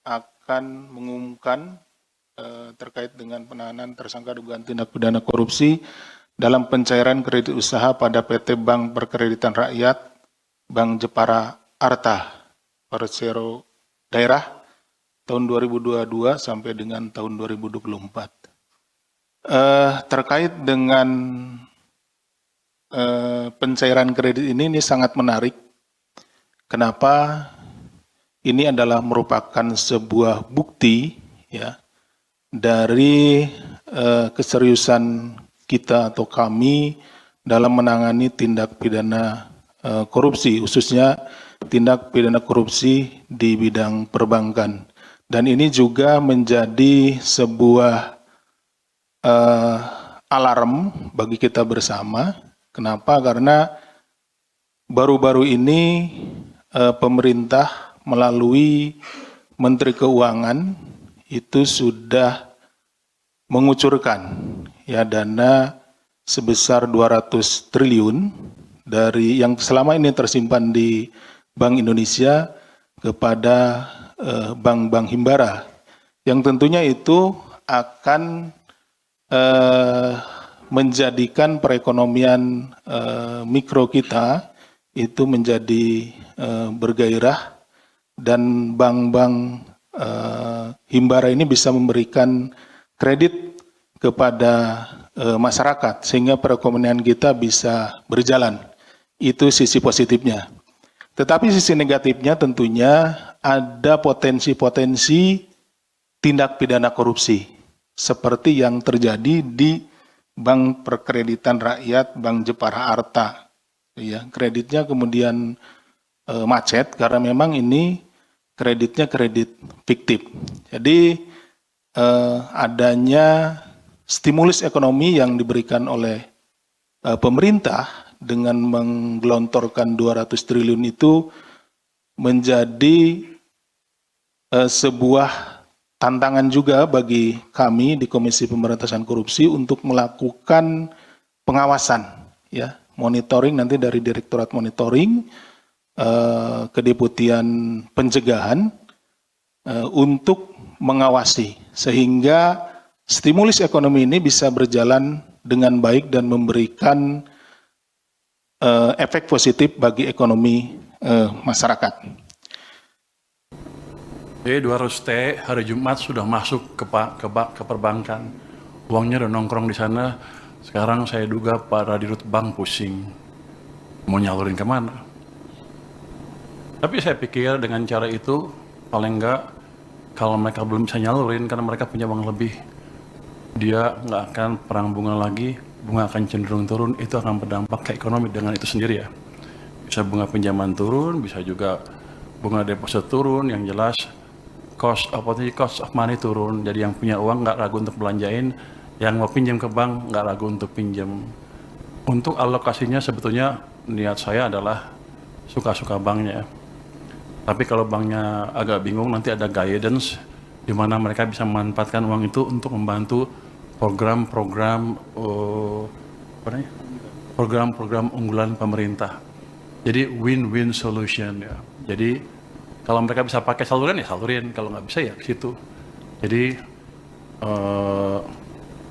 akan mengumumkan terkait dengan penahanan tersangka dugaan tindak pidana korupsi dalam pencairan kredit usaha pada PT Bank Perkreditan Rakyat, Bank Jepara Arta, Persero Daerah, tahun 2022 sampai dengan tahun 2024. Terkait dengan pencairan kredit ini sangat menarik. Kenapa? Ini adalah merupakan sebuah bukti ya dari keseriusan kita atau kami dalam menangani tindak pidana korupsi, khususnya tindak pidana korupsi di bidang perbankan. Dan ini juga menjadi sebuah alarm bagi kita bersama. Kenapa? Karena baru-baru ini pemerintah melalui Menteri Keuangan itu sudah mengucurkan ya dana sebesar 200 triliun dari yang selama ini tersimpan di Bank Indonesia kepada bank-bank himbara, yang tentunya itu akan menjadikan perekonomian mikro kita itu menjadi bergairah, dan bank-bank himbara ini bisa memberikan kredit kepada masyarakat sehingga perekonomian kita bisa berjalan. Itu sisi positifnya. Tetapi sisi negatifnya tentunya ada potensi-potensi tindak pidana korupsi seperti yang terjadi di Bank Perkreditan Rakyat, Bank Jepara Arta. Ya, kreditnya kemudian macet karena memang ini kreditnya kredit fiktif. Jadi adanya stimulus ekonomi yang diberikan oleh pemerintah dengan menggelontorkan 200 triliun itu menjadi sebuah tantangan juga bagi kami di Komisi Pemberantasan Korupsi untuk melakukan pengawasan, ya, monitoring nanti dari Direktorat Monitoring, Kedeputian Pencegahan untuk mengawasi sehingga stimulus ekonomi ini bisa berjalan dengan baik dan memberikan efek positif bagi ekonomi masyarakat. B200T hari Jumat sudah masuk ke perbankan. Uangnya udah nongkrong di sana. Sekarang saya duga para dirut bank pusing. Mau nyalurin kemana? Tapi saya pikir dengan cara itu, paling enggak, kalau mereka belum bisa nyalurin karena mereka punya uang lebih, dia nggak akan perang bunga lagi, bunga akan cenderung turun, itu akan berdampak ke ekonomi dengan itu sendiri ya. Bisa bunga pinjaman turun, bisa juga bunga deposit turun, yang jelas cost of money turun, jadi yang punya uang nggak ragu untuk belanjain, yang mau pinjam ke bank nggak ragu untuk pinjam. Untuk alokasinya sebetulnya niat saya adalah suka-suka banknya. Tapi kalau banknya agak bingung, nanti ada guidance di mana mereka bisa memanfaatkan uang itu untuk membantu program-program unggulan pemerintah. Jadi win-win solution ya. Jadi kalau mereka bisa pakai saluran ya salurin, kalau nggak bisa ya ke situ. Jadi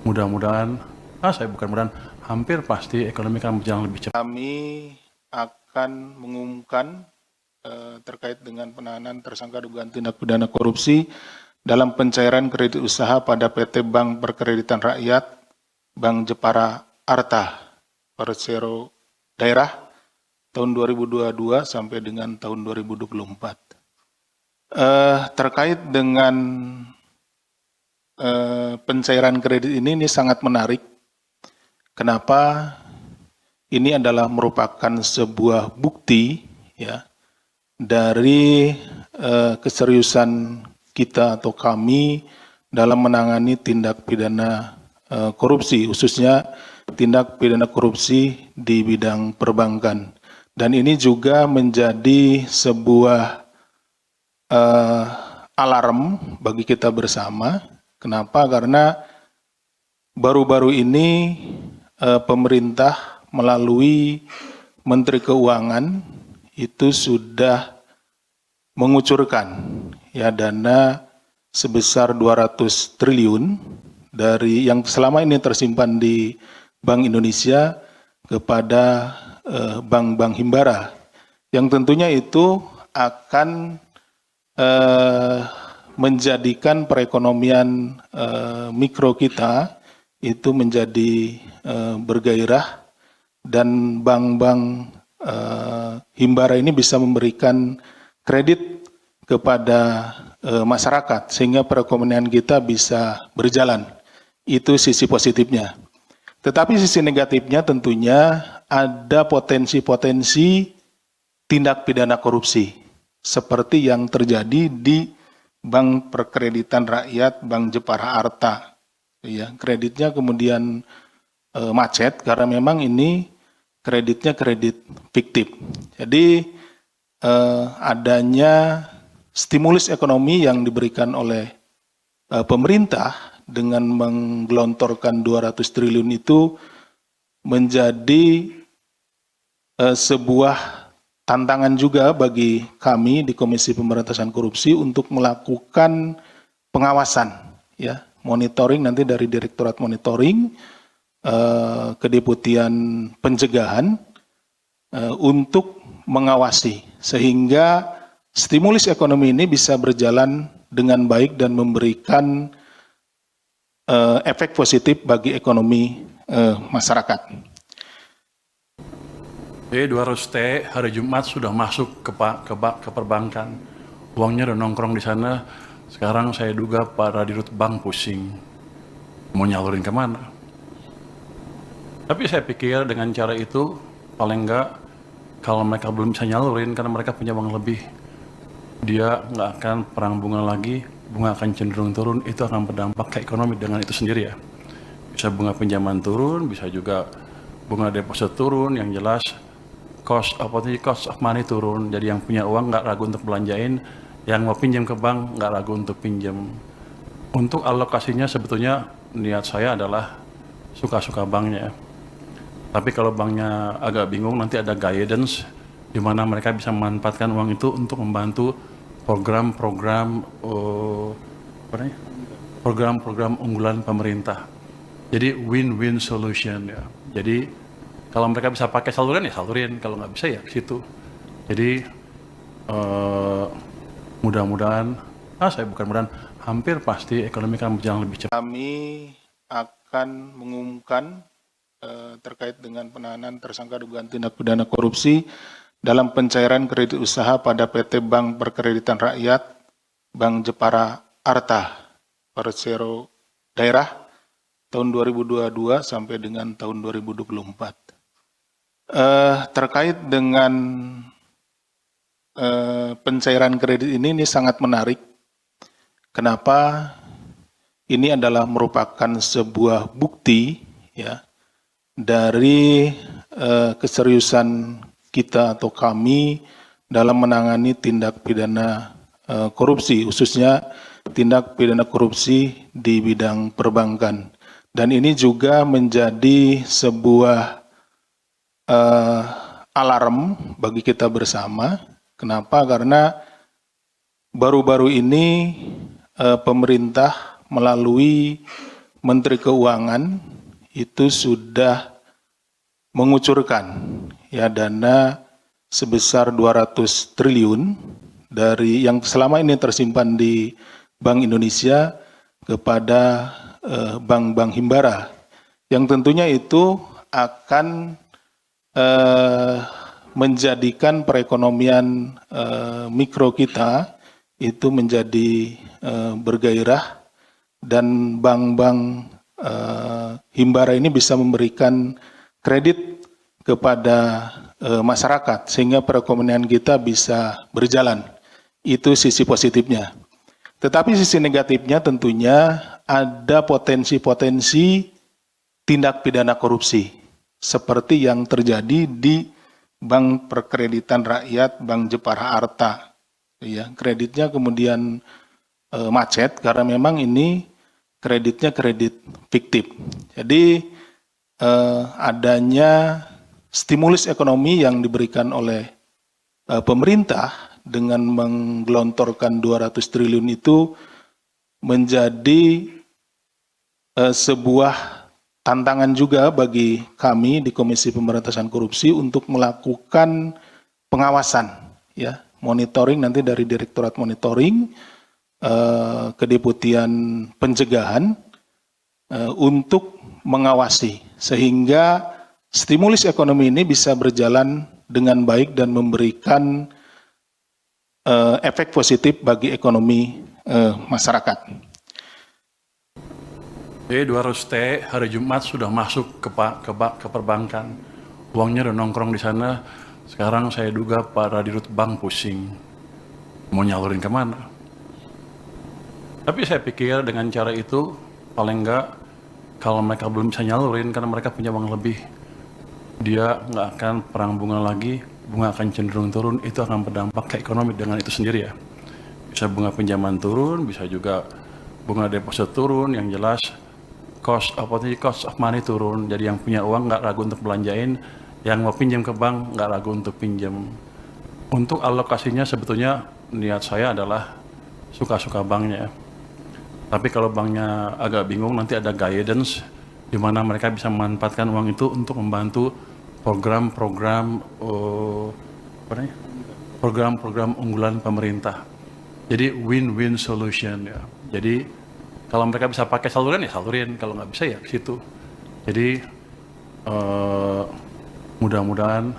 mudah-mudahan, hampir pasti ekonomi akan berjalan lebih cepat. Kami akan mengumumkan terkait dengan penahanan tersangka dugaan tindak pidana korupsi dalam pencairan kredit usaha pada PT Bank Perkreditan Rakyat, Bank Jepara Arta, Persero Daerah, tahun 2022 sampai dengan tahun 2024. Terkait dengan pencairan kredit ini sangat menarik. Kenapa? Ini adalah merupakan sebuah bukti ya dari keseriusan kita atau kami dalam menangani tindak pidana korupsi, khususnya tindak pidana korupsi di bidang perbankan. Dan ini juga menjadi sebuah alarm bagi kita bersama. Kenapa? Karena baru-baru ini pemerintah melalui Menteri Keuangan itu sudah mengucurkan ya dana sebesar 200 triliun dari yang selama ini tersimpan di Bank Indonesia kepada bank-bank himbara, yang tentunya itu akan menjadikan perekonomian mikro kita itu menjadi bergairah, dan bank-bank himbara ini bisa memberikan kredit kepada masyarakat sehingga perekonomian kita bisa berjalan. Itu sisi positifnya. Tetapi sisi negatifnya tentunya ada potensi-potensi tindak pidana korupsi seperti yang terjadi di Bank Perkreditan Rakyat Bank Jepara Arta. Ya, kreditnya kemudian macet karena memang ini kreditnya kredit fiktif. Jadi adanya stimulus ekonomi yang diberikan oleh pemerintah dengan menggelontorkan 200 triliun itu menjadi sebuah tantangan juga bagi kami di Komisi Pemberantasan Korupsi untuk melakukan pengawasan, ya, monitoring nanti dari Direktorat Monitoring, Kedeputian Pencegahan untuk mengawasi sehingga stimulus ekonomi ini bisa berjalan dengan baik dan memberikan efek positif bagi ekonomi masyarakat. B200T hari Jumat sudah masuk ke perbankan. Uangnya udah nongkrong di sana. Sekarang saya duga para dirut bank pusing. Mau nyalurin kemana? Tapi saya pikir dengan cara itu, paling enggak, kalau mereka belum bisa nyalurin karena mereka punya uang lebih, dia nggak akan perang bunga lagi, bunga akan cenderung turun, itu akan berdampak ke ekonomi dengan itu sendiri ya. Bisa bunga pinjaman turun, bisa juga bunga deposit turun, yang jelas cost of money turun, jadi yang punya uang nggak ragu untuk belanjain, yang mau pinjam ke bank nggak ragu untuk pinjam. Untuk alokasinya sebetulnya niat saya adalah suka-suka banknya. Tapi kalau banknya agak bingung, nanti ada guidance di mana mereka bisa memanfaatkan uang itu untuk membantu program-program unggulan pemerintah. Jadi win-win solution ya. Jadi kalau mereka bisa pakai saluran ya salurin, kalau nggak bisa ya ke situ. Jadi mudah-mudahan, hampir pasti ekonomi akan berjalan lebih cepat. Kami akan mengumumkan terkait dengan penahanan tersangka dugaan tindak pidana korupsi dalam pencairan kredit usaha pada PT Bank Perkreditan Rakyat Bank Jepara Arta Persero Daerah tahun 2022 sampai dengan tahun 2024. Terkait dengan pencairan kredit ini sangat menarik. Kenapa? Ini adalah merupakan sebuah bukti ya dari keseriusan kita atau kami dalam menangani tindak pidana korupsi, khususnya tindak pidana korupsi di bidang perbankan. Dan ini juga menjadi sebuah alarm bagi kita bersama. Kenapa? Karena baru-baru ini pemerintah melalui Menteri Keuangan itu sudah mengucurkan ya dana sebesar 200 triliun dari yang selama ini tersimpan di Bank Indonesia kepada bank-bank himbara, yang tentunya itu akan menjadikan perekonomian mikro kita itu menjadi bergairah, dan bank-bank himbara ini bisa memberikan kredit kepada masyarakat sehingga perekonomian kita bisa berjalan. Itu sisi positifnya. Tetapi sisi negatifnya tentunya ada potensi-potensi tindak pidana korupsi seperti yang terjadi di Bank Perkreditan Rakyat Bank Jepara Arta. Ya, kreditnya kemudian macet karena memang ini kreditnya kredit fiktif. Jadi adanya stimulus ekonomi yang diberikan oleh pemerintah dengan menggelontorkan 200 triliun itu menjadi sebuah tantangan juga bagi kami di Komisi Pemberantasan Korupsi untuk melakukan pengawasan, ya, monitoring nanti dari Direktorat Monitoring, Kedeputian Pencegahan, untuk mengawasi sehingga stimulus ekonomi ini bisa berjalan dengan baik dan memberikan efek positif bagi ekonomi masyarakat. B200T hari Jumat sudah masuk ke perbankan. Uangnya udah nongkrong di sana. Sekarang saya duga Pak Radirut Bank pusing. Mau nyalurin kemana? Tapi saya pikir dengan cara itu, paling enggak, kalau mereka belum bisa nyalurin karena mereka punya uang lebih, dia nggak akan perang bunga lagi, bunga akan cenderung turun, itu akan berdampak ke ekonomi dengan itu sendiri ya. Bisa bunga pinjaman turun, bisa juga bunga deposit turun, yang jelas cost of money turun, jadi yang punya uang nggak ragu untuk belanjain, yang mau pinjam ke bank nggak ragu untuk pinjam. Untuk alokasinya sebetulnya niat saya adalah suka-suka banknya. Tapi kalau banknya agak bingung, nanti ada guidance di mana mereka bisa memanfaatkan uang itu untuk membantu program-program unggulan pemerintah. Jadi win-win solution ya. Jadi kalau mereka bisa pakai saluran ya salurin, kalau nggak bisa ya ke situ. Jadi mudah-mudahan,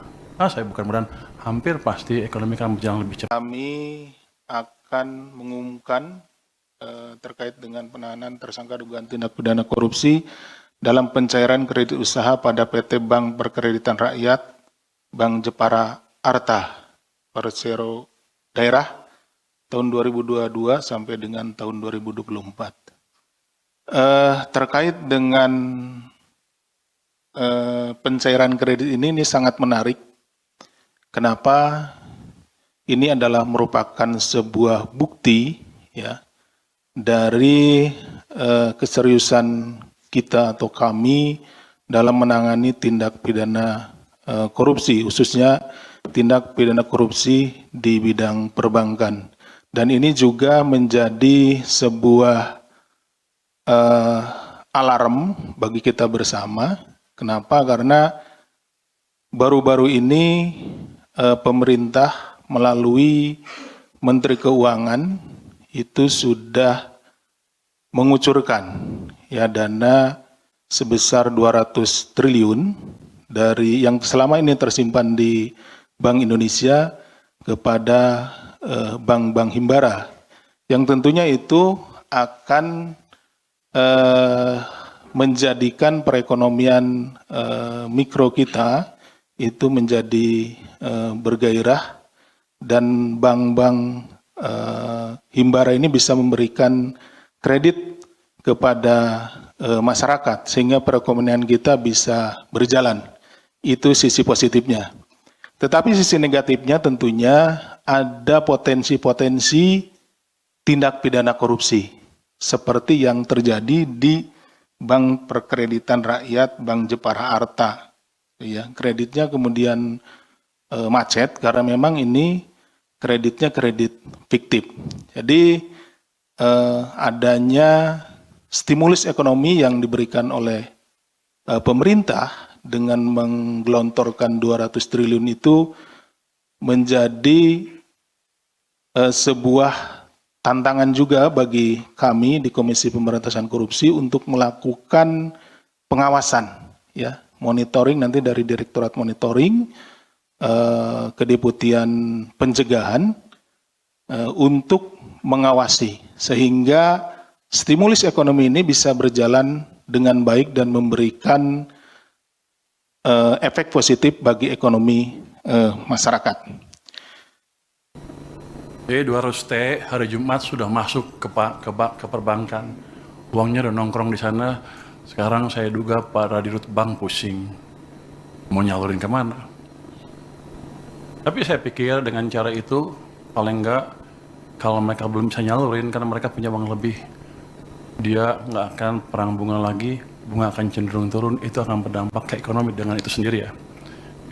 hampir pasti ekonomi akan berjalan lebih cepat. Kami akan mengumumkan terkait dengan penahanan tersangka dugaan tindak pidana korupsi dalam pencairan kredit usaha pada PT Bank Perkreditan Rakyat, Bank Jepara Arta, Persero Daerah, tahun 2022 sampai dengan tahun 2024. Terkait dengan pencairan kredit ini sangat menarik. Kenapa? Ini adalah merupakan sebuah bukti ya dari keseriusan kita atau kami dalam menangani tindak pidana korupsi, khususnya tindak pidana korupsi di bidang perbankan. Dan ini juga menjadi sebuah alarm bagi kita bersama. Kenapa? Karena baru-baru ini pemerintah melalui Menteri Keuangan itu sudah mengucurkan ya dana sebesar 200 triliun dari yang selama ini tersimpan di Bank Indonesia kepada bank-bank himbara, yang tentunya itu akan menjadikan perekonomian mikro kita itu menjadi bergairah, dan bank-bank himbara ini bisa memberikan kredit kepada masyarakat sehingga perekonomian kita bisa berjalan. Itu sisi positifnya. Tetapi sisi negatifnya tentunya ada potensi-potensi tindak pidana korupsi seperti yang terjadi di Bank Perkreditan Rakyat, Bank Jepara Arta. Ya, kreditnya kemudian macet karena memang ini kreditnya kredit fiktif. Jadi adanya stimulus ekonomi yang diberikan oleh pemerintah dengan menggelontorkan 200 triliun itu menjadi sebuah tantangan juga bagi kami di Komisi Pemberantasan Korupsi untuk melakukan pengawasan, ya, monitoring nanti dari Direktorat Monitoring, Kedeputian Pencegahan, untuk mengawasi sehingga stimulus ekonomi ini bisa berjalan dengan baik dan memberikan efek positif bagi ekonomi masyarakat. B200T hari Jumat sudah masuk ke perbankan. Uangnya udah nongkrong di sana. Sekarang saya duga Pak Radirut Bank pusing. Mau nyalurin kemana? Tapi saya pikir dengan cara itu, paling enggak, kalau mereka belum bisa nyalurin karena mereka punya uang lebih, dia nggak akan perang bunga lagi, bunga akan cenderung turun, itu akan berdampak ke ekonomi dengan itu sendiri ya.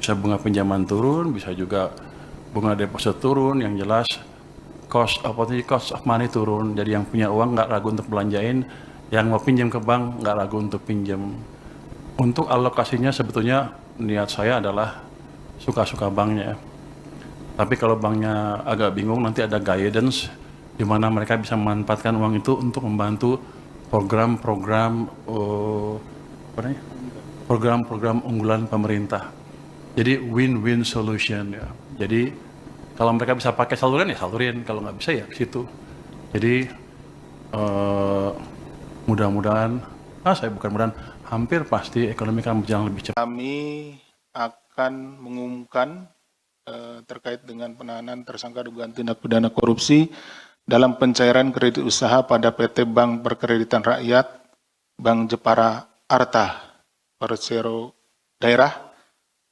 Bisa bunga pinjaman turun, bisa juga bunga deposit turun, yang jelas cost of money turun. Jadi yang punya uang nggak ragu untuk belanjain, yang mau pinjam ke bank nggak ragu untuk pinjam. Untuk alokasinya sebetulnya niat saya adalah suka-suka banknya. Tapi kalau banknya agak bingung, nanti ada guidance di mana mereka bisa memanfaatkan uang itu untuk membantu program-program program-program unggulan pemerintah. Jadi win-win solution ya. Jadi kalau mereka bisa pakai saluran ya salurin, kalau nggak bisa ya ke situ. Jadi mudah-mudahan, hampir pasti ekonomi akan berjalan lebih cepat. Kami akan mengumumkan terkait dengan penahanan tersangka dugaan tindak pidana korupsi dalam pencairan kredit usaha pada PT Bank Perkreditan Rakyat, Bank Jepara Arta, Persero Daerah,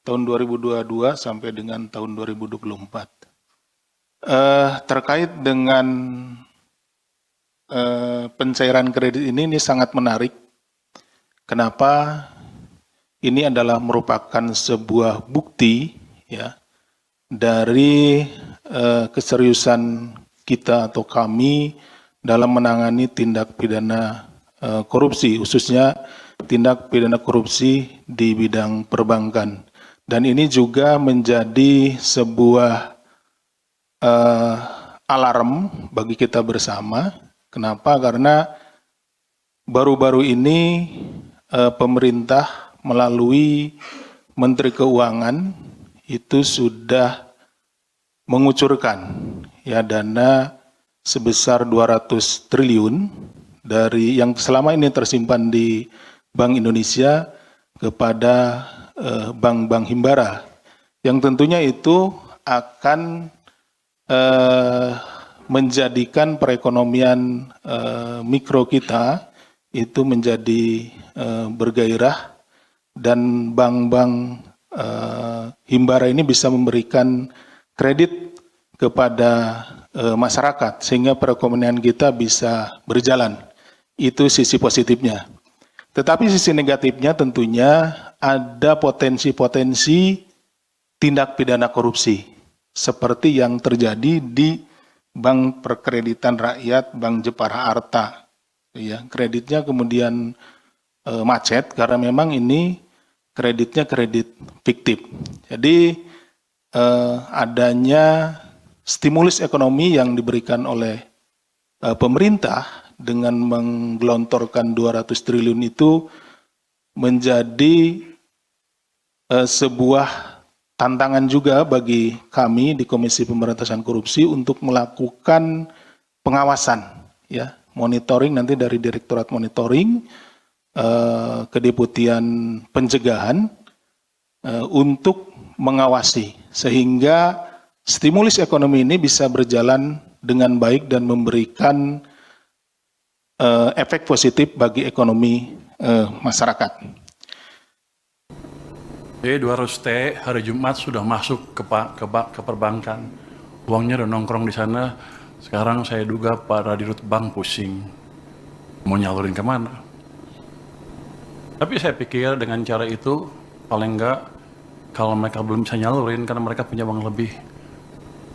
tahun 2022 sampai dengan tahun 2024. Terkait dengan pencairan kredit ini sangat menarik. Kenapa? Ini adalah merupakan sebuah bukti ya dari keseriusan kita atau kami dalam menangani tindak pidana korupsi, khususnya tindak pidana korupsi di bidang perbankan. Dan ini juga menjadi sebuah alarm bagi kita bersama. Kenapa? Karena baru-baru ini pemerintah melalui Menteri Keuangan itu sudah mengucurkan ya dana sebesar 200 triliun dari yang selama ini tersimpan di Bank Indonesia kepada bank-bank himbara, yang tentunya itu akan menjadikan perekonomian mikro kita itu menjadi bergairah, dan bank-bank himbara ini bisa memberikan kredit kepada masyarakat sehingga perekonomian kita bisa berjalan. Itu sisi positifnya. Tetapi sisi negatifnya tentunya ada potensi-potensi tindak pidana korupsi seperti yang terjadi di Bank Perkreditan Rakyat, Bank Jepara Arta. Ya, kreditnya kemudian macet karena memang ini kreditnya kredit fiktif. Jadi adanya stimulus ekonomi yang diberikan oleh pemerintah dengan menggelontorkan 200 triliun itu menjadi sebuah tantangan juga bagi kami di Komisi Pemberantasan Korupsi untuk melakukan pengawasan, ya, monitoring nanti dari Direktorat Monitoring, Kedeputian Pencegahan untuk mengawasi sehingga stimulus ekonomi ini bisa berjalan dengan baik dan memberikan efek positif bagi ekonomi masyarakat. B200T hari Jumat sudah masuk ke perbankan. Uangnya udah nongkrong di sana. Sekarang saya duga para dirut bank pusing. Mau nyalurin kemana? Tapi saya pikir dengan cara itu, paling enggak, kalau mereka belum bisa nyalurin karena mereka punya uang lebih,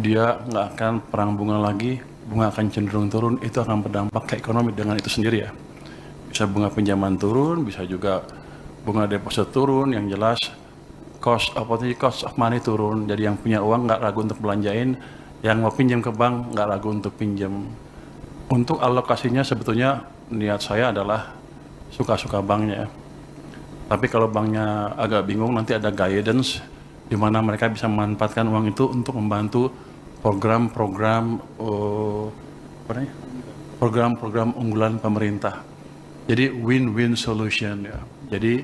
dia nggak akan perang bunga lagi, bunga akan cenderung turun, itu akan berdampak ke ekonomi dengan itu sendiri ya. Bisa bunga pinjaman turun, bisa juga bunga deposit turun, yang jelas cost of money turun. Jadi yang punya uang nggak ragu untuk belanjain, yang mau pinjam ke bank nggak ragu untuk pinjam. Untuk alokasinya sebetulnya niat saya adalah suka-suka banknya. Tapi kalau banknya agak bingung, nanti ada guidance di mana mereka bisa memanfaatkan uang itu untuk membantu program-program program-program unggulan pemerintah. Jadi win-win solution ya. Jadi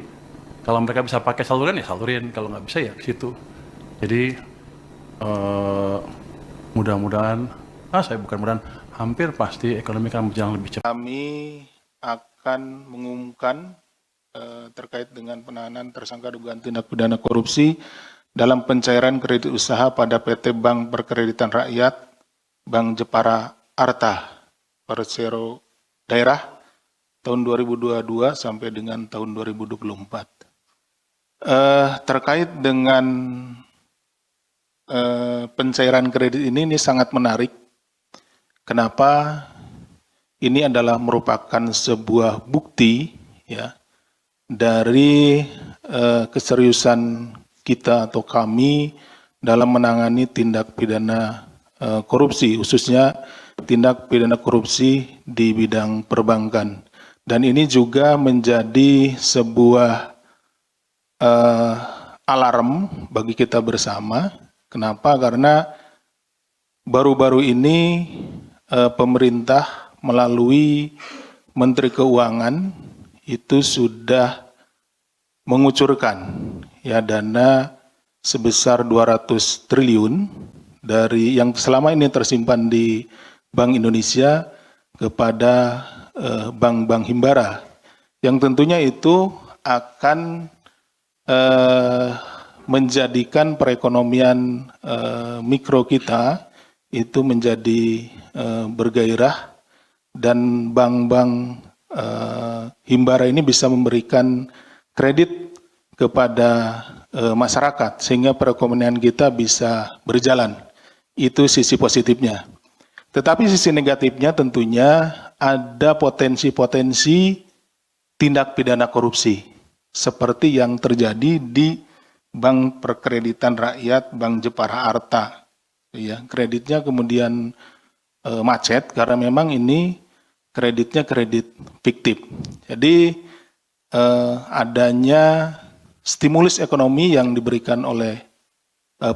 kalau mereka bisa pakai saluran ya salurin, kalau nggak bisa ya ke situ. Jadi mudah-mudahan, hampir pasti ekonomi akan berjalan lebih cepat. Kami akan mengumumkan terkait dengan penahanan tersangka dugaan tindak pidana korupsi dalam pencairan kredit usaha pada PT Bank Perkreditan Rakyat, Bank Jepara Arta, Persero Daerah, tahun 2022 sampai dengan tahun 2024. Terkait dengan pencairan kredit ini sangat menarik. Kenapa ini adalah merupakan sebuah bukti ya dari keseriusan kita atau kami dalam menangani tindak pidana korupsi, khususnya tindak pidana korupsi di bidang perbankan. Dan ini juga menjadi sebuah alarm bagi kita bersama. Kenapa? Karena baru-baru ini pemerintah melalui Menteri Keuangan itu sudah mengucurkan ya dana sebesar 200 triliun dari yang selama ini tersimpan di Bank Indonesia kepada bank-bank himbara, yang tentunya itu akan menjadikan perekonomian mikro kita itu menjadi bergairah, dan bank-bank himbara ini bisa memberikan kredit kepada masyarakat sehingga perekonomian kita bisa berjalan. Itu sisi positifnya. Tetapi sisi negatifnya tentunya ada potensi-potensi tindak pidana korupsi seperti yang terjadi di Bank Perkreditan Rakyat Bank Jepara Arta. Ya, kreditnya kemudian macet karena memang ini kreditnya kredit fiktif. Jadi adanya stimulus ekonomi yang diberikan oleh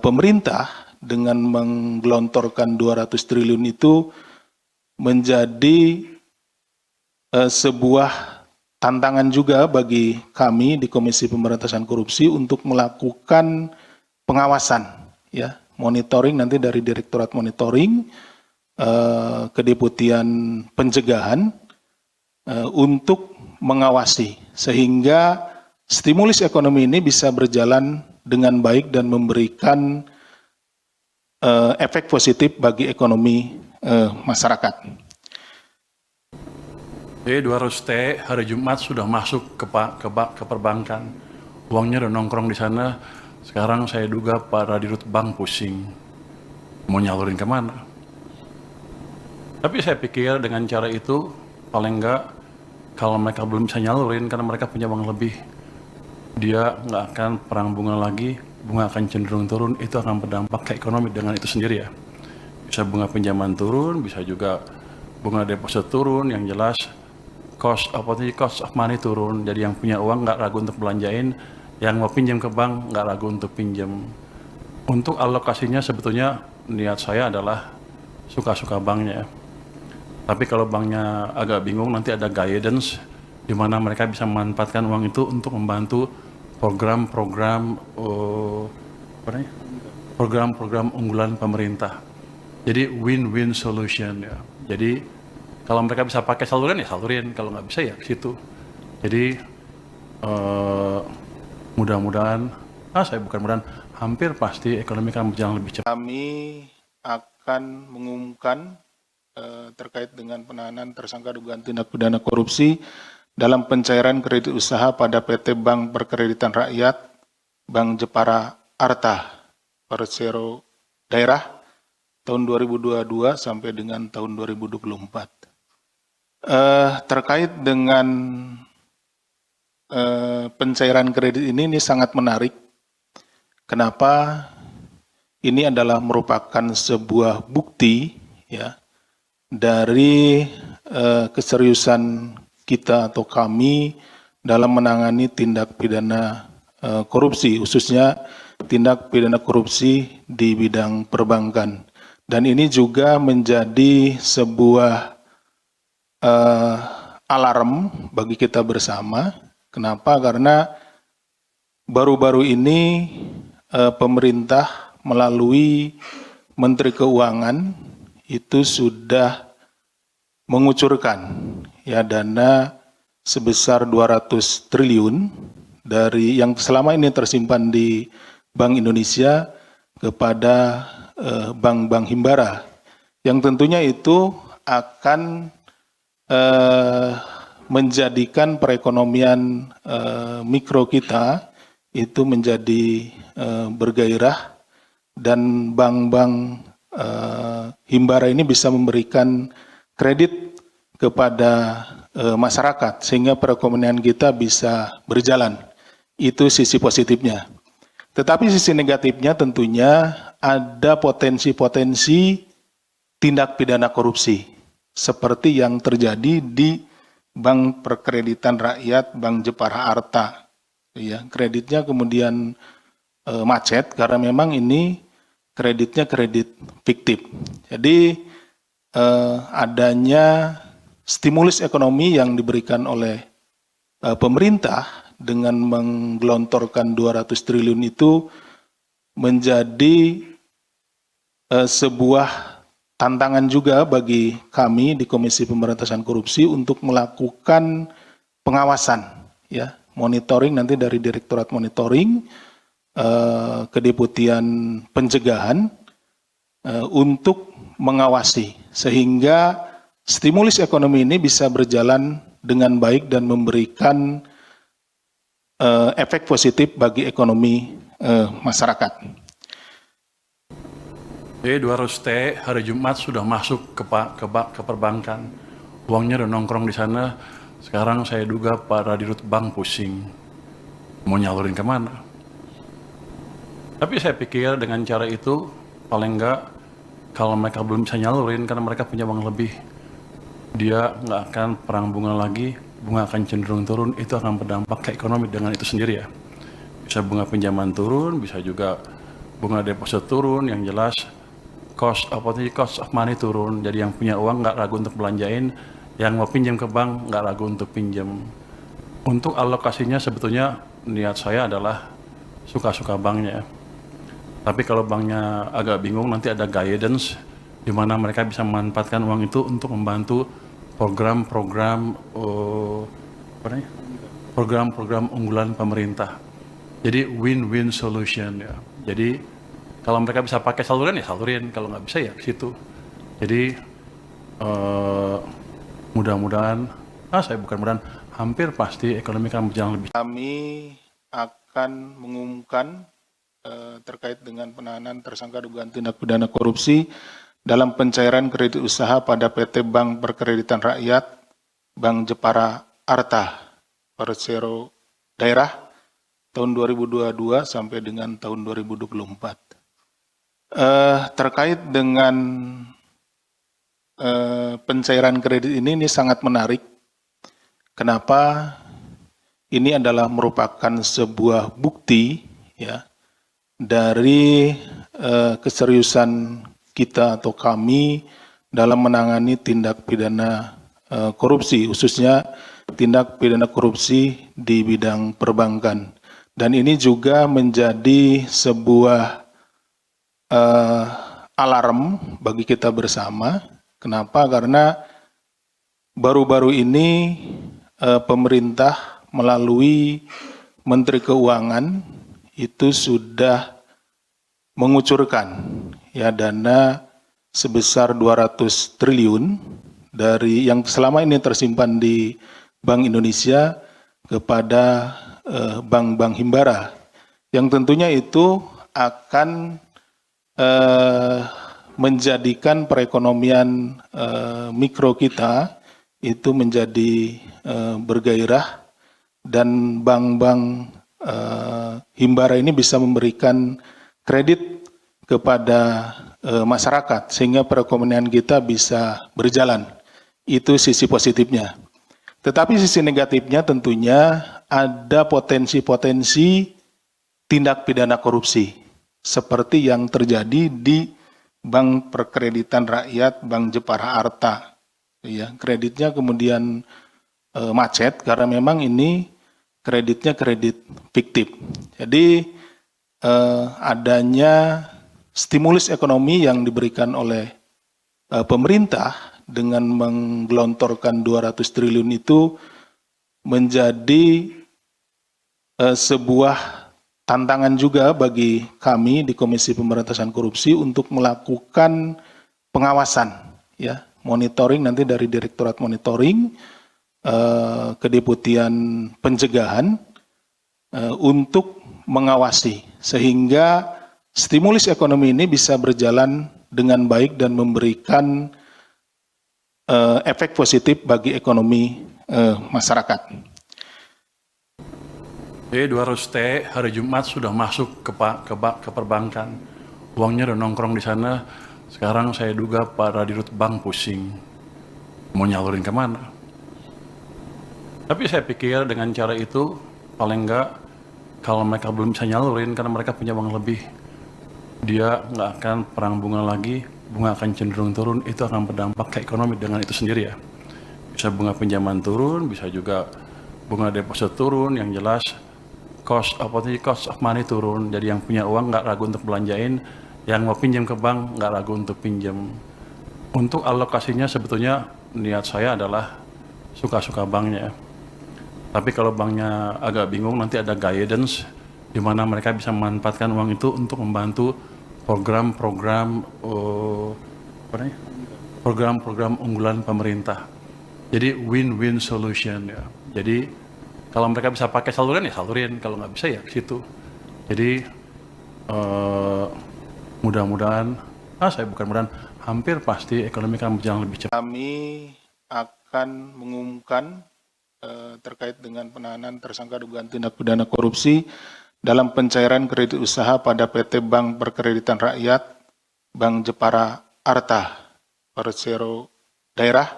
pemerintah dengan menggelontorkan 200 triliun itu menjadi sebuah tantangan juga bagi kami di Komisi Pemberantasan Korupsi untuk melakukan pengawasan, ya, monitoring nanti dari Direktorat Monitoring, Kedeputian Pencegahan untuk mengawasi sehingga stimulus ekonomi ini bisa berjalan dengan baik dan memberikan efek positif bagi ekonomi masyarakat. B200T hari Jumat sudah masuk ke perbankan. Uangnya udah nongkrong di sana. Sekarang saya duga para dirut bank pusing. Mau nyalurin kemana? Tapi saya pikir dengan cara itu, paling enggak, kalau mereka belum bisa nyalurin karena mereka punya uang lebih, dia nggak akan perang bunga lagi, bunga akan cenderung turun, itu akan berdampak ke ekonomi dengan itu sendiri ya. Bisa bunga pinjaman turun, bisa juga bunga deposit turun, yang jelas cost of money turun, jadi yang punya uang nggak ragu untuk belanjain, yang mau pinjam ke bank nggak ragu untuk pinjam. Untuk alokasinya sebetulnya niat saya adalah suka-suka banknya. Tapi kalau banknya agak bingung, nanti ada guidance di mana mereka bisa memanfaatkan uang itu untuk membantu program-program unggulan pemerintah. Jadi win-win solution ya. Jadi kalau mereka bisa pakai saluran ya salurin, kalau nggak bisa ya ke situ. Jadi mudah-mudahan, hampir pasti ekonomi akan berjalan lebih cepat. Kami akan mengumumkan terkait dengan penahanan tersangka dugaan tindak pidana korupsi dalam pencairan kredit usaha pada PT Bank Perkreditan Rakyat Bank Jepara Arta Persero Daerah tahun 2022 sampai dengan tahun 2024. Terkait dengan pencairan kredit ini sangat menarik. Kenapa? Ini adalah merupakan sebuah bukti ya dari keseriusan kita atau kami dalam menangani tindak pidana korupsi, khususnya tindak pidana korupsi di bidang perbankan. Dan ini juga menjadi sebuah alarm bagi kita bersama. Kenapa? Karena baru-baru ini pemerintah melalui Menteri Keuangan itu sudah mengucurkan ya dana sebesar 200 triliun dari yang selama ini tersimpan di Bank Indonesia kepada bank-bank himbara, yang tentunya itu akan menjadikan perekonomian mikro kita itu menjadi bergairah, dan bank-bank Himbara ini bisa memberikan kredit kepada masyarakat sehingga perekonomian kita bisa berjalan. Itu sisi positifnya. Tetapi sisi negatifnya tentunya ada potensi-potensi tindak pidana korupsi seperti yang terjadi di Bank Perkreditan Rakyat Bank Jepara Arta. Ya, kreditnya kemudian macet karena memang ini kreditnya kredit fiktif. Jadi adanya stimulus ekonomi yang diberikan oleh pemerintah dengan menggelontorkan 200 triliun itu menjadi sebuah tantangan juga bagi kami di Komisi Pemberantasan Korupsi untuk melakukan pengawasan, ya, monitoring nanti dari Direktorat Monitoring, Kedeputian Pencegahan untuk mengawasi sehingga stimulus ekonomi ini bisa berjalan dengan baik dan memberikan efek positif bagi ekonomi masyarakat. E200T hari Jumat sudah masuk ke perbankan. Uangnya udah nongkrong di sana. Sekarang saya duga Pak Radirut Bank pusing. Mau nyalurin kemana? Tapi saya pikir dengan cara itu, paling enggak, kalau mereka belum bisa nyalurin karena mereka punya uang lebih, dia nggak akan perang bunga lagi, bunga akan cenderung turun, itu akan berdampak ke ekonomi dengan itu sendiri ya. Bisa bunga pinjaman turun, bisa juga bunga deposit turun, yang jelas cost of money turun, jadi yang punya uang nggak ragu untuk belanjain, yang mau pinjam ke bank nggak ragu untuk pinjam. Untuk alokasinya sebetulnya niat saya adalah suka-suka banknya. Tapi kalau banknya agak bingung, nanti ada guidance di mana mereka bisa memanfaatkan uang itu untuk membantu program-program unggulan pemerintah. Jadi win-win solution ya. Jadi kalau mereka bisa pakai saluran ya salurin, kalau nggak bisa ya ke situ. Jadi mudah-mudahan, hampir pasti ekonomi akan berjalan lebih. Kami akan mengumumkan terkait dengan penahanan tersangka dugaan tindak pidana korupsi dalam pencairan kredit usaha pada PT Bank Perkreditan Rakyat Bank Jepara Arta Persero Daerah tahun 2022 sampai dengan tahun 2024. Terkait dengan pencairan kredit ini sangat menarik. Kenapa? Ini adalah merupakan sebuah bukti ya dari keseriusan kita atau kami dalam menangani tindak pidana korupsi, khususnya tindak pidana korupsi di bidang perbankan. Dan ini juga menjadi sebuah alarm bagi kita bersama. Kenapa? Karena baru-baru ini pemerintah melalui Menteri Keuangan itu sudah mengucurkan ya dana sebesar 200 triliun dari yang selama ini tersimpan di Bank Indonesia kepada bank-bank himbara, yang tentunya itu akan menjadikan perekonomian mikro kita itu menjadi bergairah, dan bank-bank himbara ini bisa memberikan kredit kepada masyarakat sehingga perekonomian kita bisa berjalan. Itu sisi positifnya. Tetapi sisi negatifnya tentunya ada potensi-potensi tindak pidana korupsi seperti yang terjadi di Bank Perkreditan Rakyat Bank Jepara Arta. Ya, kreditnya kemudian macet karena memang ini kreditnya kredit fiktif. Jadi adanya stimulus ekonomi yang diberikan oleh pemerintah dengan menggelontorkan 200 triliun itu menjadi sebuah tantangan juga bagi kami di Komisi Pemberantasan Korupsi untuk melakukan pengawasan, ya, monitoring nanti dari Direktorat Monitoring, Kedeputian Pencegahan untuk mengawasi sehingga stimulus ekonomi ini bisa berjalan dengan baik dan memberikan efek positif bagi ekonomi masyarakat. B200T hari Jumat sudah masuk ke perbankan. Uangnya udah nongkrong di sana. Sekarang saya duga para dirut bank pusing. Mau nyalurin kemana? Tapi saya pikir dengan cara itu, paling enggak, kalau mereka belum bisa nyalurin karena mereka punya uang lebih, dia nggak akan perang bunga lagi, bunga akan cenderung turun, itu akan berdampak ke ekonomi dengan itu sendiri ya. Bisa bunga pinjaman turun, bisa juga bunga deposit turun, yang jelas cost of money turun, jadi yang punya uang nggak ragu untuk belanjain, yang mau pinjam ke bank nggak ragu untuk pinjam. Untuk alokasinya sebetulnya niat saya adalah suka-suka banknya. Tapi kalau banknya agak bingung, nanti ada guidance di mana mereka bisa memanfaatkan uang itu untuk membantu program-program unggulan pemerintah. Jadi win-win solution ya. Jadi kalau mereka bisa pakai saluran ya salurin, kalau nggak bisa ya ke situ. Jadi mudah-mudahan, hampir pasti ekonomi akan berjalan lebih cepat. Kami akan mengumumkan terkait dengan penahanan tersangka dugaan tindak pidana korupsi dalam pencairan kredit usaha pada PT Bank Perkreditan Rakyat, Bank Jepara Arta, Persero Daerah,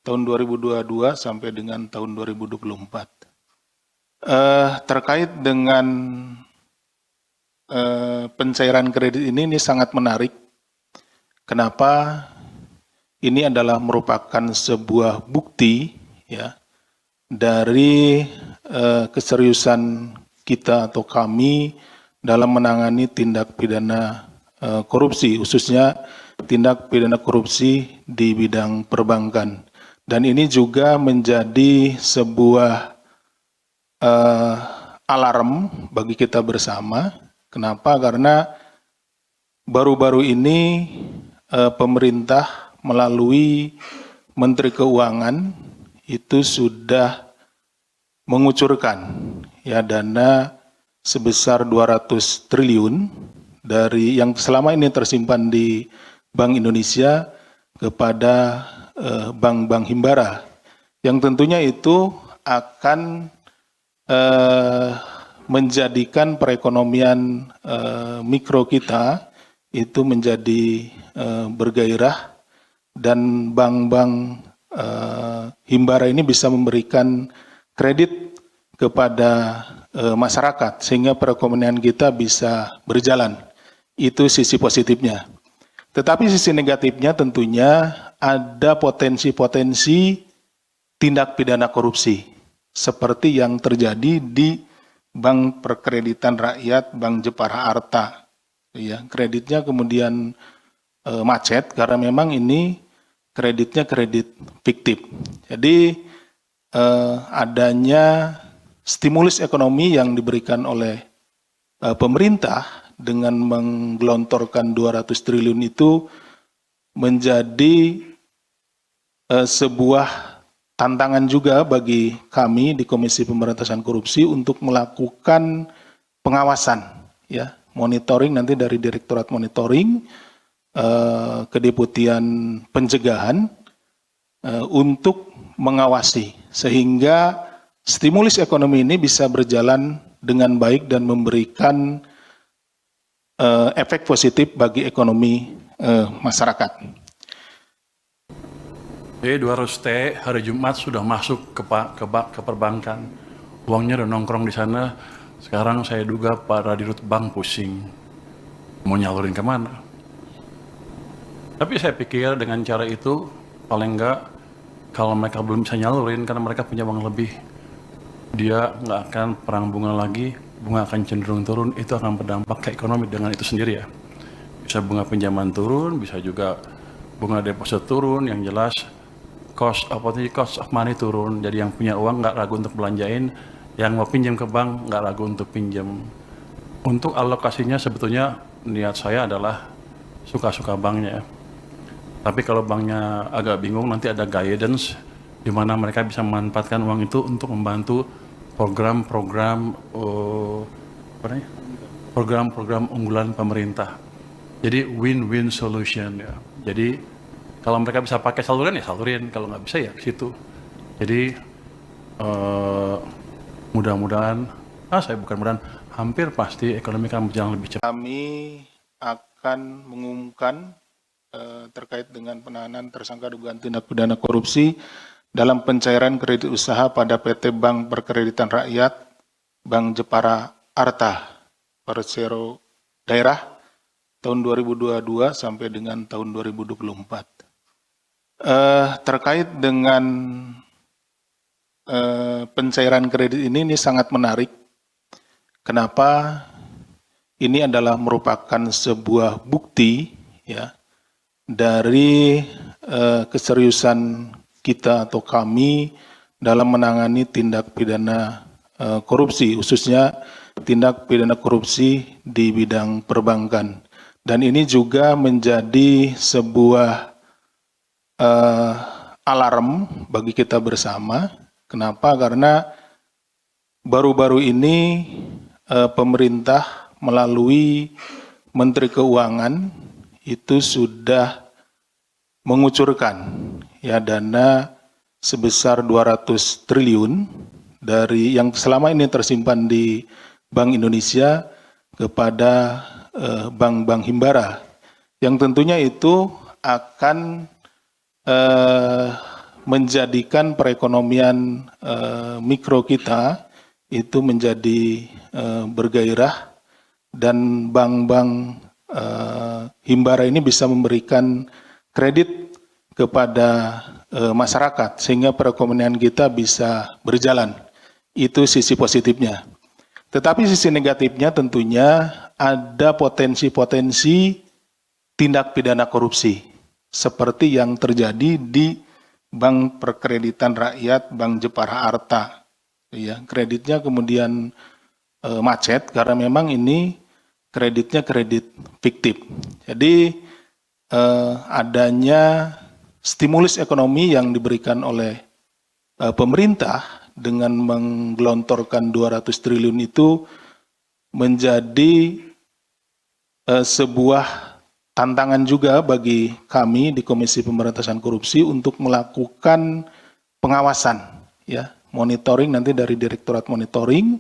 tahun 2022 sampai dengan tahun 2024. Terkait dengan pencairan kredit ini sangat menarik. Kenapa? Ini adalah merupakan sebuah bukti ya dari keseriusan kita atau kami dalam menangani tindak pidana korupsi, khususnya tindak pidana korupsi di bidang perbankan. Dan ini juga menjadi sebuah alarm bagi kita bersama. Kenapa? Karena baru-baru ini pemerintah melalui Menteri Keuangan itu sudah mengucurkan ya dana sebesar 200 triliun dari yang selama ini tersimpan di Bank Indonesia kepada bank-bank himbara, yang tentunya itu akan menjadikan perekonomian mikro kita itu menjadi bergairah, dan bank-bank himbara ini bisa memberikan kredit kepada masyarakat sehingga perekonomian kita bisa berjalan. Itu sisi positifnya. Tetapi sisi negatifnya tentunya ada potensi-potensi tindak pidana korupsi seperti yang terjadi di Bank Perkreditan Rakyat, Bank Jepara Arta. Ya, kreditnya kemudian macet karena memang ini kreditnya kredit fiktif. Jadi adanya stimulus ekonomi yang diberikan oleh pemerintah dengan menggelontorkan 200 triliun itu menjadi sebuah tantangan juga bagi kami di Komisi Pemberantasan Korupsi untuk melakukan pengawasan, ya, monitoring nanti dari Direktorat Monitoring, Kedeputian Pencegahan untuk mengawasi sehingga stimulus ekonomi ini bisa berjalan dengan baik dan memberikan efek positif bagi ekonomi masyarakat. B200T hari Jumat sudah masuk ke perbankan. Uangnya udah nongkrong di sana. Sekarang saya duga para dirut bank pusing. Mau nyalurin kemana? Tapi saya pikir dengan cara itu, paling enggak, kalau mereka belum bisa nyalurin karena mereka punya uang lebih, dia nggak akan perang bunga lagi, bunga akan cenderung turun, itu akan berdampak ke ekonomi dengan itu sendiri ya. Bisa bunga pinjaman turun, bisa juga bunga deposit turun, yang jelas cost of money turun, jadi yang punya uang nggak ragu untuk belanjain, yang mau pinjam ke bank nggak ragu untuk pinjam. Untuk alokasinya sebetulnya niat saya adalah suka-suka banknya. Tapi kalau banknya agak bingung, nanti ada guidance di mana mereka bisa memanfaatkan uang itu untuk membantu program-program unggulan pemerintah. Jadi win-win solution ya. Jadi kalau mereka bisa pakai saluran ya salurin, kalau nggak bisa ya ke situ. Jadi mudah-mudahan, hampir pasti ekonomi akan berjalan lebih cepat. Kami akan mengumumkan terkait dengan penahanan tersangka dugaan tindak pidana korupsi dalam pencairan kredit usaha pada PT Bank Perkreditan Rakyat, Bank Jepara Arta, Persero Daerah, tahun 2022 sampai dengan tahun 2024. Terkait dengan pencairan kredit ini sangat menarik. Kenapa? Ini adalah merupakan sebuah bukti ya dari keseriusan kita atau kami dalam menangani tindak pidana korupsi, khususnya tindak pidana korupsi di bidang perbankan. Dan ini juga menjadi sebuah alarm bagi kita bersama. Kenapa? Karena baru-baru ini pemerintah melalui Menteri Keuangan itu sudah mengucurkan ya dana sebesar 200 triliun dari yang selama ini tersimpan di Bank Indonesia kepada bank-bank himbara, yang tentunya itu akan menjadikan perekonomian mikro kita itu menjadi bergairah, dan bank-bank himbara ini bisa memberikan kredit kepada masyarakat sehingga perekonomian kita bisa berjalan. Itu sisi positifnya. Tetapi sisi negatifnya tentunya ada potensi-potensi tindak pidana korupsi seperti yang terjadi di Bank Perkreditan Rakyat, Bank Jepara Arta. Ya, kreditnya kemudian macet karena memang ini kreditnya kredit fiktif. Jadi adanya stimulus ekonomi yang diberikan oleh pemerintah dengan menggelontorkan 200 triliun itu menjadi sebuah tantangan juga bagi kami di Komisi Pemberantasan Korupsi untuk melakukan pengawasan, ya, monitoring nanti dari Direktorat Monitoring,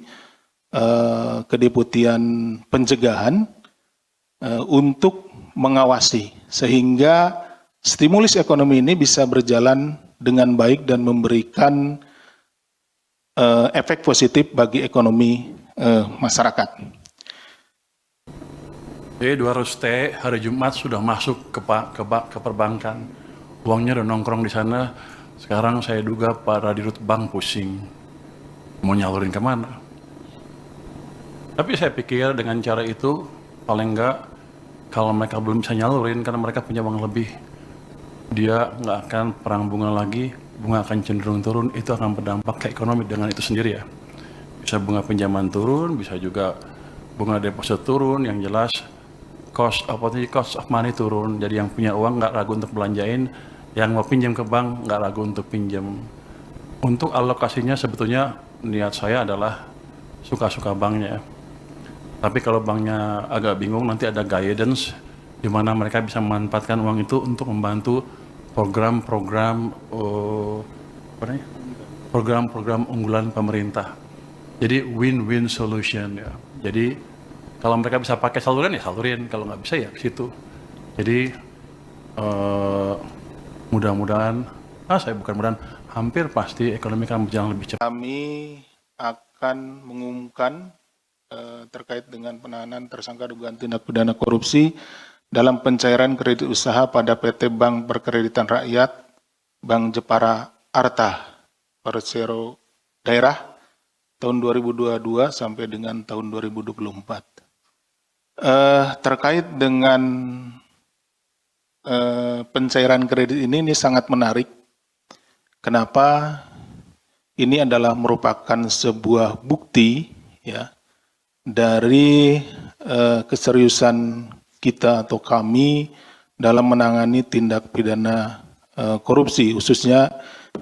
Kedeputian Pencegahan untuk mengawasi sehingga stimulus ekonomi ini bisa berjalan dengan baik dan memberikan efek positif bagi ekonomi masyarakat. B200T hari Jumat sudah masuk ke perbankan. Uangnya udah nongkrong di sana. Sekarang saya duga para dirut bank pusing. Mau nyalurin kemana? Tapi saya pikir dengan cara itu, paling enggak, kalau mereka belum bisa nyalurin karena mereka punya uang lebih, dia nggak akan perang bunga lagi, bunga akan cenderung turun, itu akan berdampak ke ekonomi dengan itu sendiri ya. Bisa bunga pinjaman turun, bisa juga bunga deposit turun, yang jelas cost of money turun, jadi yang punya uang nggak ragu untuk belanjain, yang mau pinjam ke bank nggak ragu untuk pinjam. Untuk alokasinya sebetulnya niat saya adalah suka-suka banknya. Tapi kalau banknya agak bingung, nanti ada guidance di mana mereka bisa memanfaatkan uang itu untuk membantu program-program unggulan pemerintah. Jadi win-win solution ya. Jadi kalau mereka bisa pakai saluran ya salurin, kalau nggak bisa ya ke situ. Jadi mudah-mudahan, hampir pasti ekonomi akan berjalan lebih cepat. Kami akan mengumumkan terkait dengan penahanan tersangka dugaan tindak pidana korupsi dalam pencairan kredit usaha pada PT Bank Perkreditan Rakyat, Bank Jepara Arta, Persero Daerah, tahun 2022 sampai dengan tahun 2024. Terkait dengan pencairan kredit ini sangat menarik. Kenapa? Ini adalah merupakan sebuah bukti ya dari keseriusan kita atau kami dalam menangani tindak pidana korupsi, khususnya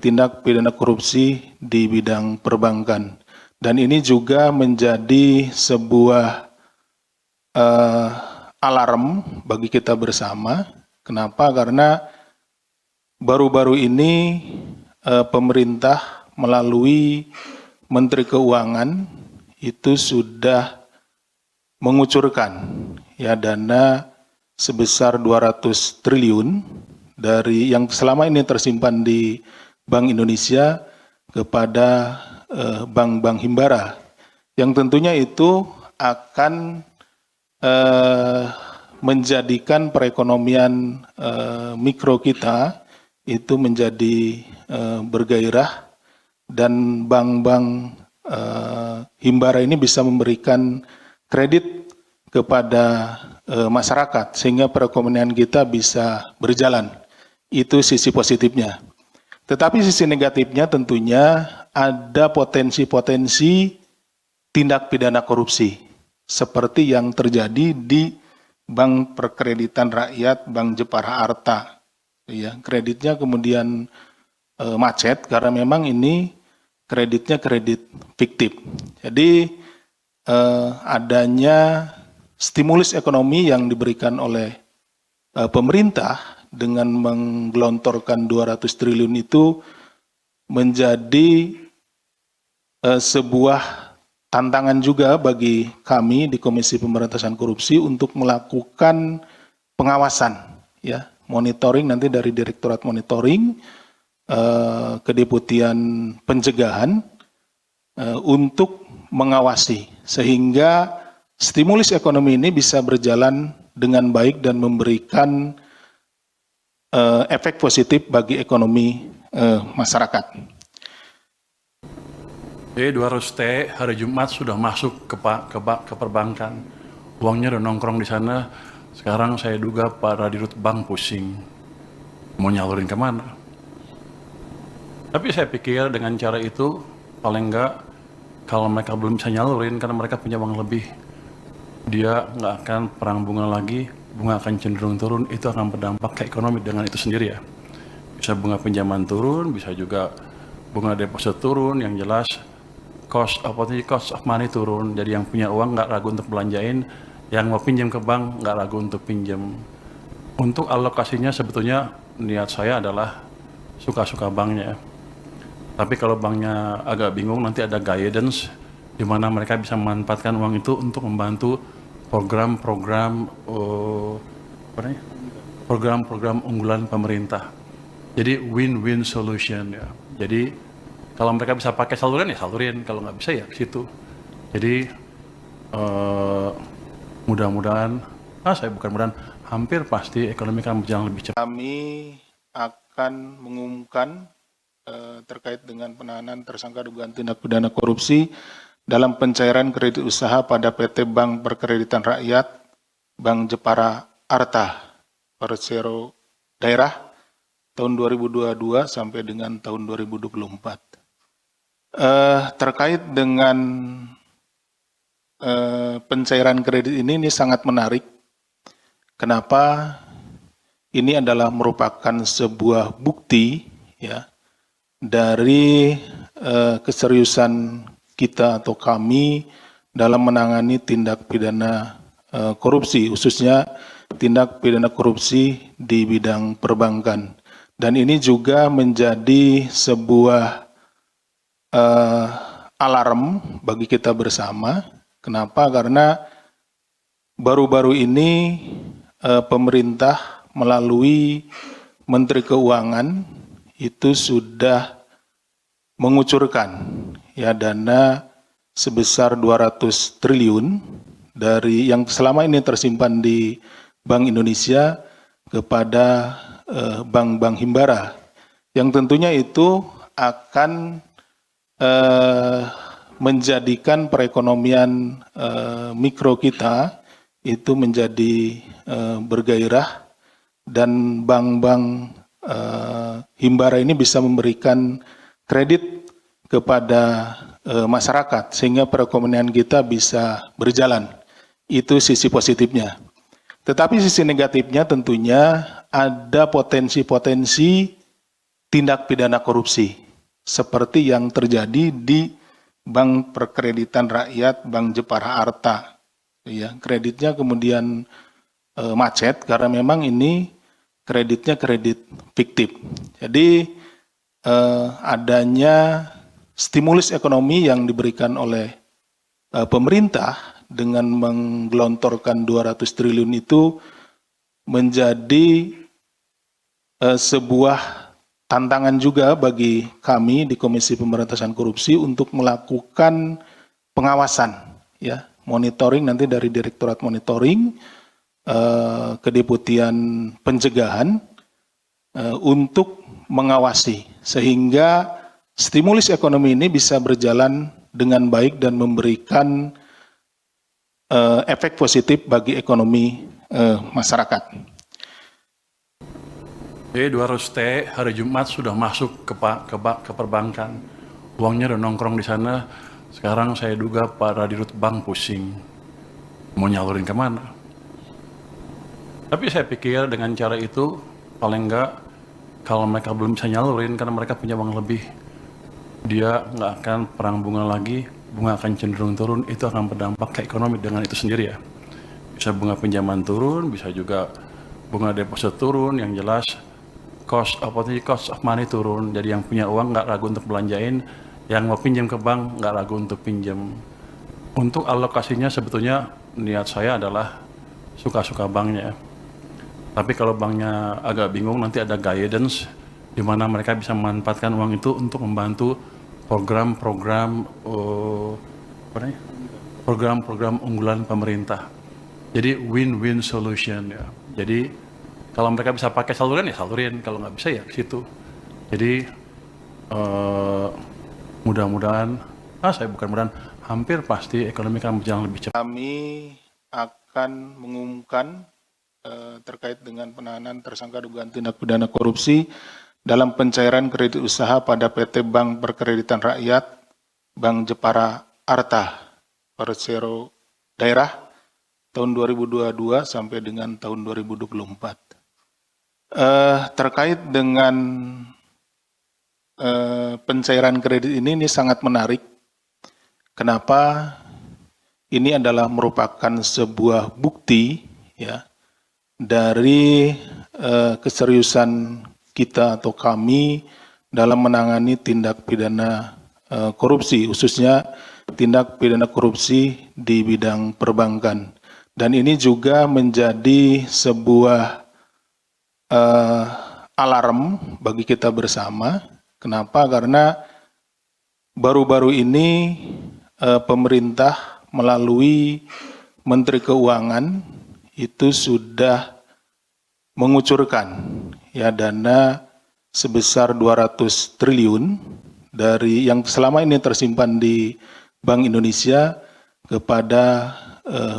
tindak pidana korupsi di bidang perbankan. Dan ini juga menjadi sebuah alarm bagi kita bersama. Kenapa? Karena baru-baru ini pemerintah melalui Menteri Keuangan itu sudah mengucurkan ya dana sebesar 200 triliun dari yang selama ini tersimpan di Bank Indonesia kepada bank-bank himbara, yang tentunya itu akan menjadikan perekonomian mikro kita itu menjadi bergairah, dan bank-bank himbara ini bisa memberikan kredit kepada masyarakat sehingga perekonomian kita bisa berjalan. Itu sisi positifnya. Tetapi sisi negatifnya tentunya ada potensi-potensi tindak pidana korupsi seperti yang terjadi di Bank Perkreditan Rakyat Bank Jepara Arta. Ya, kreditnya kemudian macet karena memang ini kreditnya kredit fiktif. Jadi adanya stimulus ekonomi yang diberikan oleh pemerintah dengan menggelontorkan 200 triliun itu menjadi sebuah tantangan juga bagi kami di Komisi Pemberantasan Korupsi untuk melakukan pengawasan, ya, monitoring nanti dari Direktorat Monitoring, Kedeputian Pencegahan untuk mengawasi sehingga stimulus ekonomi ini bisa berjalan dengan baik dan memberikan efek positif bagi ekonomi masyarakat. Jadi 200T hari Jumat sudah masuk ke perbankan. Uangnya udah nongkrong di sana. Sekarang saya duga para dirut bank pusing. Mau nyalurin kemana? Tapi saya pikir dengan cara itu, paling enggak, kalau mereka belum bisa nyalurin karena mereka punya uang lebih, dia nggak akan perang bunga lagi, bunga akan cenderung turun, itu akan berdampak ke ekonomi dengan itu sendiri ya. Bisa bunga pinjaman turun, bisa juga bunga deposit turun, yang jelas cost of money turun, jadi yang punya uang nggak ragu untuk belanjain, yang mau pinjam ke bank nggak ragu untuk pinjam. Untuk alokasinya sebetulnya niat saya adalah suka-suka banknya. Tapi kalau banknya agak bingung, nanti ada guidance di mana mereka bisa memanfaatkan uang itu untuk membantu program-program unggulan pemerintah. Jadi win-win solution ya. Jadi kalau mereka bisa pakai saluran ya salurin, kalau nggak bisa ya ke situ. Jadi mudah-mudahan, hampir pasti ekonomi akan berjalan lebih cepat. Kami akan mengumumkan terkait dengan penahanan tersangka dugaan tindak pidana korupsi dalam pencairan kredit usaha pada PT Bank Perkreditan Rakyat Bank Jepara Arta Persero Daerah tahun 2022 sampai dengan tahun 2024. Terkait dengan pencairan kredit ini sangat menarik. Kenapa? Ini adalah merupakan sebuah bukti ya dari keseriusan kita atau kami dalam menangani tindak pidana korupsi, khususnya tindak pidana korupsi di bidang perbankan. Dan ini juga menjadi sebuah alarm bagi kita bersama. Kenapa? Karena baru-baru ini pemerintah melalui Menteri Keuangan itu sudah mengucurkan ya dana sebesar 200 triliun dari yang selama ini tersimpan di Bank Indonesia kepada bank-bank himbara, yang tentunya itu akan menjadikan perekonomian mikro kita itu menjadi bergairah, dan bank-bank himbara ini bisa memberikan kredit kepada masyarakat sehingga perekonomian kita bisa berjalan. Itu sisi positifnya. Tetapi sisi negatifnya tentunya ada potensi-potensi tindak pidana korupsi seperti yang terjadi di Bank Perkreditan Rakyat Bank Jepara Arta. Ya, kreditnya kemudian macet karena memang ini kreditnya kredit fiktif. Jadi adanya stimulus ekonomi yang diberikan oleh pemerintah dengan menggelontorkan 200 triliun itu menjadi sebuah tantangan juga bagi kami di Komisi Pemberantasan Korupsi untuk melakukan pengawasan, ya, monitoring nanti dari Direktorat Monitoring, Kedeputian Pencegahan untuk mengawasi sehingga stimulus ekonomi ini bisa berjalan dengan baik dan memberikan efek positif bagi ekonomi masyarakat. P200T hari Jumat sudah masuk ke perbankan. Uangnya udah nongkrong di sana. Sekarang saya duga Pak Radirut Bank pusing. Mau nyalurin kemana? Tapi saya pikir dengan cara itu, paling enggak, kalau mereka belum bisa nyalurin karena mereka punya uang lebih, dia nggak akan perang bunga lagi, bunga akan cenderung turun, itu akan berdampak ke ekonomi dengan itu sendiri ya. Bisa bunga pinjaman turun, bisa juga bunga deposit turun, yang jelas cost of money turun, jadi yang punya uang nggak ragu untuk belanjain, yang mau pinjam ke bank nggak ragu untuk pinjam. Untuk alokasinya sebetulnya niat saya adalah suka-suka banknya. Tapi kalau banknya agak bingung, nanti ada guidance di mana mereka bisa memanfaatkan uang itu untuk membantu program-program unggulan pemerintah. Jadi win-win solution ya. Jadi kalau mereka bisa pakai saluran ya salurin, kalau nggak bisa ya ke situ. Jadi mudah-mudahan, hampir pasti ekonomi akan berjalan lebih cepat. Kami akan mengumumkan terkait dengan penahanan tersangka dugaan tindak pidana korupsi dalam pencairan kredit usaha pada PT Bank Perkreditan Rakyat, Bank Jepara Arta, Persero Daerah, tahun 2022 sampai dengan tahun 2024. Terkait dengan pencairan kredit ini sangat menarik. Kenapa? Ini adalah merupakan sebuah bukti ya dari keseriusan kita atau kami dalam menangani tindak pidana korupsi, khususnya tindak pidana korupsi di bidang perbankan. Dan ini juga menjadi sebuah alarm bagi kita bersama. Kenapa? Karena baru-baru ini pemerintah melalui Menteri Keuangan itu sudah mengucurkan ya dana sebesar 200 triliun dari yang selama ini tersimpan di Bank Indonesia kepada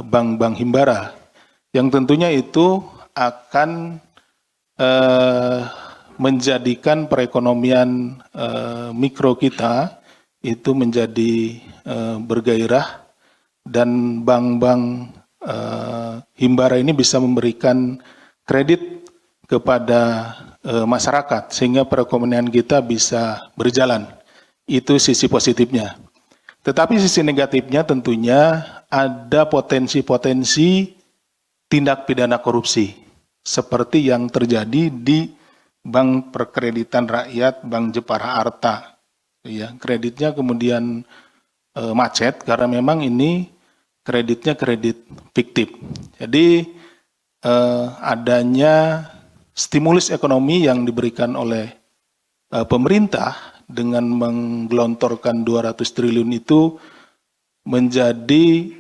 bank-bank himbara, yang tentunya itu akan menjadikan perekonomian mikro kita itu menjadi bergairah, dan bank-bank himbara ini bisa memberikan kredit kepada masyarakat sehingga perekonomian kita bisa berjalan. Itu sisi positifnya. Tetapi sisi negatifnya tentunya ada potensi-potensi tindak pidana korupsi seperti yang terjadi di Bank Perkreditan Rakyat, Bank Jepara Arta. Ya, kreditnya kemudian macet karena memang ini kreditnya kredit fiktif. Jadi adanya stimulus ekonomi yang diberikan oleh pemerintah dengan menggelontorkan 200 triliun itu menjadi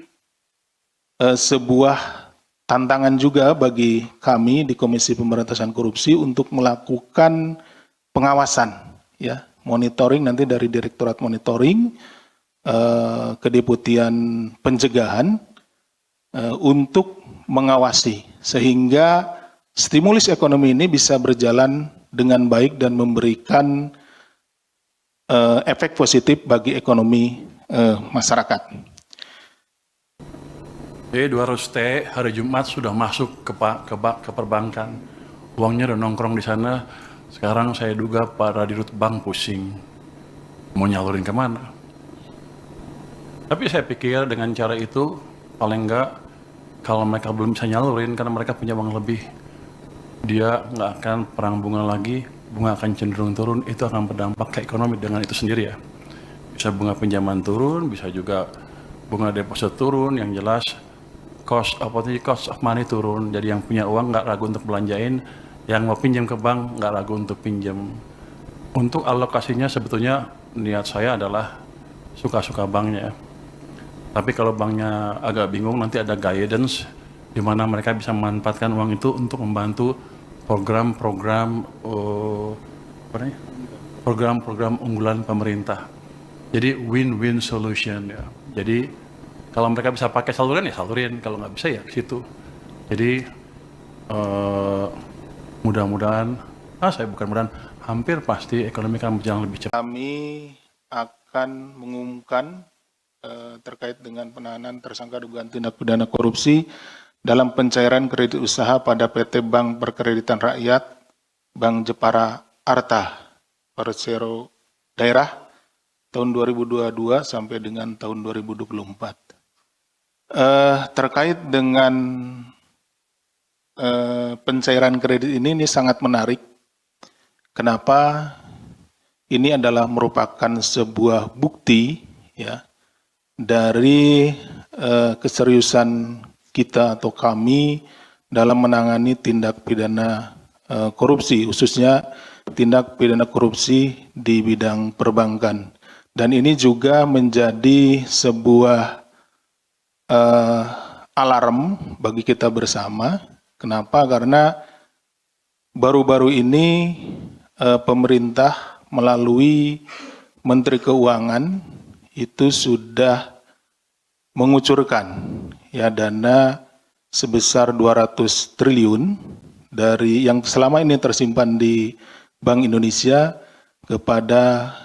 sebuah tantangan juga bagi kami di Komisi Pemberantasan Korupsi untuk melakukan pengawasan, ya, monitoring nanti dari Direktorat Monitoring, Kedeputian Pencegahan untuk mengawasi sehingga stimulus ekonomi ini bisa berjalan dengan baik dan memberikan efek positif bagi ekonomi masyarakat. P200T hari Jumat sudah masuk ke perbankan. Uangnya udah nongkrong di sana. Sekarang saya duga Pak Radirut Bank pusing. Mau nyalurin kemana? Tapi saya pikir dengan cara itu, paling enggak, kalau mereka belum bisa nyalurin karena mereka punya uang lebih, dia nggak akan perang bunga lagi, bunga akan cenderung turun, itu akan berdampak ke ekonomi dengan itu sendiri ya. Bisa bunga pinjaman turun, bisa juga bunga deposit turun, yang jelas cost of money turun. Jadi yang punya uang nggak ragu untuk belanjain, yang mau pinjam ke bank nggak ragu untuk pinjam. Untuk alokasinya sebetulnya niat saya adalah suka-suka banknya. Tapi kalau banknya agak bingung, nanti ada guidance di mana mereka bisa memanfaatkan uang itu untuk membantu program-program program-program unggulan pemerintah. Jadi win-win solution ya. Jadi kalau mereka bisa pakai saluran ya salurin, kalau nggak bisa ya ke situ. Jadi mudah-mudahan, hampir pasti ekonomi akan berjalan lebih cepat. Kami akan mengumumkan terkait dengan penahanan tersangka dugaan tindak pidana korupsi dalam pencairan kredit usaha pada PT Bank Perkreditan Rakyat, Bank Jepara Arta, Persero Daerah, tahun 2022 sampai dengan tahun 2024. Terkait dengan pencairan kredit ini sangat menarik. Kenapa? Ini adalah merupakan sebuah bukti ya dari keseriusan kita atau kami dalam menangani tindak pidana korupsi, khususnya tindak pidana korupsi di bidang perbankan. Dan ini juga menjadi sebuah alarm bagi kita bersama. Kenapa? Karena baru-baru ini pemerintah melalui Menteri Keuangan itu sudah mengucurkan ya dana sebesar 200 triliun dari yang selama ini tersimpan di Bank Indonesia kepada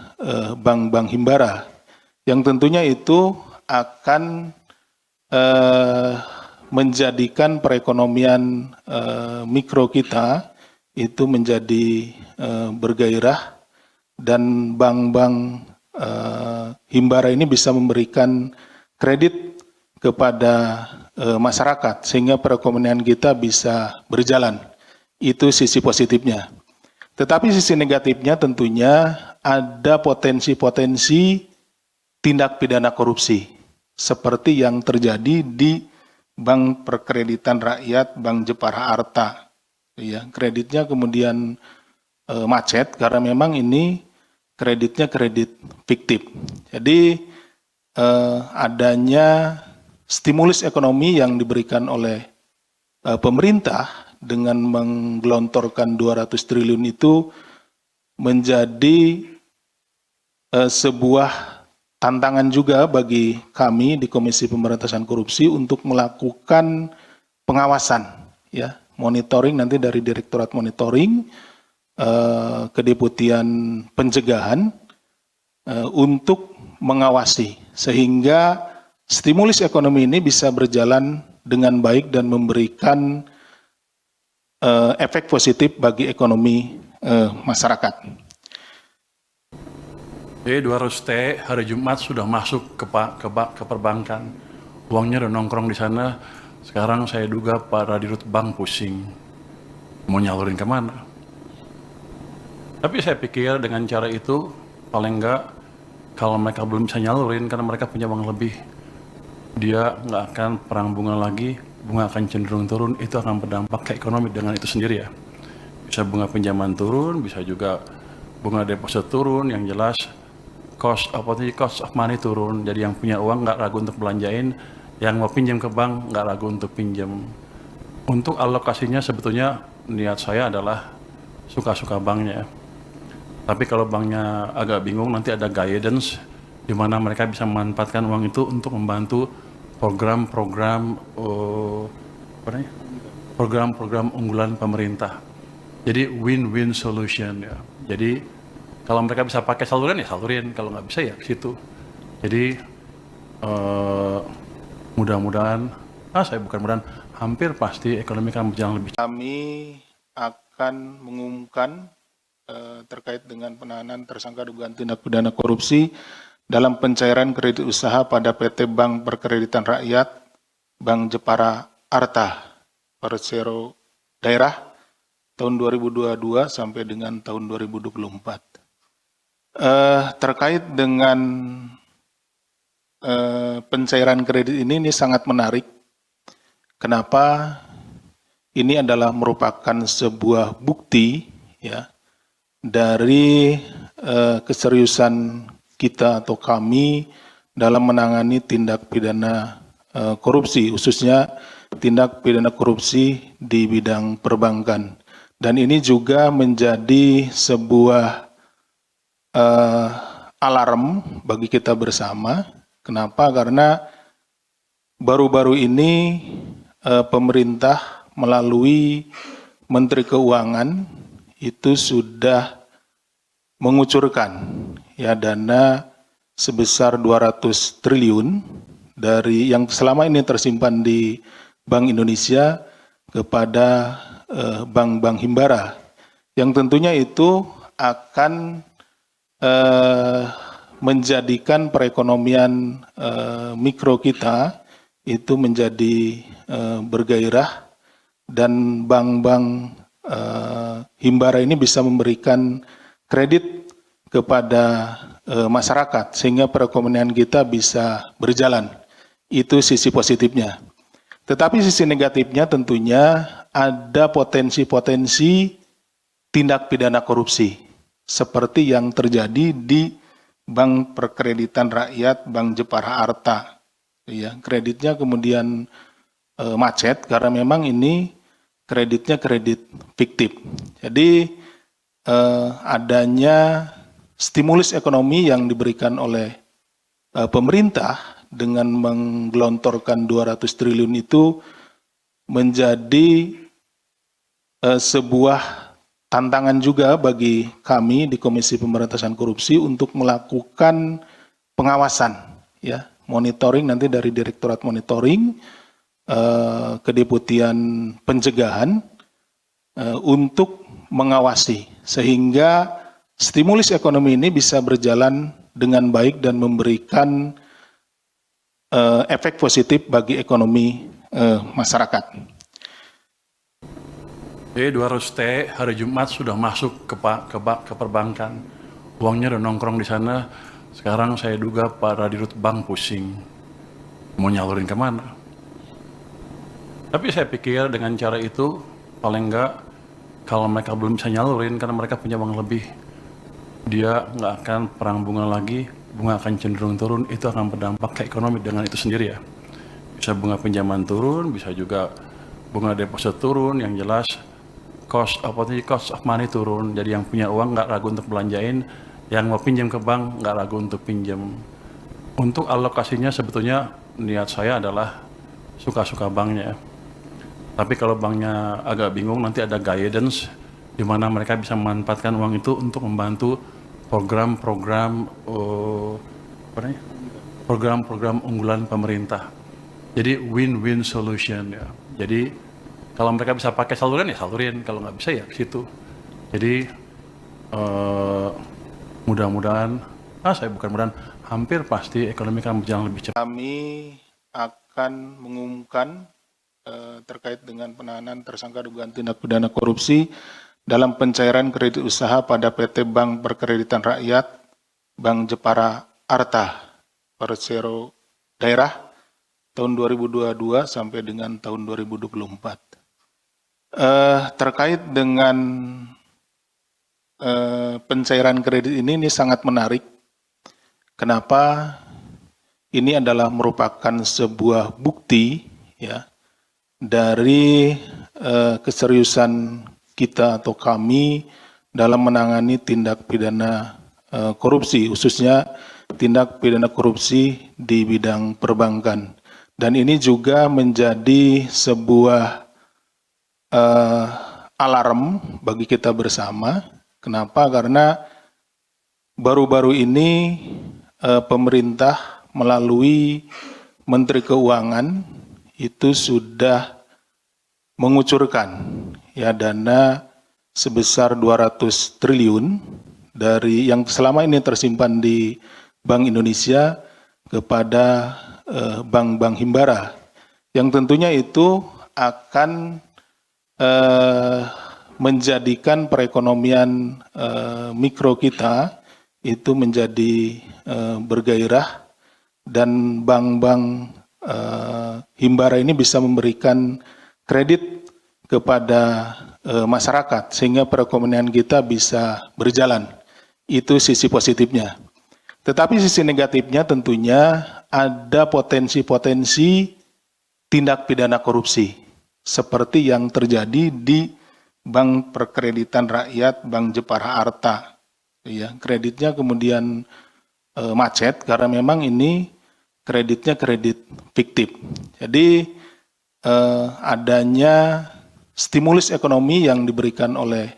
bank-bank himbara, yang tentunya itu akan menjadikan perekonomian mikro kita itu menjadi bergairah, dan bank-bank himbara ini bisa memberikan kredit kepada masyarakat sehingga perekonomian kita bisa berjalan. Itu sisi positifnya. Tetapi sisi negatifnya tentunya ada potensi-potensi tindak pidana korupsi seperti yang terjadi di Bank Perkreditan Rakyat, Bank Jepara Arta. Ya, kreditnya kemudian macet karena memang ini kreditnya kredit fiktif. Jadi adanya stimulus ekonomi yang diberikan oleh pemerintah dengan menggelontorkan 200 triliun itu menjadi sebuah tantangan juga bagi kami di Komisi Pemberantasan Korupsi untuk melakukan pengawasan, ya, monitoring nanti dari Direktorat Monitoring, Kedeputian Pencegahan untuk mengawasi sehingga stimulus ekonomi ini bisa berjalan dengan baik dan memberikan efek positif bagi ekonomi masyarakat. Jadi 200T hari Jumat sudah masuk ke perbankan. Uangnya udah nongkrong di sana. Sekarang saya duga para dirut bank pusing. Mau nyalurin kemana? Tapi saya pikir dengan cara itu, paling enggak, kalau mereka belum bisa nyalurin karena mereka punya uang lebih, dia nggak akan perang bunga lagi, bunga akan cenderung turun, itu akan berdampak ke ekonomi dengan itu sendiri ya. Bisa bunga pinjaman turun, bisa juga bunga deposit turun, yang jelas cost of money turun. Jadi yang punya uang nggak ragu untuk belanjain, yang mau pinjam ke bank nggak ragu untuk pinjam. Untuk alokasinya sebetulnya niat saya adalah suka-suka banknya. Tapi kalau banknya agak bingung, nanti ada guidance di mana mereka bisa memanfaatkan uang itu untuk membantu program-program program-program unggulan pemerintah. Jadi win-win solution ya. Jadi kalau mereka bisa pakai saluran ya salurin, kalau nggak bisa ya ke situ. Jadi mudah-mudahan, hampir pasti ekonomi akan berjalan lebih cepat. Kami akan mengumumkan terkait dengan penahanan tersangka dugaan tindak pidana korupsi dalam pencairan kredit usaha pada PT Bank Perkreditan Rakyat, Bank Jepara Arta Persero Daerah tahun 2022 sampai dengan tahun 2024. Terkait dengan pencairan kredit ini sangat menarik. Kenapa? Ini adalah merupakan sebuah bukti ya dari keseriusan kita atau kami dalam menangani tindak pidana korupsi, khususnya tindak pidana korupsi di bidang perbankan. Dan ini juga menjadi sebuah alarm bagi kita bersama. Kenapa? Karena baru-baru ini pemerintah melalui Menteri Keuangan itu sudah mengucurkan ya dana sebesar 200 triliun dari yang selama ini tersimpan di Bank Indonesia kepada bank-bank himbara, yang tentunya itu akan menjadikan perekonomian mikro kita itu menjadi bergairah, dan bank-bank himbara ini bisa memberikan kredit kepada masyarakat sehingga perekonomian kita bisa berjalan. Itu sisi positifnya. Tetapi sisi negatifnya tentunya ada potensi-potensi tindak pidana korupsi seperti yang terjadi di Bank Perkreditan Rakyat Bank Jepara Arta. Ya, kreditnya kemudian macet karena memang ini kreditnya kredit fiktif. Jadi adanya stimulus ekonomi yang diberikan oleh pemerintah dengan menggelontorkan 200 triliun itu menjadi sebuah tantangan juga bagi kami di Komisi Pemberantasan Korupsi untuk melakukan pengawasan, ya, monitoring nanti dari Direktorat Monitoring, Kedeputian Pencegahan untuk mengawasi sehingga stimulus ekonomi ini bisa berjalan dengan baik dan memberikan efek positif bagi ekonomi masyarakat. B200T hari Jumat sudah masuk ke perbankan. Uangnya udah nongkrong di sana. Sekarang saya duga para dirut bank pusing. Mau nyalurin kemana? Tapi saya pikir dengan cara itu, paling enggak, kalau mereka belum bisa nyalurin karena mereka punya uang lebih, dia nggak akan perang bunga lagi, bunga akan cenderung turun, itu akan berdampak ke ekonomi dengan itu sendiri ya. Bisa bunga pinjaman turun, bisa juga bunga deposit turun, yang jelas cost of money turun, jadi yang punya uang nggak ragu untuk belanjain, yang mau pinjam ke bank nggak ragu untuk pinjam. Untuk alokasinya sebetulnya niat saya adalah suka-suka banknya. Tapi kalau banknya agak bingung, nanti ada guidance di mana mereka bisa memanfaatkan uang itu untuk membantu program-program unggulan pemerintah. Jadi win-win solution ya. Jadi kalau mereka bisa pakai saluran ya salurin, kalau nggak bisa ya ke situ. Jadi mudah-mudahan, hampir pasti ekonomi akan berjalan lebih cepat. Kami akan mengumumkan terkait dengan penahanan tersangka dugaan tindak pidana korupsi dalam pencairan kredit usaha pada PT Bank Perkreditan Rakyat Bank Jepara Arta Persero Daerah tahun 2022 sampai dengan tahun 2024. Terkait dengan pencairan kredit ini sangat menarik. Kenapa? Ini adalah merupakan sebuah bukti ya dari keseriusan kita atau kami dalam menangani tindak pidana korupsi, khususnya tindak pidana korupsi di bidang perbankan. Dan ini juga menjadi sebuah alarm bagi kita bersama. Kenapa? Karena baru-baru ini pemerintah melalui Menteri Keuangan itu sudah mengucurkan ya dana sebesar 200 triliun dari yang selama ini tersimpan di Bank Indonesia kepada bank-bank himbara, yang tentunya itu akan menjadikan perekonomian mikro kita itu menjadi bergairah, dan bank-bank himbara ini bisa memberikan kredit kepada masyarakat sehingga perekonomian kita bisa berjalan. Itu sisi positifnya. Tetapi sisi negatifnya tentunya ada potensi-potensi tindak pidana korupsi seperti yang terjadi di Bank Perkreditan Rakyat Bank Jepara Arta. Ya, kreditnya kemudian macet karena memang ini kreditnya kredit fiktif. Jadi adanya stimulus ekonomi yang diberikan oleh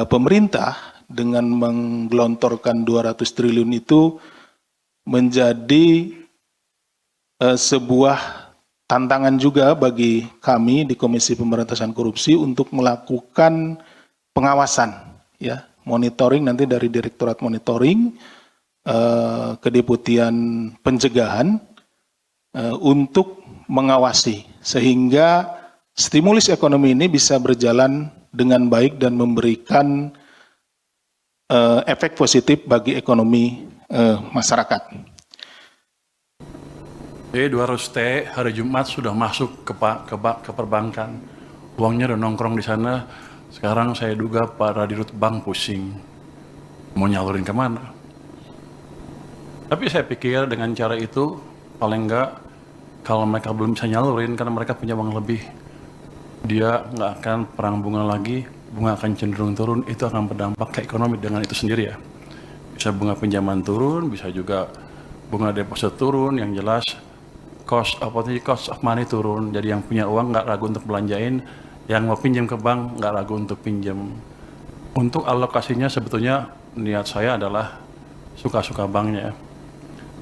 pemerintah dengan menggelontorkan 200 triliun itu menjadi sebuah tantangan juga bagi kami di Komisi Pemberantasan Korupsi untuk melakukan pengawasan, ya, monitoring nanti dari Direktorat Monitoring, Kedeputian Pencegahan untuk mengawasi sehingga stimulus ekonomi ini bisa berjalan dengan baik dan memberikan efek positif bagi ekonomi masyarakat. Jadi 200T hari Jumat sudah masuk ke perbankan. Uangnya udah nongkrong di sana. Sekarang saya duga para dirut bank pusing. Mau nyalurin kemana? Tapi saya pikir dengan cara itu, paling enggak, kalau mereka belum bisa nyalurin karena mereka punya uang lebih, dia nggak akan perang bunga lagi, bunga akan cenderung turun, itu akan berdampak ke ekonomi dengan itu sendiri ya. Bisa bunga pinjaman turun, bisa juga bunga deposit turun, yang jelas cost of money turun, jadi yang punya uang nggak ragu untuk belanjain, yang mau pinjam ke bank nggak ragu untuk pinjam. Untuk alokasinya sebetulnya niat saya adalah suka-suka banknya.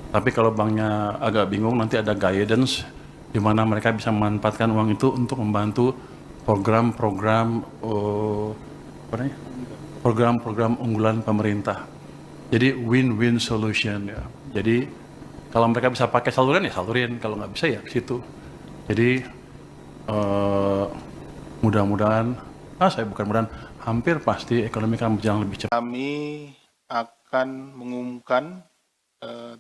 Tapi kalau banknya agak bingung, nanti ada guidance di mana mereka bisa memanfaatkan uang itu untuk membantu program-program unggulan pemerintah. Jadi win-win solution ya. Jadi kalau mereka bisa pakai saluran ya salurin, kalau nggak bisa ya ke situ. Jadi mudah-mudahan, hampir pasti ekonomi akan berjalan lebih cepat. Kami akan mengumumkan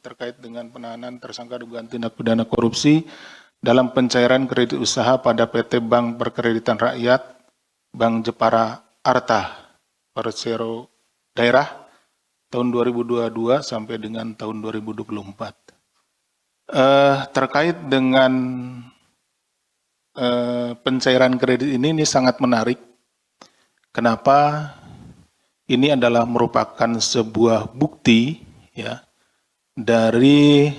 terkait dengan penahanan tersangka dugaan tindak pidana korupsi dalam pencairan kredit usaha pada PT Bank Perkreditan Rakyat Bank Jepara Arta Persero Daerah tahun 2022 sampai dengan tahun 2024. Terkait dengan pencairan kredit ini sangat menarik. Kenapa? Ini adalah merupakan sebuah bukti ya dari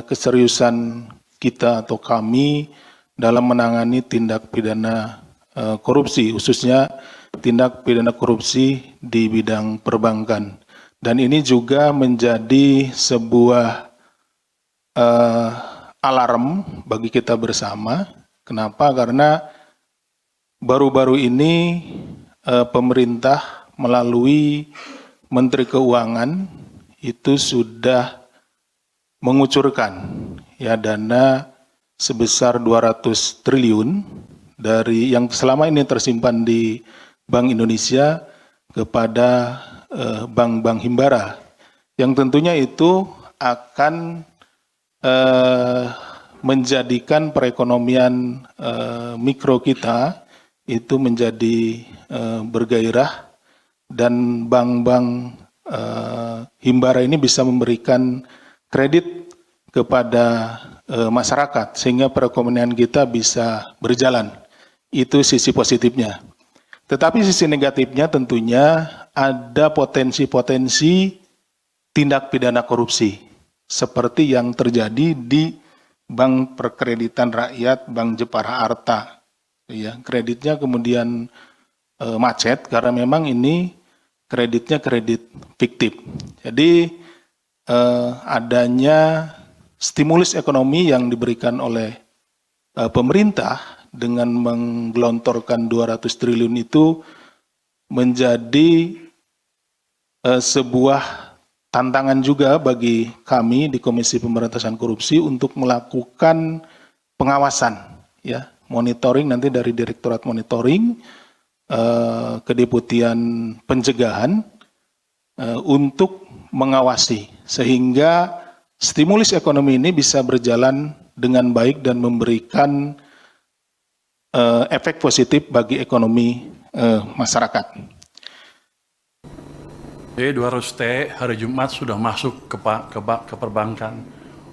keseriusan kita atau kami dalam menangani tindak pidana korupsi, khususnya tindak pidana korupsi di bidang perbankan. Dan ini juga menjadi sebuah alarm bagi kita bersama. Kenapa? Karena baru-baru ini pemerintah melalui Menteri Keuangan itu sudah mengucurkan ya dana sebesar 200 triliun dari yang selama ini tersimpan di Bank Indonesia kepada bank-bank himbara, yang tentunya itu akan menjadikan perekonomian mikro kita itu menjadi bergairah, dan bank-bank himbara ini bisa memberikan kredit kepada masyarakat sehingga perekonomian kita bisa berjalan. Itu sisi positifnya. Tetapi sisi negatifnya tentunya ada potensi-potensi tindak pidana korupsi seperti yang terjadi di Bank Perkreditan Rakyat Bank Jepara Arta. Ya, kreditnya kemudian macet karena memang ini kreditnya kredit fiktif. Jadi adanya stimulus ekonomi yang diberikan oleh pemerintah dengan menggelontorkan 200 triliun itu menjadi sebuah tantangan juga bagi kami di Komisi Pemberantasan Korupsi untuk melakukan pengawasan ya monitoring nanti dari Direktorat Monitoring, Kedeputian Pencegahan untuk mengawasi sehingga stimulus ekonomi ini bisa berjalan dengan baik dan memberikan efek positif bagi ekonomi masyarakat. E200T hari Jumat sudah masuk ke perbankan.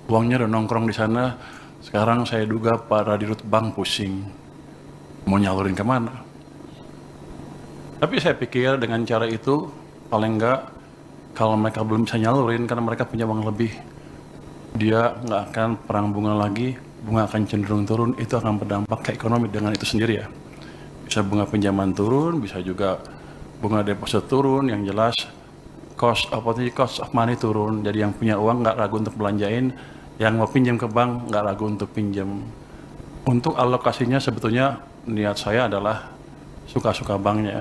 Uangnya udah nongkrong di sana. Sekarang saya duga para dirut bank pusing. Mau nyalurin kemana? Tapi saya pikir dengan cara itu, paling enggak, kalau mereka belum bisa nyalurin karena mereka punya uang lebih, dia nggak akan perang bunga lagi, bunga akan cenderung turun, itu akan berdampak ke ekonomi dengan itu sendiri ya. Bisa bunga pinjaman turun, bisa juga bunga deposit turun, yang jelas cost of money turun, jadi yang punya uang nggak ragu untuk belanjain, yang mau pinjam ke bank nggak ragu untuk pinjam. Untuk alokasinya sebetulnya niat saya adalah suka-suka banknya.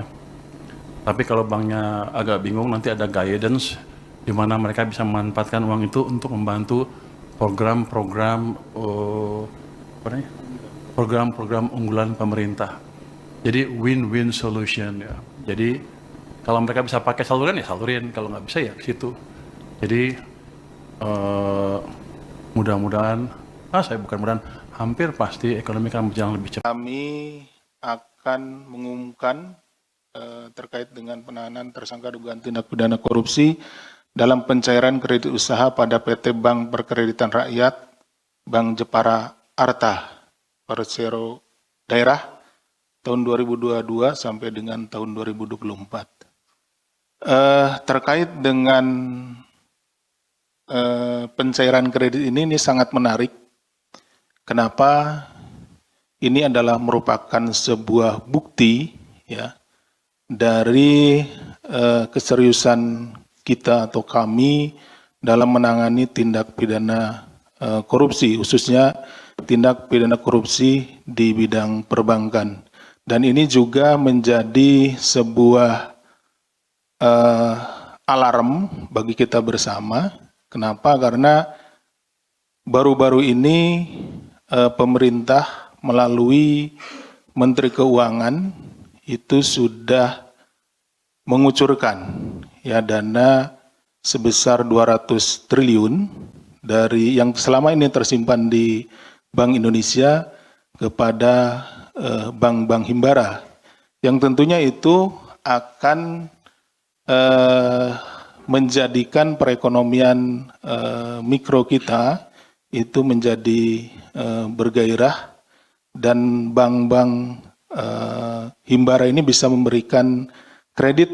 Tapi kalau banknya agak bingung, nanti ada guidance di mana mereka bisa memanfaatkan uang itu untuk membantu program-program unggulan pemerintah. Jadi win-win solution ya. Jadi kalau mereka bisa pakai saluran ya salurin, kalau nggak bisa ya ke situ. Jadi mudah-mudahan, hampir pasti ekonomi akan berjalan lebih cepat. Kami akan mengumumkan terkait dengan penahanan tersangka dugaan tindak pidana korupsi dalam pencairan kredit usaha pada PT Bank Perkreditan Rakyat, Bank Jepara Arta, Persero Daerah, tahun 2022 sampai dengan tahun 2024. Terkait dengan pencairan kredit ini sangat menarik. Kenapa? Ini adalah merupakan sebuah bukti ya dari keseriusan kita atau kami dalam menangani tindak pidana korupsi, khususnya tindak pidana korupsi di bidang perbankan. Dan ini juga menjadi sebuah alarm bagi kita bersama. Kenapa? Karena baru-baru ini pemerintah melalui Menteri Keuangan itu sudah mengucurkan ya dana sebesar 200 triliun dari yang selama ini tersimpan di Bank Indonesia kepada bank-bank himbara, yang tentunya itu akan menjadikan perekonomian mikro kita itu menjadi bergairah, dan bank-bank himbara ini bisa memberikan kredit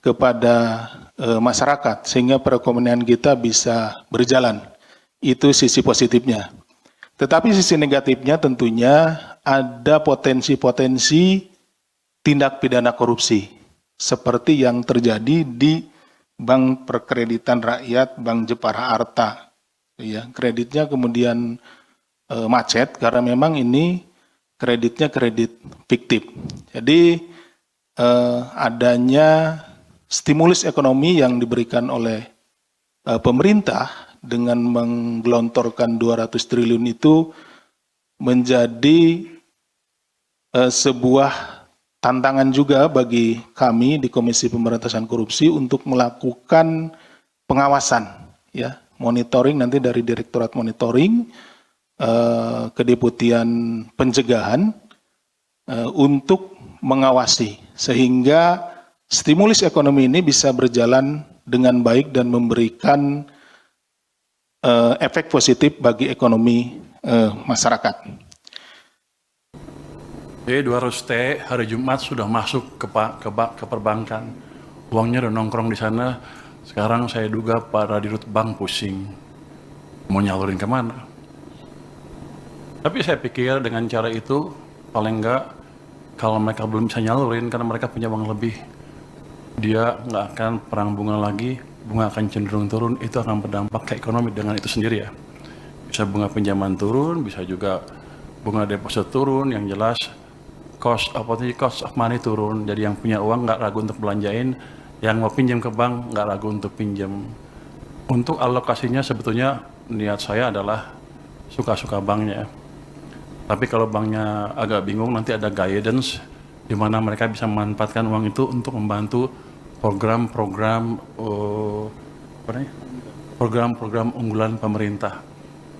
kepada masyarakat sehingga perekonomian kita bisa berjalan. Itu sisi positifnya. Tetapi sisi negatifnya tentunya ada potensi-potensi tindak pidana korupsi seperti yang terjadi di Bank Perkreditan Rakyat, Bank Jepara Arta. Ya, kreditnya kemudian macet karena memang ini kreditnya kredit fiktif. Jadi adanya stimulus ekonomi yang diberikan oleh pemerintah dengan menggelontorkan 200 triliun itu menjadi sebuah tantangan juga bagi kami di Komisi Pemberantasan Korupsi untuk melakukan pengawasan, ya, monitoring nanti dari Direktorat Monitoring, Kedeputian Pencegahan untuk mengawasi sehingga stimulus ekonomi ini bisa berjalan dengan baik dan memberikan efek positif bagi ekonomi masyarakat. E200T hari Jumat sudah masuk ke perbankan. Uangnya udah nongkrong di sana. Sekarang saya duga para dirut bank pusing. Mau nyalurin kemana? Tapi saya pikir dengan cara itu, paling enggak, kalau mereka belum bisa nyalurin karena mereka punya uang lebih, dia nggak akan perang bunga lagi, bunga akan cenderung turun, itu akan berdampak ke ekonomi dengan itu sendiri ya. Bisa bunga pinjaman turun, bisa juga bunga deposit turun, yang jelas cost of money turun, jadi yang punya uang nggak ragu untuk belanjain, yang mau pinjam ke bank nggak ragu untuk pinjam. Untuk alokasinya sebetulnya niat saya adalah suka-suka banknya. Tapi kalau banknya agak bingung, nanti ada guidance di mana mereka bisa memanfaatkan uang itu untuk membantu program-program program-program unggulan pemerintah.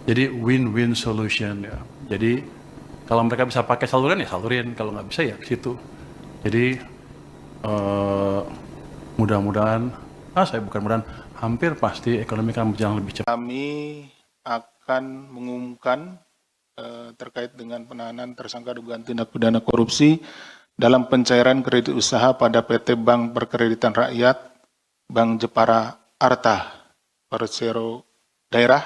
Jadi win-win solution ya. Jadi kalau mereka bisa pakai saluran ya salurin, kalau nggak bisa ya ke situ. Jadi mudah-mudahan, hampir pasti ekonomi akan berjalan lebih cepat. Kami akan mengumumkan terkait dengan penahanan tersangka dugaan tindak pidana korupsi dalam pencairan kredit usaha pada PT Bank Perkreditan Rakyat, Bank Jepara Arta, Persero Daerah,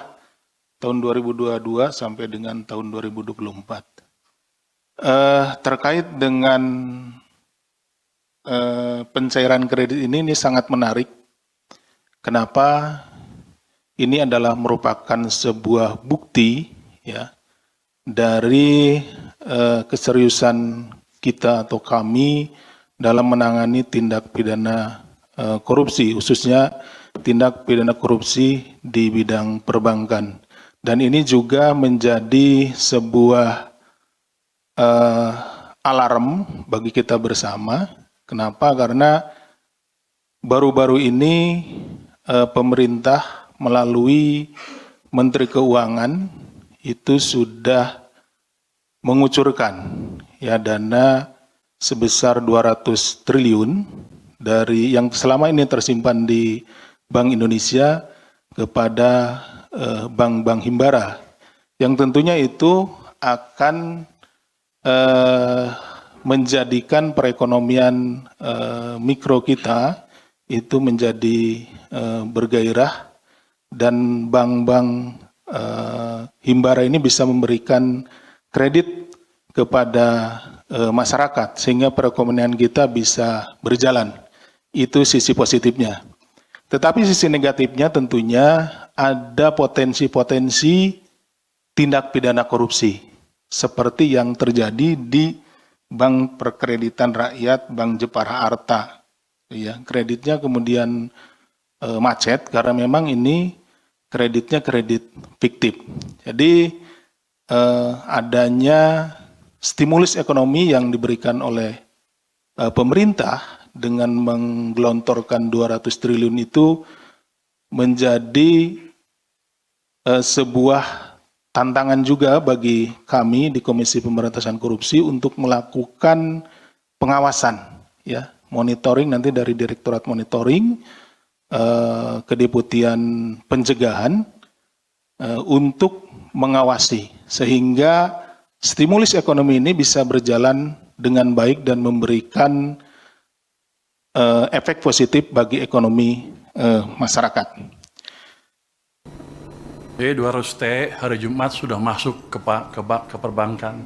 tahun 2022 sampai dengan tahun 2024. Terkait dengan pencairan kredit ini sangat menarik. Kenapa? Ini adalah merupakan sebuah bukti ya dari keseriusan kita atau kami dalam menangani tindak pidana korupsi, khususnya tindak pidana korupsi di bidang perbankan. Dan ini juga menjadi sebuah alarm bagi kita bersama. Kenapa? Karena baru-baru ini pemerintah melalui Menteri Keuangan itu sudah mengucurkan ya dana sebesar 200 triliun dari yang selama ini tersimpan di Bank Indonesia kepada bank-bank himbara, yang tentunya itu akan menjadikan perekonomian mikro kita itu menjadi bergairah, dan bank-bank himbara ini bisa memberikan kredit kepada masyarakat sehingga perekonomian kita bisa berjalan. Itu sisi positifnya. Tetapi sisi negatifnya tentunya ada potensi-potensi tindak pidana korupsi seperti yang terjadi di Bank Perkreditan Rakyat, Bank Jepara Arta. Ya, kreditnya kemudian macet karena memang ini kreditnya kredit fiktif. Jadi adanya stimulus ekonomi yang diberikan oleh pemerintah dengan menggelontorkan 200 triliun itu menjadi sebuah tantangan juga bagi kami di Komisi Pemberantasan Korupsi untuk melakukan pengawasan, ya, monitoring nanti dari Direktorat Monitoring, Kedeputian Pencegahan untuk mengawasi sehingga stimulus ekonomi ini bisa berjalan dengan baik dan memberikan efek positif bagi ekonomi masyarakat. B200T hari Jumat sudah masuk ke perbankan.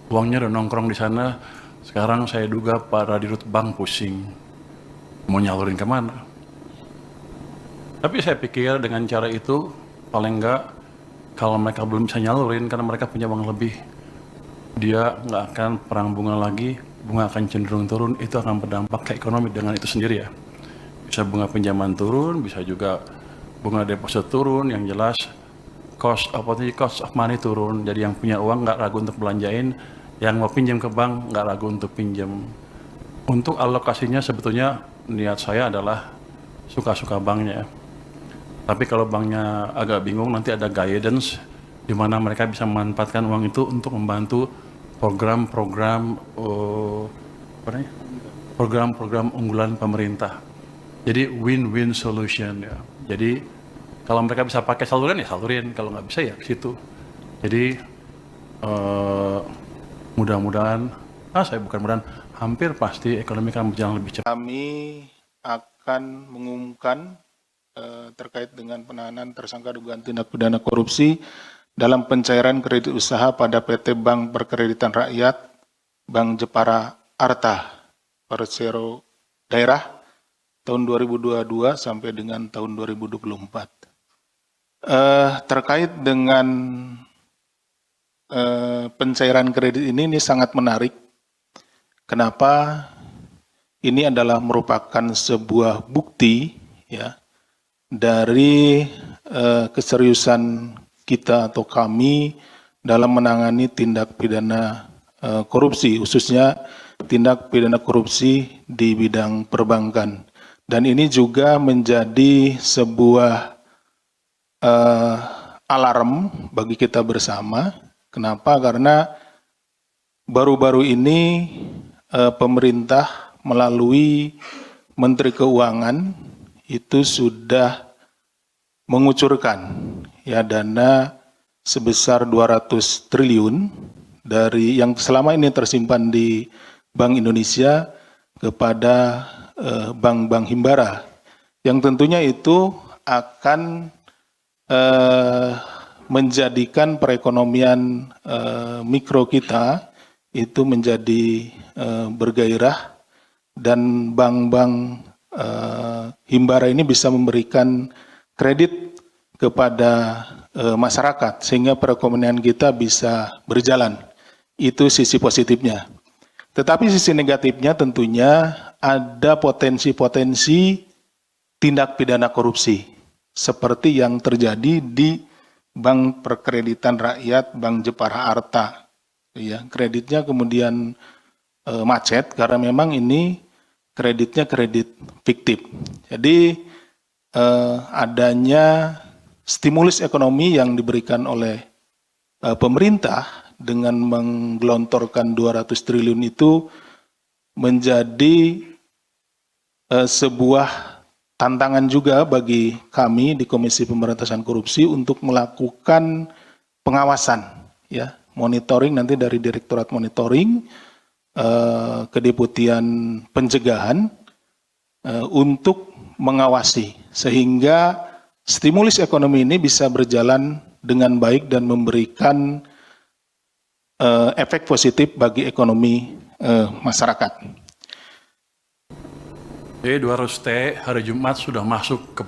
Uangnya udah nongkrong di sana. Sekarang saya duga para dirut bank pusing. Mau nyalurin kemana? Tapi saya pikir dengan cara itu, paling enggak, kalau mereka belum bisa nyalurin karena mereka punya uang lebih, dia nggak akan perang bunga lagi, bunga akan cenderung turun, itu akan berdampak ke ekonomi dengan itu sendiri ya. Bisa bunga pinjaman turun, bisa juga bunga deposit turun, yang jelas cost of money turun, jadi yang punya uang nggak ragu untuk belanjain, yang mau pinjam ke bank nggak ragu untuk pinjam. Untuk alokasinya sebetulnya niat saya adalah suka-suka banknya. Tapi kalau banknya agak bingung, nanti ada guidance di mana mereka bisa memanfaatkan uang itu untuk membantu program-program program-program unggulan pemerintah. Jadi win-win solution ya. Jadi kalau mereka bisa pakai saluran ya salurin, kalau nggak bisa ya ke situ. Jadi mudah-mudahan, hampir pasti ekonomi akan berjalan lebih cepat. Kami akan mengumumkan terkait dengan penahanan tersangka dugaan tindak pidana korupsi dalam pencairan kredit usaha pada PT Bank Perkreditan Rakyat, Bank Jepara Arta, Persero Daerah, tahun 2022 sampai dengan tahun 2024. Terkait dengan pencairan kredit ini sangat menarik. Kenapa? Ini adalah merupakan sebuah bukti ya dari keseriusan kita atau kami dalam menangani tindak pidana korupsi, khususnya tindak pidana korupsi di bidang perbankan. Dan ini juga menjadi sebuah alarm bagi kita bersama. Kenapa? Karena baru-baru ini pemerintah melalui Menteri Keuangan itu sudah mengucurkan ya dana sebesar 200 triliun dari yang selama ini tersimpan di Bank Indonesia kepada bank-bank himbara, yang tentunya itu akan menjadikan perekonomian mikro kita itu menjadi bergairah, dan bank-bank himbara ini bisa memberikan kredit kepada masyarakat sehingga perekonomian kita bisa berjalan. Itu sisi positifnya. Tetapi sisi negatifnya tentunya ada potensi-potensi tindak pidana korupsi seperti yang terjadi di Bank Perkreditan Rakyat Bank Jepara Arta. Ya, kreditnya kemudian macet karena memang ini kreditnya kredit fiktif. Jadi adanya stimulus ekonomi yang diberikan oleh pemerintah dengan menggelontorkan 200 triliun itu menjadi sebuah tantangan juga bagi kami di Komisi Pemberantasan Korupsi untuk melakukan pengawasan, ya, monitoring nanti dari Direktorat Monitoring, Kedeputian Pencegahan untuk mengawasi sehingga stimulus ekonomi ini bisa berjalan dengan baik dan memberikan efek positif bagi ekonomi masyarakat. Jadi 200T hari Jumat sudah masuk ke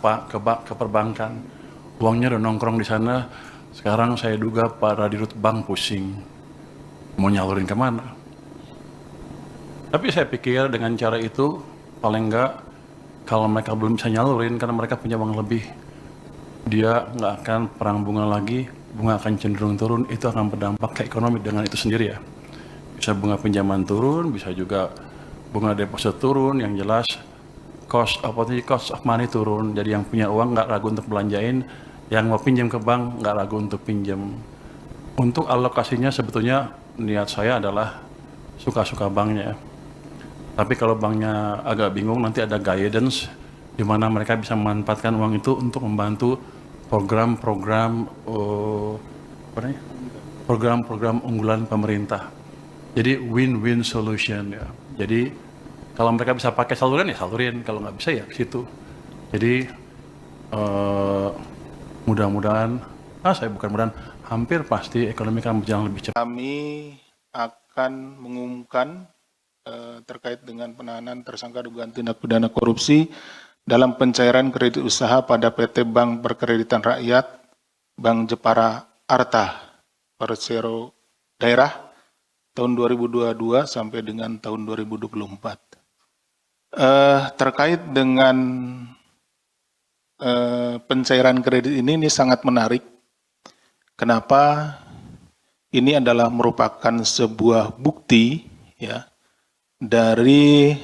perbankan. Uangnya udah nongkrong di sana. Sekarang saya duga para dirut bank pusing. Mau nyalurin kemana? Tapi saya pikir dengan cara itu, paling enggak, kalau mereka belum bisa nyalurin karena mereka punya uang lebih, dia nggak akan perang bunga lagi, bunga akan cenderung turun, itu akan berdampak ke ekonomi dengan itu sendiri ya. Bisa bunga pinjaman turun, bisa juga bunga deposit turun, yang jelas cost of money turun, jadi yang punya uang nggak ragu untuk belanjain, yang mau pinjam ke bank nggak ragu untuk pinjam. Untuk alokasinya sebetulnya niat saya adalah suka-suka banknya. Tapi kalau banknya agak bingung, nanti ada guidance di mana mereka bisa memanfaatkan uang itu untuk membantu program-program unggulan pemerintah. Jadi win-win solution ya. Jadi kalau mereka bisa pakai saluran ya salurin, kalau nggak bisa ya ke situ. Jadi mudah-mudahan, hampir pasti ekonomi akan berjalan lebih cepat. Kami akan mengumumkan terkait dengan penahanan tersangka dugaan tindak pidana korupsi dalam pencairan kredit usaha pada PT Bank Perkreditan Rakyat Bank Jepara Arta Persero Daerah tahun 2022 sampai dengan tahun 2024. Terkait dengan pencairan kredit ini sangat menarik. Kenapa? Ini adalah merupakan sebuah bukti ya dari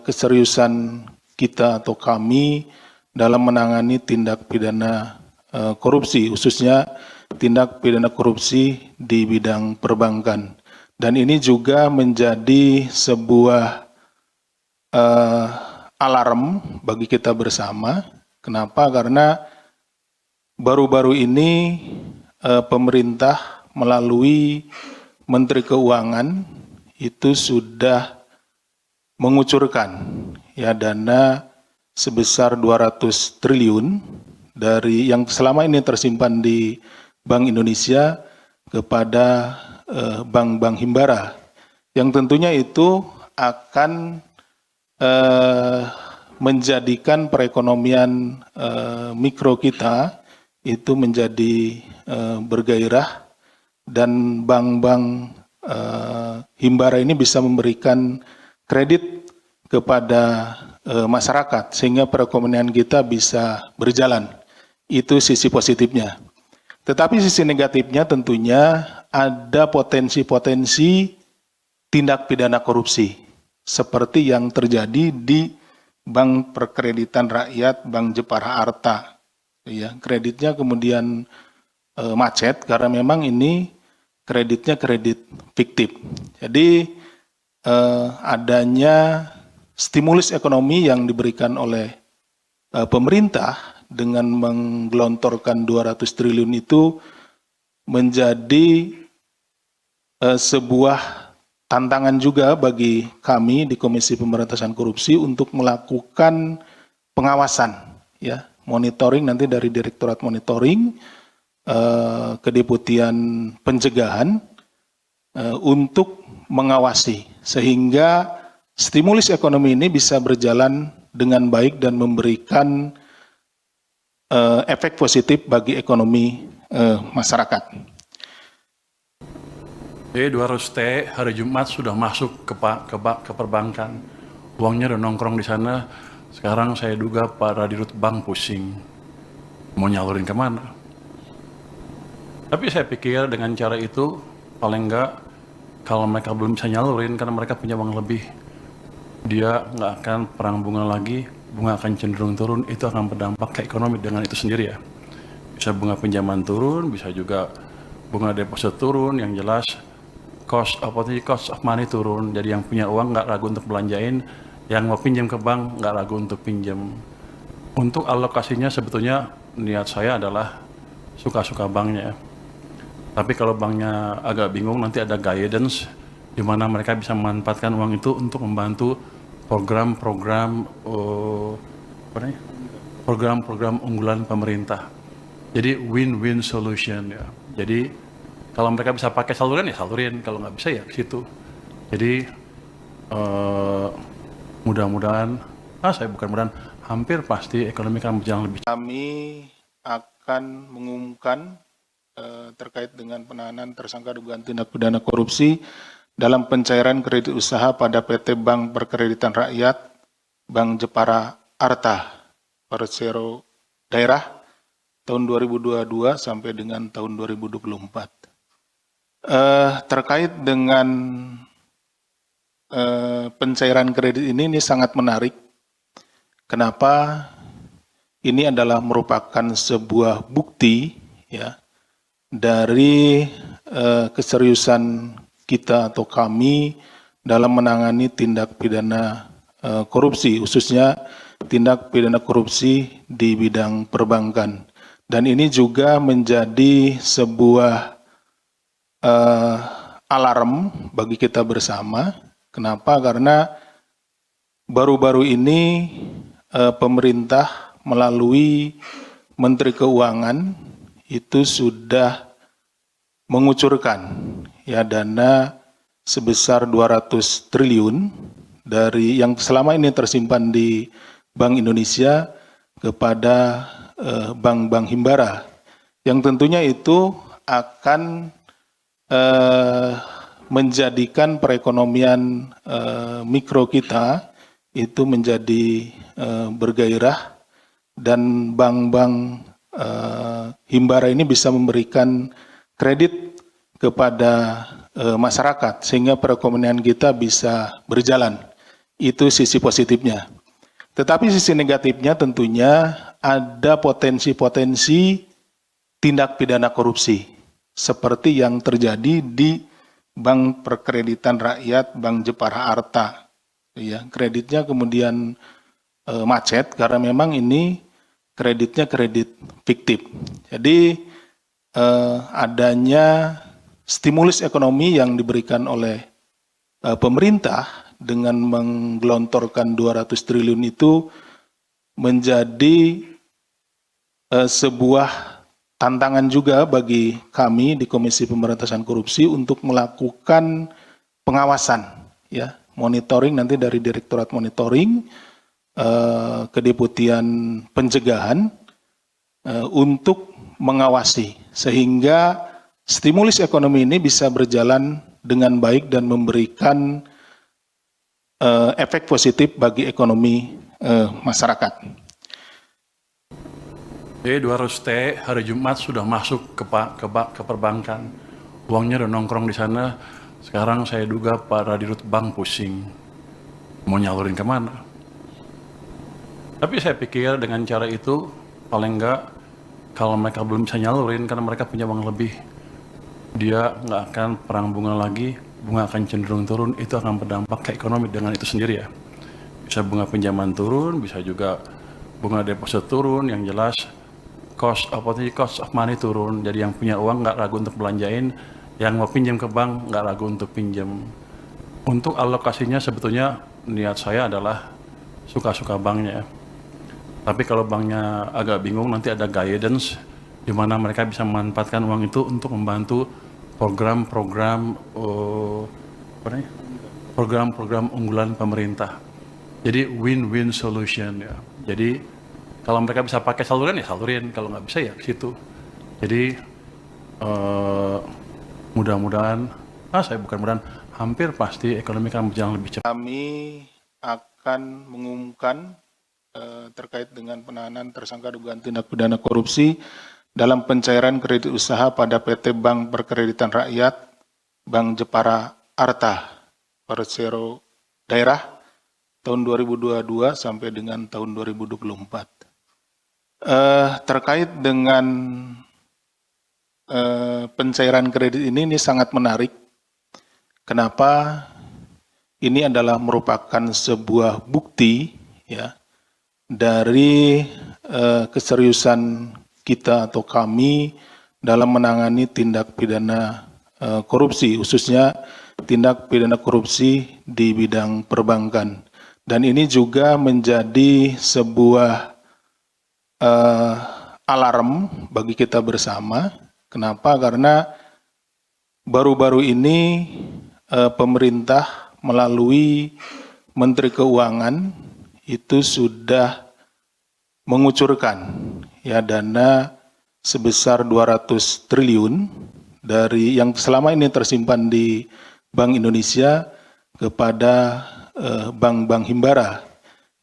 keseriusan kita atau kami dalam menangani tindak pidana korupsi, khususnya tindak pidana korupsi di bidang perbankan. Dan ini juga menjadi sebuah alarm bagi kita bersama. Kenapa? Karena baru-baru ini pemerintah melalui Menteri Keuangan itu sudah mengucurkan ya dana sebesar 200 triliun dari yang selama ini tersimpan di Bank Indonesia kepada bank-bank himbara, yang tentunya itu akan menjadikan perekonomian mikro kita itu menjadi bergairah, dan bank-bank himbara ini bisa memberikan kredit kepada masyarakat sehingga perekonomian kita bisa berjalan. Itu sisi positifnya. Tetapi sisi negatifnya tentunya ada potensi-potensi tindak pidana korupsi seperti yang terjadi di Bank Perkreditan Rakyat Bank Jepara Arta. Ya, kreditnya kemudian macet karena memang ini kreditnya kredit fiktif. Jadi adanya stimulus ekonomi yang diberikan oleh pemerintah dengan menggelontorkan 200 triliun itu menjadi sebuah tantangan juga bagi kami di Komisi Pemberantasan Korupsi untuk melakukan pengawasan, ya, monitoring nanti dari Direktorat Monitoring, Kedeputian Pencegahan untuk mengawasi sehingga stimulus ekonomi ini bisa berjalan dengan baik dan memberikan efek positif bagi ekonomi masyarakat. P200T hari Jumat sudah masuk ke perbankan. Uangnya udah nongkrong di sana. Sekarang saya duga para dirut bank pusing. Mau nyalurin kemana? Tapi saya pikir dengan cara itu, paling enggak, kalau mereka belum bisa nyalurin karena mereka punya uang lebih, dia nggak akan perang bunga lagi, bunga akan cenderung turun, itu akan berdampak ke ekonomi dengan itu sendiri ya. Bisa bunga pinjaman turun, bisa juga bunga deposit turun, yang jelas cost of money turun, jadi yang punya uang nggak ragu untuk belanjain, yang mau pinjam ke bank nggak ragu untuk pinjam. Untuk alokasinya sebetulnya niat saya adalah suka-suka banknya. Tapi kalau banknya agak bingung, nanti ada guidance di mana mereka bisa memanfaatkan uang itu untuk membantu program-program unggulan pemerintah. Jadi win-win solution ya. Jadi kalau mereka bisa pakai saluran ya salurin, kalau nggak bisa ya ke situ. Jadi mudah-mudahan, hampir pasti ekonomi akan berjalan lebih. Kami akan mengumumkan terkait dengan penahanan tersangka dugaan tindak pidana korupsi dalam pencairan kredit usaha pada PT Bank Perkreditan Rakyat Bank Jepara Arta Persero Daerah tahun 2022 sampai dengan tahun 2024. Terkait dengan pencairan kredit ini sangat menarik. Kenapa? Ini adalah merupakan sebuah bukti ya dari keseriusan kita atau kami dalam menangani tindak pidana korupsi, khususnya tindak pidana korupsi di bidang perbankan. Dan ini juga menjadi sebuah alarm bagi kita bersama. Kenapa? Karena baru-baru ini pemerintah melalui Menteri Keuangan itu sudah mengucurkan ya dana sebesar 200 triliun dari yang selama ini tersimpan di Bank Indonesia kepada bank-bank himbara, yang tentunya itu akan menjadikan perekonomian mikro kita itu menjadi bergairah, dan bank-bank himbara ini bisa memberikan kredit kepada masyarakat sehingga perekonomian kita bisa berjalan. Itu sisi positifnya. Tetapi sisi negatifnya tentunya ada potensi-potensi tindak pidana korupsi seperti yang terjadi di Bank Perkreditan Rakyat Bank Jepara Arta. Ya, kreditnya kemudian macet karena memang ini kreditnya kredit fiktif. Jadi adanya stimulus ekonomi yang diberikan oleh pemerintah dengan menggelontorkan 200 triliun itu menjadi sebuah tantangan juga bagi kami di Komisi Pemberantasan Korupsi untuk melakukan pengawasan, ya, monitoring nanti dari Direktorat Monitoring, Kedeputian Pencegahan untuk mengawasi sehingga stimulus ekonomi ini bisa berjalan dengan baik dan memberikan efek positif bagi ekonomi masyarakat. Jadi 200T hari Jumat sudah masuk ke perbankan. Uangnya udah nongkrong di sana. Sekarang saya duga para dirut bank pusing. Mau nyalurin kemana? Tapi saya pikir dengan cara itu, paling enggak, kalau mereka belum bisa nyalurin karena mereka punya uang lebih, dia nggak akan perang bunga lagi, bunga akan cenderung turun, itu akan berdampak ke ekonomi dengan itu sendiri ya. Bisa bunga pinjaman turun, bisa juga bunga deposit turun, yang jelas cost of money turun, jadi yang punya uang nggak ragu untuk belanjain, yang mau pinjam ke bank nggak ragu untuk pinjam. Untuk alokasinya sebetulnya niat saya adalah suka-suka banknya. Tapi kalau banknya agak bingung, nanti ada guidance di mana mereka bisa memanfaatkan uang itu untuk membantu program-program program-program unggulan pemerintah. Jadi win-win solution ya. Jadi kalau mereka bisa pakai saluran ya salurin, kalau nggak bisa ya ke situ. Jadi mudah-mudahan, hampir pasti ekonomi akan berjalan lebih cepat. Kami akan mengumumkan terkait dengan penahanan tersangka dugaan tindak pidana korupsi dalam pencairan kredit usaha pada PT Bank Perkreditan Rakyat, Bank Jepara Arta, Persero Daerah, tahun 2022 sampai dengan tahun 2024. Terkait dengan pencairan kredit ini sangat menarik. Kenapa? Ini adalah merupakan sebuah bukti ya dari keseriusan kita atau kami dalam menangani tindak pidana korupsi, khususnya tindak pidana korupsi di bidang perbankan. Dan ini juga menjadi sebuah alarm bagi kita bersama. Kenapa? Karena baru-baru ini pemerintah melalui Menteri Keuangan itu sudah mengucurkan ya dana sebesar 200 triliun dari yang selama ini tersimpan di Bank Indonesia kepada bank-bank himbara,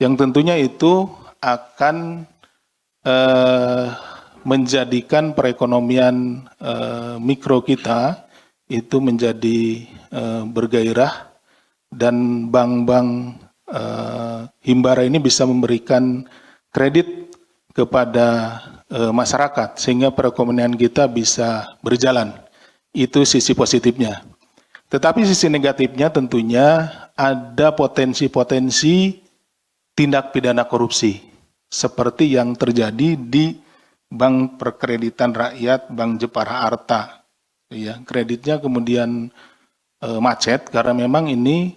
yang tentunya itu akan menjadikan perekonomian mikro kita itu menjadi bergairah, dan bank-bank himbara ini bisa memberikan kredit kepada masyarakat sehingga perekonomian kita bisa berjalan. Itu sisi positifnya. Tetapi sisi negatifnya tentunya ada potensi-potensi tindak pidana korupsi seperti yang terjadi di Bank Perkreditan Rakyat, Bank Jepara Arta. Ya, kreditnya kemudian macet karena memang ini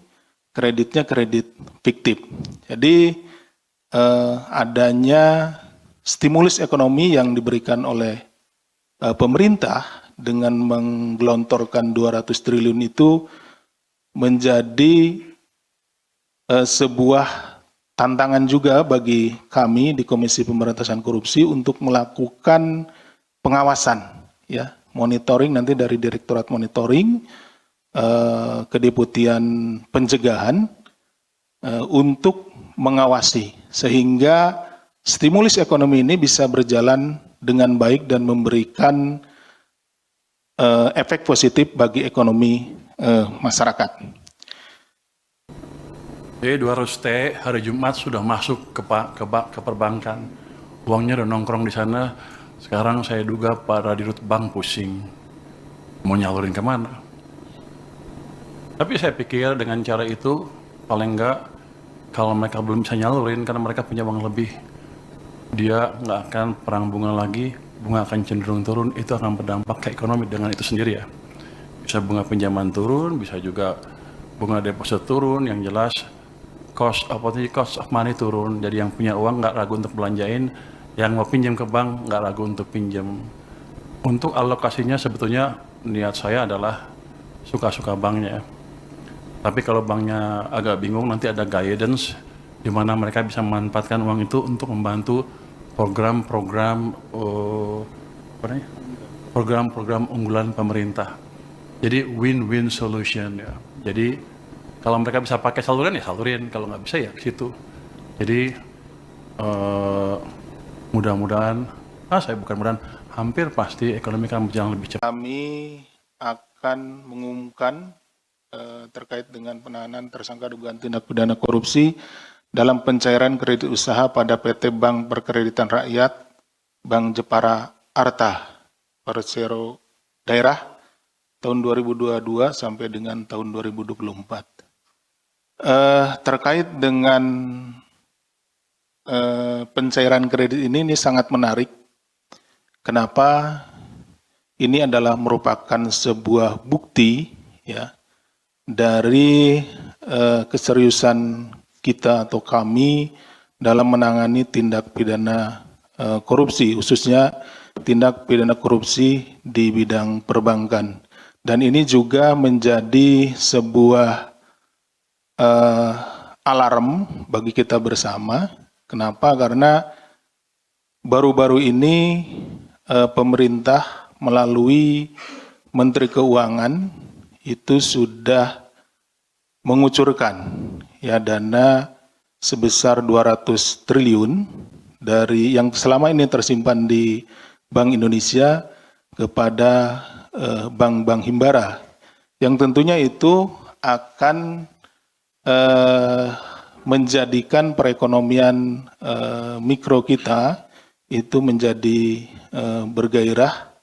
kreditnya kredit fiktif. Jadi adanya stimulus ekonomi yang diberikan oleh pemerintah dengan menggelontorkan 200 triliun itu menjadi sebuah tantangan juga bagi kami di Komisi Pemberantasan Korupsi untuk melakukan pengawasan, ya, monitoring nanti dari Direktorat Monitoring, Kedeputian Pencegahan untuk mengawasi sehingga stimulus ekonomi ini bisa berjalan dengan baik dan memberikan efek positif bagi ekonomi masyarakat. Jadi 200T hari Jumat sudah masuk ke perbankan. Uangnya udah nongkrong di sana. Sekarang saya duga para dirut bank pusing. Mau nyalurin kemana? Tapi saya pikir dengan cara itu, paling enggak, kalau mereka belum bisa nyalurin karena mereka punya uang lebih, dia nggak akan perang bunga lagi, bunga akan cenderung turun, itu akan berdampak ke ekonomi dengan itu sendiri ya. Bisa bunga pinjaman turun, bisa juga bunga deposit turun, yang jelas cost of money turun, jadi yang punya uang nggak ragu untuk belanjain, yang mau pinjam ke bank nggak ragu untuk pinjam. Untuk alokasinya sebetulnya niat saya adalah suka-suka banknya. Tapi kalau banknya agak bingung, nanti ada guidance di mana mereka bisa memanfaatkan uang itu untuk membantu program-program program-program unggulan pemerintah. Jadi win-win solution ya. Jadi kalau mereka bisa pakai saluran ya salurin, kalau nggak bisa ya ke situ. Jadi mudah-mudahan, saya bukan mudah, hampir pasti ekonomi akan berjalan lebih cepat. Kami akan mengumumkan terkait dengan penahanan tersangka dugaan tindak pidana korupsi dalam pencairan kredit usaha pada PT Bank Perkreditan Rakyat, Bank Jepara Arta, Persero Daerah, tahun 2022 sampai dengan tahun 2024. Terkait dengan pencairan kredit ini sangat menarik. Kenapa? Ini adalah merupakan sebuah bukti ya dari keseriusan kita atau kami dalam menangani tindak pidana korupsi, khususnya tindak pidana korupsi di bidang perbankan. Dan ini juga menjadi sebuah alarm bagi kita bersama. Kenapa? Karena baru-baru ini pemerintah melalui Menteri Keuangan itu sudah mengucurkan ya dana sebesar 200 triliun dari yang selama ini tersimpan di Bank Indonesia kepada bank-bank himbara, yang tentunya itu akan menjadikan perekonomian mikro kita itu menjadi bergairah,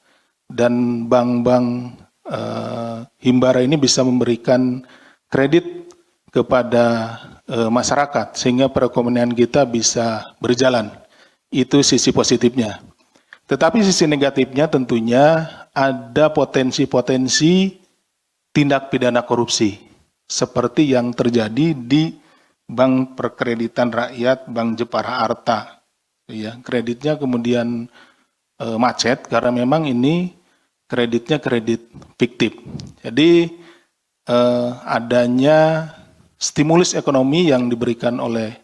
dan bank-bank himbara ini bisa memberikan kredit kepada masyarakat sehingga perekonomian kita bisa berjalan. Itu sisi positifnya. Tetapi sisi negatifnya tentunya ada potensi-potensi tindak pidana korupsi seperti yang terjadi di Bank Perkreditan Rakyat, Bank Jepara Arta. Ya, kreditnya kemudian macet karena memang ini kreditnya kredit fiktif. Jadi adanya stimulus ekonomi yang diberikan oleh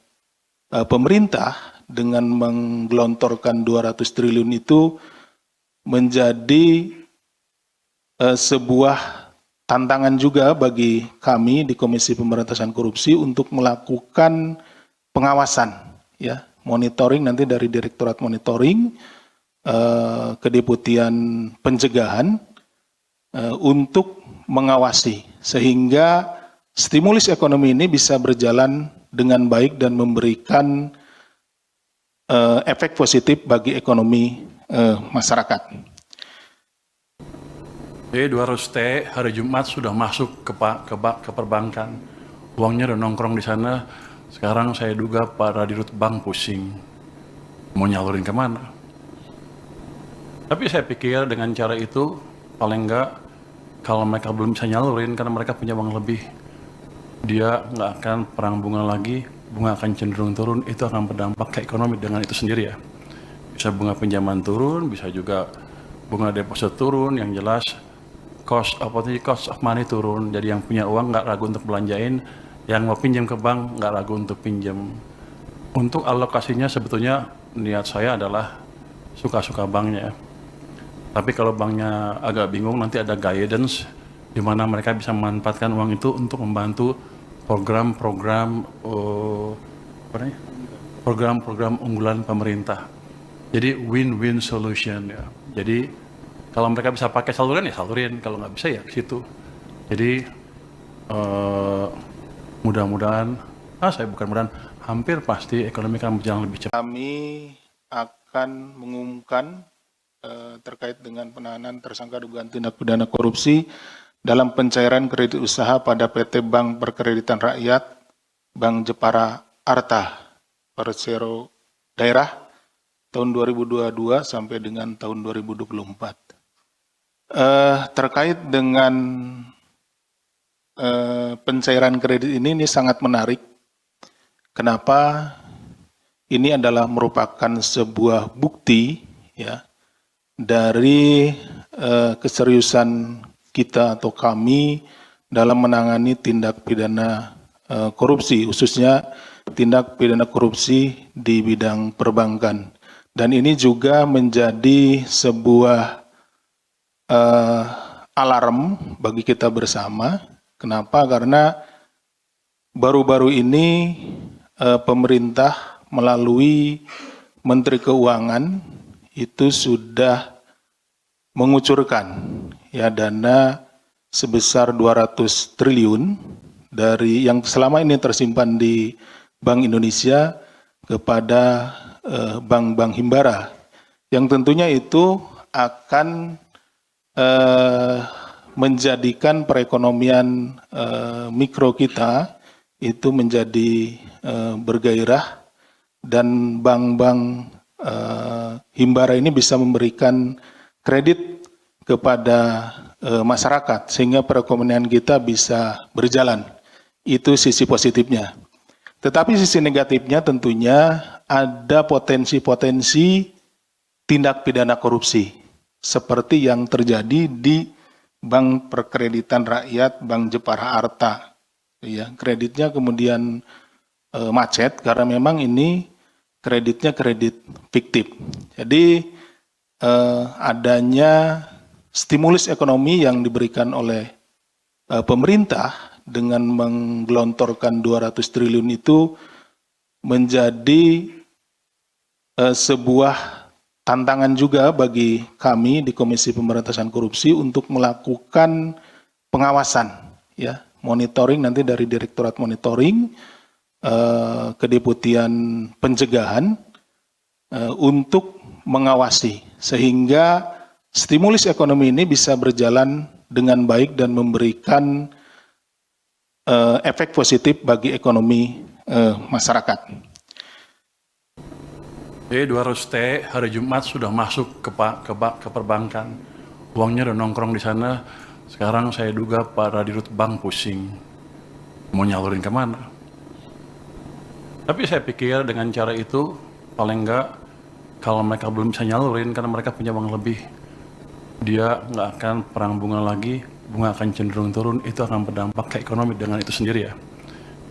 pemerintah dengan menggelontorkan 200 triliun itu menjadi sebuah tantangan juga bagi kami di Komisi Pemberantasan Korupsi untuk melakukan pengawasan, ya, monitoring nanti dari Direktorat Monitoring, Kedeputian Pencegahan untuk mengawasi sehingga stimulus ekonomi ini bisa berjalan dengan baik dan memberikan efek positif bagi ekonomi masyarakat. Jadi 200T hari Jumat sudah masuk ke perbankan. Uangnya udah nongkrong di sana. Sekarang saya duga para dirut bank pusing. Mau nyalurin kemana? Tapi saya pikir dengan cara itu, paling enggak kalau mereka belum bisa nyalurin karena mereka punya uang lebih, dia nggak akan perang bunga lagi, bunga akan cenderung turun, itu akan berdampak ke ekonomi dengan itu sendiri ya. Bisa bunga pinjaman turun, bisa juga bunga deposit turun, yang jelas cost of money turun. Jadi yang punya uang nggak ragu untuk belanjain, yang mau pinjam ke bank nggak ragu untuk pinjam. Untuk alokasinya sebetulnya niat saya adalah suka-suka banknya. Tapi kalau banknya agak bingung, nanti ada guidance di mana mereka bisa memanfaatkan uang itu untuk membantu program-program unggulan pemerintah. Jadi win-win solution ya. Jadi kalau mereka bisa pakai saluran ya salurin, kalau nggak bisa ya ke situ. Jadi mudah-mudahan, hampir pasti ekonomi akan berjalan lebih cepat. Kami akan mengumumkan terkait dengan penahanan tersangka dugaan tindak pidana korupsi dalam pencairan kredit usaha pada PT Bank Perkreditan Rakyat, Bank Jepara Arta, Persero Daerah, tahun 2022 sampai dengan tahun 2024. Terkait dengan pencairan kredit ini sangat menarik. Kenapa? Ini adalah merupakan sebuah bukti ya dari keseriusan kita atau kami dalam menangani tindak pidana korupsi, khususnya tindak pidana korupsi di bidang perbankan. Dan ini juga menjadi sebuah alarm bagi kita bersama. Kenapa? Karena baru-baru ini pemerintah melalui Menteri Keuangan itu sudah mengucurkan ya dana sebesar 200 triliun dari yang selama ini tersimpan di Bank Indonesia kepada bank-bank himbara, yang tentunya itu akan menjadikan perekonomian mikro kita itu menjadi bergairah, dan bank-bank himbara ini bisa memberikan kredit kepada masyarakat sehingga perekonomian kita bisa berjalan. Itu sisi positifnya. Tetapi sisi negatifnya tentunya ada potensi-potensi tindak pidana korupsi seperti yang terjadi di Bank Perkreditan Rakyat, Bank Jepara Arta. Ya, kreditnya kemudian macet karena memang ini kreditnya kredit fiktif. Jadi adanya stimulus ekonomi yang diberikan oleh pemerintah dengan menggelontorkan 200 triliun itu menjadi sebuah tantangan juga bagi kami di Komisi Pemberantasan Korupsi untuk melakukan pengawasan, ya, monitoring nanti dari Direktorat Monitoring, Kedeputian Pencegahan untuk mengawasi sehingga stimulus ekonomi ini bisa berjalan dengan baik dan memberikan efek positif bagi ekonomi masyarakat. B200T hari Jumat sudah masuk ke perbankan. Uangnya udah nongkrong di sana. Sekarang saya duga para dirut bank pusing. Mau nyalurin kemana? Tapi saya pikir dengan cara itu, paling enggak, kalau mereka belum bisa nyalurin karena mereka punya uang lebih, dia nggak akan perang bunga lagi, bunga akan cenderung turun, itu akan berdampak ke ekonomi dengan itu sendiri ya.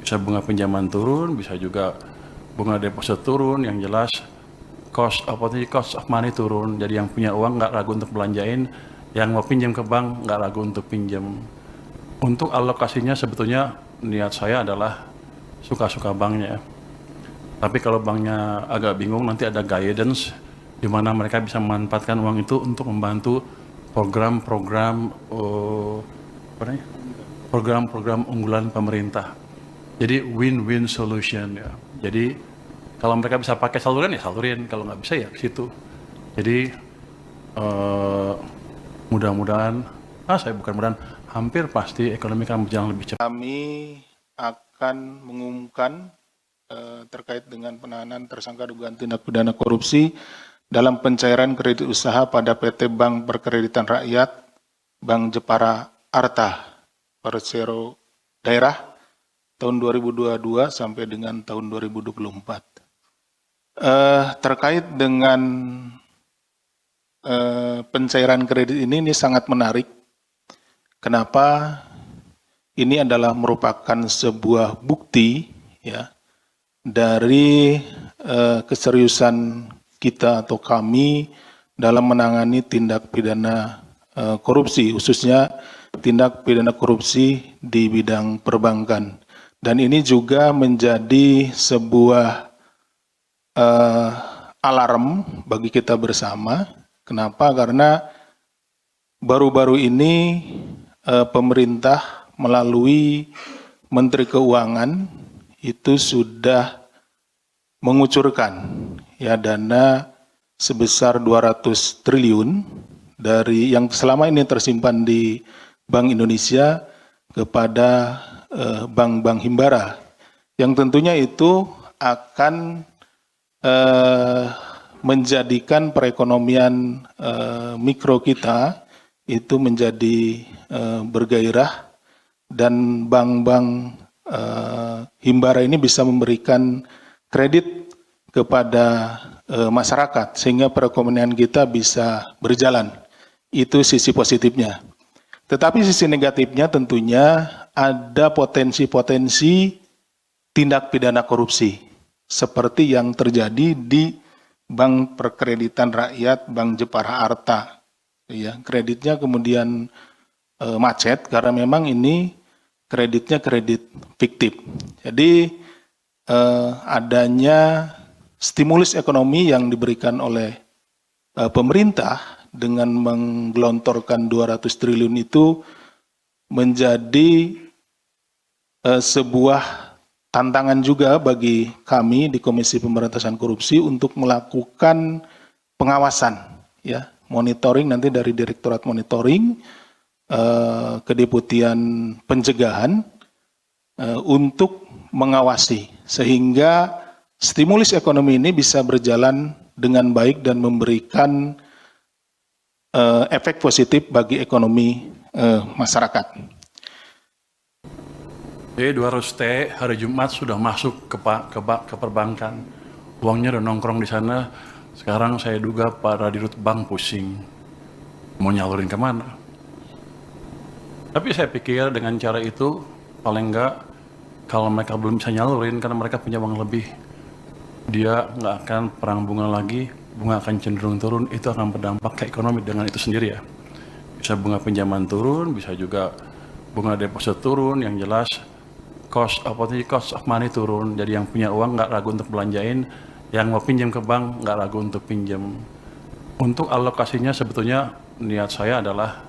Bisa bunga pinjaman turun, bisa juga bunga deposit turun, yang jelas cost of money turun, jadi yang punya uang nggak ragu untuk belanjain, yang mau pinjam ke bank nggak ragu untuk pinjam. Untuk alokasinya sebetulnya niat saya adalah suka-suka banknya. Tapi kalau banknya agak bingung, nanti ada guidance di mana mereka bisa memanfaatkan uang itu untuk membantu program-program unggulan pemerintah. Jadi win-win solution ya. Jadi kalau mereka bisa pakai saluran ya salurin, kalau nggak bisa ya ke situ. Jadi mudah-mudahan, hampir pasti ekonomi akan berjalan lebih cepat. Kami akan mengumumkan terkait dengan penahanan tersangka dugaan tindak pidana korupsi dalam pencairan kredit usaha pada PT Bank Perkreditan Rakyat, Bank Jepara Arta, Persero Daerah, tahun 2022 sampai dengan tahun 2024. Terkait dengan pencairan kredit ini sangat menarik. Kenapa? Ini adalah merupakan sebuah bukti ya dari keseriusan kita atau kami dalam menangani tindak pidana korupsi, khususnya tindak pidana korupsi di bidang perbankan. Dan ini juga menjadi sebuah alarm bagi kita bersama. Kenapa? Karena baru-baru ini pemerintah melalui Menteri Keuangan itu sudah mengucurkan ya dana sebesar 200 triliun dari yang selama ini tersimpan di Bank Indonesia kepada bank-bank himbara, yang tentunya itu akan menjadikan perekonomian mikro kita itu menjadi bergairah, dan bank-bank himbara ini bisa memberikan kredit kepada masyarakat sehingga perekonomian kita bisa berjalan. Itu sisi positifnya. Tetapi sisi negatifnya tentunya ada potensi-potensi tindak pidana korupsi seperti yang terjadi di Bank Perkreditan Rakyat, Bank Jepara Arta. Ya, kreditnya kemudian macet karena memang ini kreditnya kredit fiktif. Jadi adanya stimulus ekonomi yang diberikan oleh pemerintah dengan menggelontorkan 200 triliun itu menjadi sebuah tantangan juga bagi kami di Komisi Pemberantasan Korupsi untuk melakukan pengawasan, ya, monitoring nanti dari Direktorat Monitoring, Kedeputian Pencegahan untuk mengawasi sehingga stimulus ekonomi ini bisa berjalan dengan baik dan memberikan efek positif bagi ekonomi masyarakat. D200T hari Jumat sudah masuk ke perbankan. Uangnya udah nongkrong di sana. Sekarang saya duga para dirut bank pusing. Mau nyalurin kemana? Tapi saya pikir dengan cara itu, paling enggak, kalau mereka belum bisa nyalurin karena mereka punya uang lebih, dia nggak akan perang bunga lagi, bunga akan cenderung turun, itu akan berdampak ke ekonomi dengan itu sendiri ya. Bisa bunga pinjaman turun, bisa juga bunga deposit turun, yang jelas cost of money turun, jadi yang punya uang nggak ragu untuk belanjain, yang mau pinjam ke bank nggak ragu untuk pinjam. Untuk alokasinya sebetulnya niat saya adalah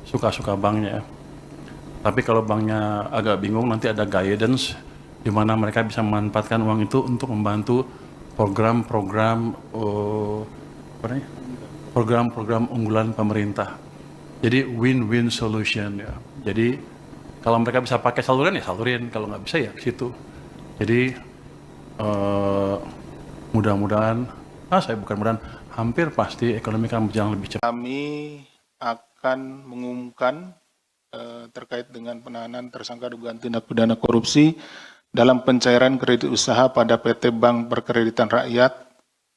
suka-suka banknya. Tapi kalau banknya agak bingung, nanti ada guidance di mana mereka bisa memanfaatkan uang itu untuk membantu program-program unggulan pemerintah. Jadi win-win solution ya. Jadi kalau mereka bisa pakai saluran ya salurin, kalau nggak bisa ya ke situ. Jadi mudah-mudahan, hampir pasti ekonomi akan berjalan lebih cepat. Kami akan mengumumkan terkait dengan penahanan tersangka dugaan tindak pidana korupsi dalam pencairan kredit usaha pada PT Bank Perkreditan Rakyat,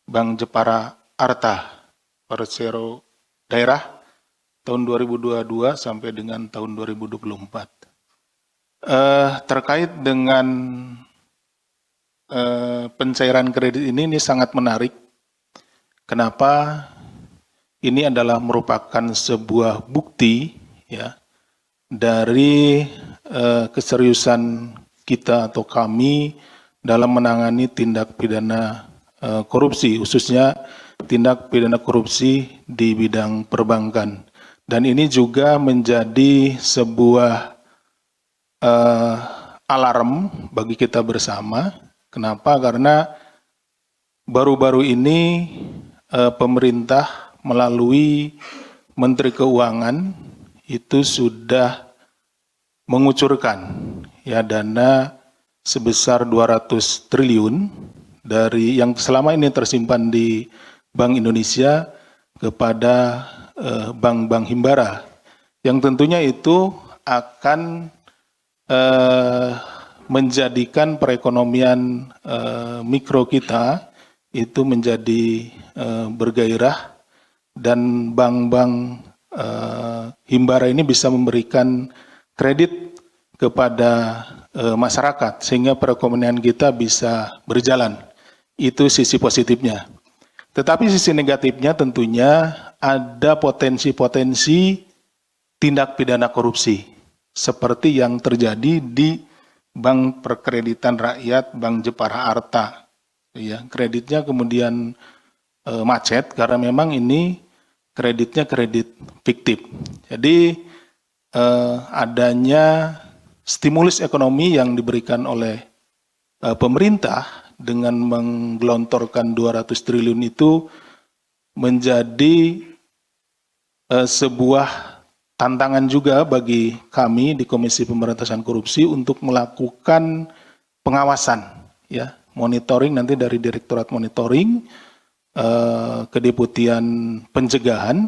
Bank Jepara Arta, Persero Daerah, tahun 2022 sampai dengan tahun 2024. Terkait dengan pencairan kredit ini sangat menarik. Kenapa? Ini adalah merupakan sebuah bukti ya dari keseriusan kita atau kami dalam menangani tindak pidana korupsi, khususnya tindak pidana korupsi di bidang perbankan. Dan ini juga menjadi sebuah alarm bagi kita bersama. Kenapa? Karena baru-baru ini pemerintah melalui Menteri Keuangan itu sudah mengucurkan ya dana sebesar 200 triliun dari yang selama ini tersimpan di Bank Indonesia kepada bank-bank himbara, yang tentunya itu akan menjadikan perekonomian mikro kita itu menjadi bergairah, dan bank-bank himbara ini bisa memberikan kredit kepada masyarakat sehingga perekonomian kita bisa berjalan. Itu sisi positifnya. Tetapi sisi negatifnya tentunya ada potensi-potensi tindak pidana korupsi seperti yang terjadi di Bank Perkreditan Rakyat, Bank Jepara Arta. Ya, kreditnya kemudian macet karena memang ini kreditnya kredit fiktif. Jadi adanya stimulus ekonomi yang diberikan oleh pemerintah dengan menggelontorkan 200 triliun itu menjadi sebuah tantangan juga bagi kami di Komisi Pemberantasan Korupsi untuk melakukan pengawasan, ya, monitoring nanti dari Direktorat Monitoring, Kedeputian Pencegahan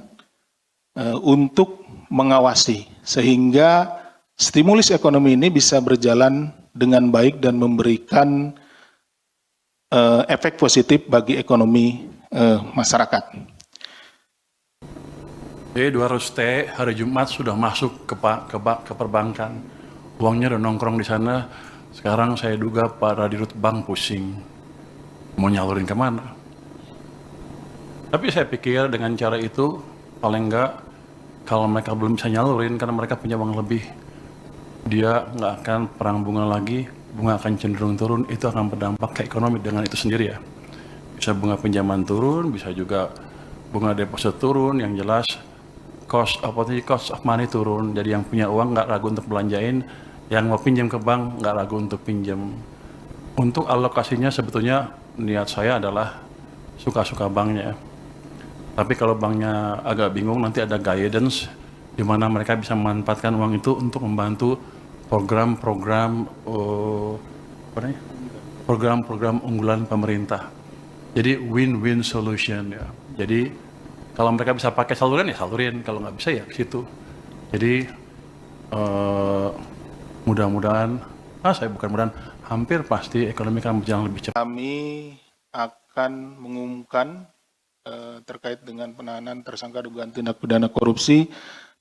untuk mengawasi sehingga stimulus ekonomi ini bisa berjalan dengan baik dan memberikan efek positif bagi ekonomi masyarakat. D200T hari Jumat sudah masuk ke perbankan. Uangnya udah nongkrong di sana. Sekarang saya duga para dirut bank pusing. Mau nyalurin kemana? Tapi saya pikir dengan cara itu, paling enggak, kalau mereka belum bisa nyalurin karena mereka punya uang lebih, dia nggak akan perang bunga lagi, bunga akan cenderung turun, itu akan berdampak ke ekonomi dengan itu sendiri ya. Bisa bunga pinjaman turun, bisa juga bunga deposit turun, yang jelas cost of money turun. Jadi yang punya uang nggak ragu untuk belanjain, yang mau pinjam ke bank nggak ragu untuk pinjam. Untuk alokasinya sebetulnya niat saya adalah suka-suka banknya. Tapi kalau banknya agak bingung, nanti ada guidance di mana mereka bisa memanfaatkan uang itu untuk membantu program-program program-program unggulan pemerintah. Jadi win-win solution ya. Jadi kalau mereka bisa pakai saluran ya salurin, kalau nggak bisa ya ke situ. Jadi mudah-mudahan, hampir pasti ekonomi akan berjalan lebih cepat. Kami akan mengumumkan terkait dengan penahanan tersangka dugaan tindak pidana korupsi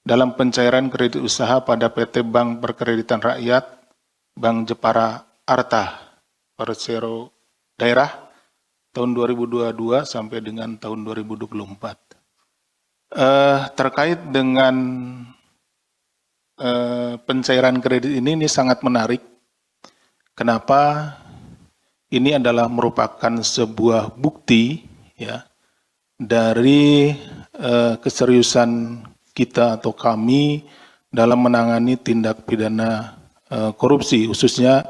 dalam pencairan kredit usaha pada PT Bank Perkreditan Rakyat, Bank Jepara Arta, Persero Daerah, tahun 2022 sampai dengan tahun 2024. Terkait dengan pencairan kredit ini sangat menarik. Kenapa? Ini adalah merupakan sebuah bukti ya dari keseriusan kita atau kami dalam menangani tindak pidana korupsi, khususnya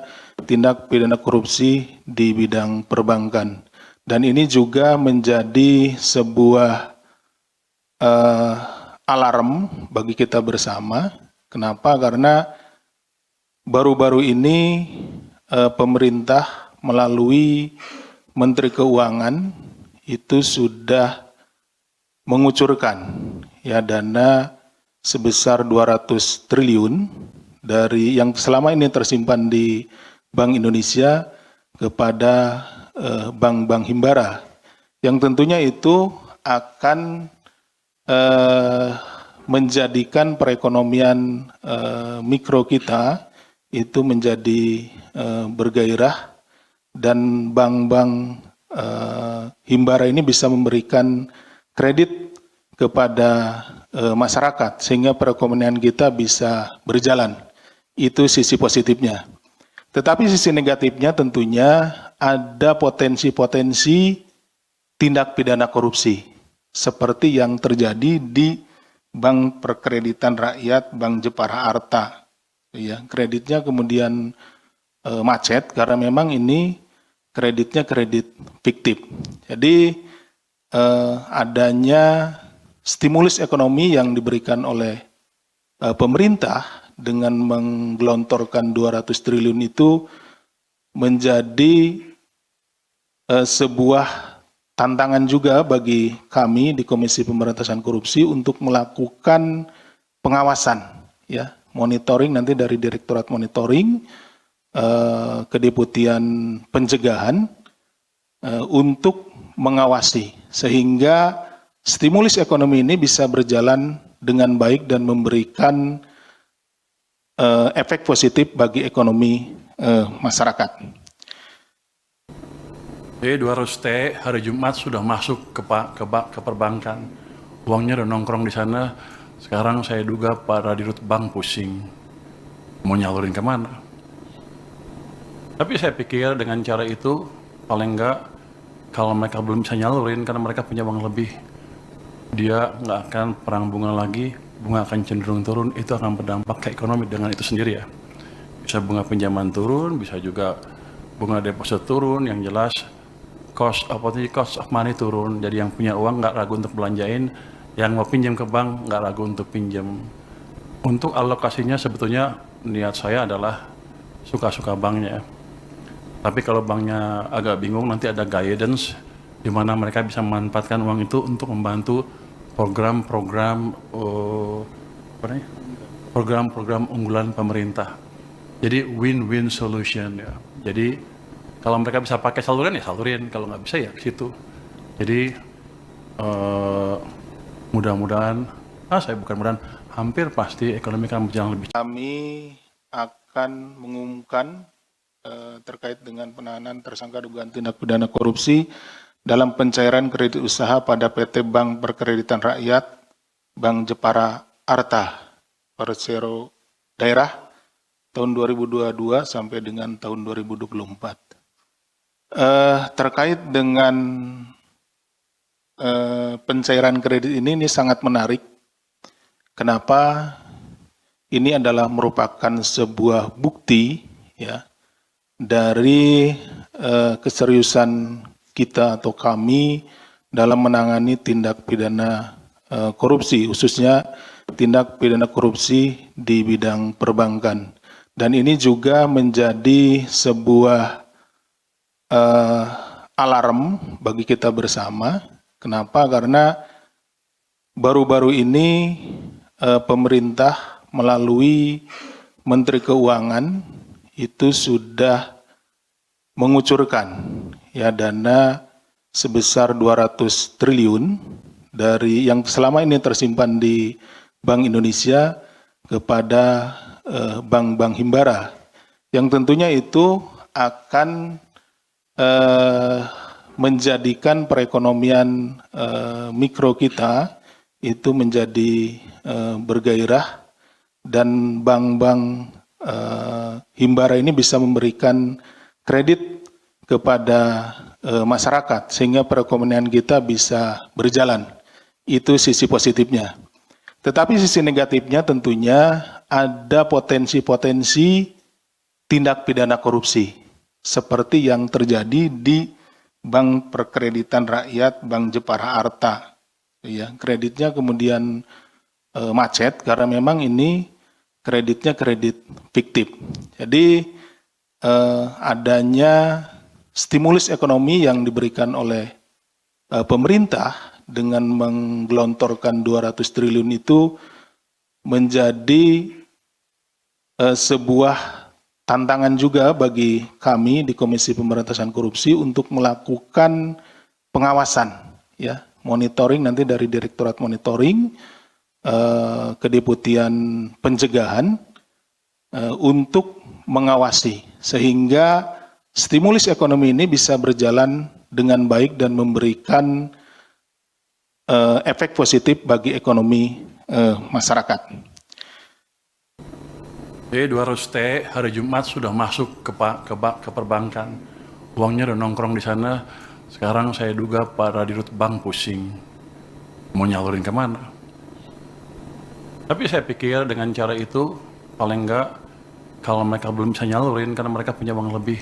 tindak pidana korupsi di bidang perbankan. Dan ini juga menjadi sebuah alarm bagi kita bersama. Kenapa? Karena baru-baru ini pemerintah melalui Menteri Keuangan itu sudah mengucurkan ya dana sebesar 200 triliun dari yang selama ini tersimpan di Bank Indonesia kepada bank-bank himbara, yang tentunya itu akan menjadikan perekonomian mikro kita itu menjadi bergairah, dan bank-bank himbara ini bisa memberikan kredit kepada masyarakat sehingga perekonomian kita bisa berjalan. Itu sisi positifnya. Tetapi sisi negatifnya tentunya ada potensi-potensi tindak pidana korupsi seperti yang terjadi di Bank Perkreditan Rakyat, Bank Jepara Arta. Ya, kreditnya kemudian macet karena memang ini kreditnya kredit fiktif. Jadi adanya stimulus ekonomi yang diberikan oleh pemerintah dengan menggelontorkan 200 triliun itu menjadi sebuah tantangan juga bagi kami di Komisi Pemberantasan Korupsi untuk melakukan pengawasan, ya, monitoring nanti dari Direktorat Monitoring, Kedeputian Pencegahan untuk mengawasi sehingga stimulus ekonomi ini bisa berjalan dengan baik dan memberikan efek positif bagi ekonomi masyarakat. B200T hari Jumat sudah masuk ke perbankan. Uangnya udah nongkrong di sana. Sekarang saya duga para dirut bank pusing. Mau nyalurin kemana? Tapi saya pikir dengan cara itu, paling enggak kalau mereka belum bisa nyalurin karena mereka punya uang lebih, dia nggak akan perang bunga lagi, bunga akan cenderung turun, itu akan berdampak ke ekonomi dengan itu sendiri ya. Bisa bunga pinjaman turun, bisa juga bunga deposit turun, yang jelas cost of money turun. Jadi yang punya uang nggak ragu untuk belanjain, yang mau pinjam ke bank nggak ragu untuk pinjam. Untuk alokasinya sebetulnya niat saya adalah suka-suka banknya. Tapi kalau banknya agak bingung, nanti ada guidance di mana mereka bisa memanfaatkan uang itu untuk membantu program-program program-program unggulan pemerintah. Jadi win-win solution ya. Jadi kalau mereka bisa pakai saluran ya salurin, kalau nggak bisa ya ke situ. Jadi mudah-mudahan, hampir pasti ekonomi akan berjalan lebih cepat. Kami akan mengumumkan terkait dengan penahanan tersangka dugaan tindak pidana korupsi dalam pencairan kredit usaha pada PT Bank Perkreditan Rakyat, Bank Jepara Arta, Persero Daerah, tahun 2022 sampai dengan tahun 2024. Terkait dengan pencairan kredit ini sangat menarik. Kenapa? Ini adalah merupakan sebuah bukti ya dari keseriusan kita atau kami dalam menangani tindak pidana korupsi, khususnya tindak pidana korupsi di bidang perbankan. Dan ini juga menjadi sebuah alarm bagi kita bersama. Kenapa? Karena baru-baru ini pemerintah melalui Menteri Keuangan itu sudah mengucurkan ya dana sebesar 200 triliun dari yang selama ini tersimpan di Bank Indonesia kepada bank-bank himbara, yang tentunya itu akan menjadikan perekonomian mikro kita itu menjadi bergairah, dan bank-bank himbara ini bisa memberikan kredit kepada masyarakat sehingga perekonomian kita bisa berjalan. Itu sisi positifnya. Tetapi sisi negatifnya tentunya ada potensi-potensi tindak pidana korupsi seperti yang terjadi di Bank Perkreditan Rakyat Bank Jepara Arta. Ya, kreditnya kemudian macet karena memang ini kreditnya kredit fiktif. Jadi adanya stimulus ekonomi yang diberikan oleh pemerintah dengan menggelontorkan 200 triliun itu menjadi sebuah tantangan juga bagi kami di Komisi Pemberantasan Korupsi untuk melakukan pengawasan, ya, monitoring nanti dari Direktorat Monitoring, Kedeputian Pencegahan untuk mengawasi sehingga stimulus ekonomi ini bisa berjalan dengan baik dan memberikan efek positif bagi ekonomi masyarakat. P200T hari Jumat sudah masuk ke perbankan. Uangnya udah nongkrong di sana. Sekarang saya duga para dirut bank pusing. Mau nyalurin kemana? Tapi saya pikir dengan cara itu, paling enggak kalau mereka belum bisa nyalurin karena mereka punya uang lebih,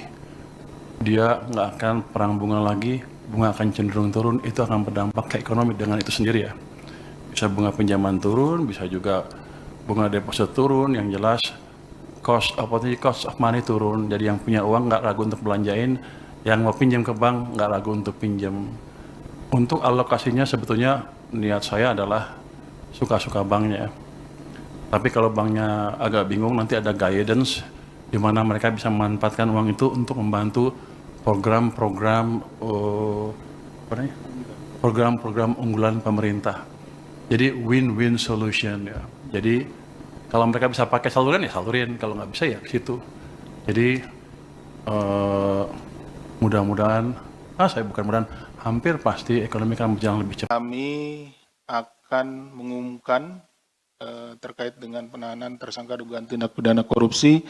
dia nggak akan perang bunga lagi, bunga akan cenderung turun, itu akan berdampak ke ekonomi dengan itu sendiri ya. Bisa bunga pinjaman turun, bisa juga bunga deposit turun, yang jelas cost of money turun, jadi yang punya uang nggak ragu untuk belanjain, yang mau pinjam ke bank nggak ragu untuk pinjam. Untuk alokasinya sebetulnya niat saya adalah suka-suka banknya. Tapi kalau banknya agak bingung, nanti ada guidance di mana mereka bisa memanfaatkan uang itu untuk membantu program-program unggulan pemerintah. Jadi win-win solution ya. Jadi kalau mereka bisa pakai saluran ya salurin, kalau nggak bisa ya ke situ. Jadi mudah-mudahan, hampir pasti ekonomi akan berjalan lebih cepat. Kami akan mengumumkan terkait dengan penahanan tersangka dugaan tindak pidana korupsi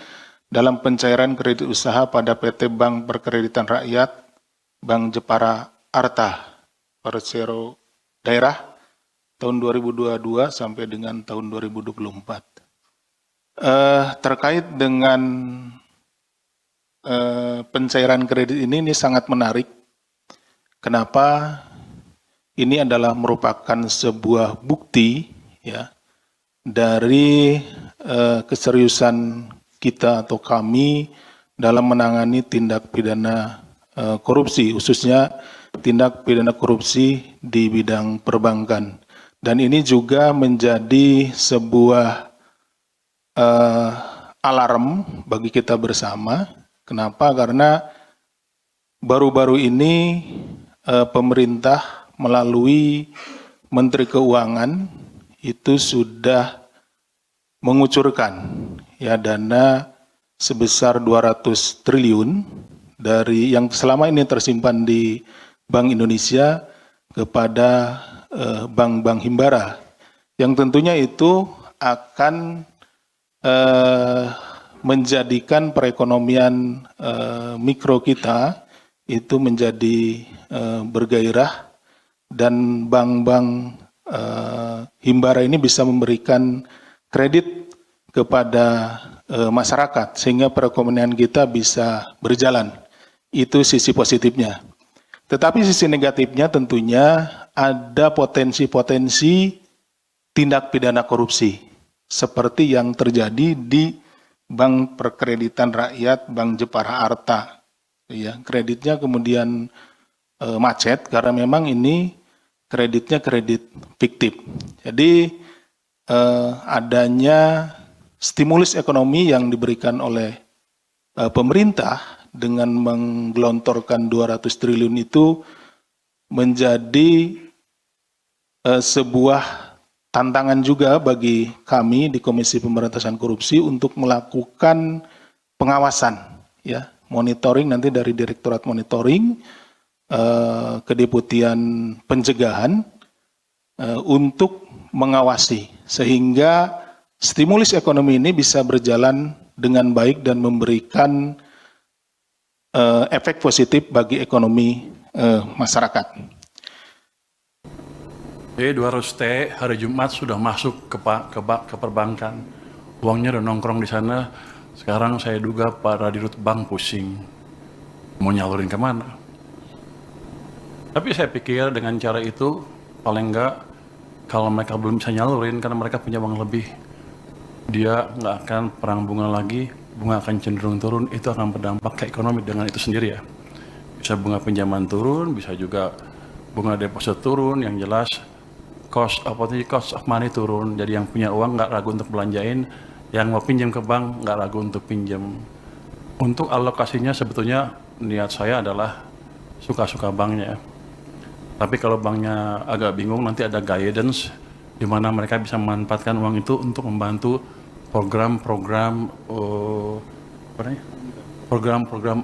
dalam pencairan kredit usaha pada PT Bank Perkreditan Rakyat Bank Jepara Arta Persero Daerah tahun 2022 sampai dengan tahun 2024. Terkait dengan pencairan kredit ini sangat menarik. Kenapa? Ini adalah merupakan sebuah bukti ya dari keseriusan kita atau kami dalam menangani tindak pidana korupsi, khususnya tindak pidana korupsi di bidang perbankan. Dan ini juga menjadi sebuah alarm bagi kita bersama. Kenapa? Karena baru-baru ini pemerintah melalui Menteri Keuangan itu sudah mengucurkan ya dana sebesar 200 triliun dari yang selama ini tersimpan di Bank Indonesia kepada bank-bank himbara, yang tentunya itu akan menjadikan perekonomian mikro kita itu menjadi bergairah, dan bank-bank himbara ini bisa memberikan kredit kepada masyarakat sehingga perekonomian kita bisa berjalan. Itu sisi positifnya. Tetapi sisi negatifnya tentunya ada potensi-potensi tindak pidana korupsi seperti yang terjadi di Bank Perkreditan Rakyat Bank Jepara Arta. Ya, kreditnya kemudian macet karena memang ini kreditnya kredit fiktif. Jadi adanya stimulus ekonomi yang diberikan oleh pemerintah dengan menggelontorkan 200 triliun itu menjadi sebuah tantangan juga bagi kami di Komisi Pemberantasan Korupsi untuk melakukan pengawasan, ya, monitoring nanti dari Direktorat Monitoring, Kedeputian Pencegahan untuk mengawasi sehingga stimulus ekonomi ini bisa berjalan dengan baik dan memberikan efek positif bagi ekonomi masyarakat. B200T hari Jumat sudah masuk ke perbankan. Uangnya udah nongkrong di sana. Sekarang saya duga para dirut bank pusing. Mau nyalurin kemana? Tapi saya pikir dengan cara itu, paling enggak, kalau mereka belum bisa nyalurin karena mereka punya uang lebih, dia nggak akan perang bunga lagi, bunga akan cenderung turun, itu akan berdampak ke ekonomi dengan itu sendiri ya. Bisa bunga pinjaman turun, bisa juga bunga deposit turun, yang jelas cost of money turun, jadi yang punya uang nggak ragu untuk belanjain, yang mau pinjam ke bank nggak ragu untuk pinjam. Untuk alokasinya sebetulnya niat saya adalah suka-suka banknya. Tapi kalau banknya agak bingung, nanti ada guidance di mana mereka bisa memanfaatkan uang itu untuk membantu program-program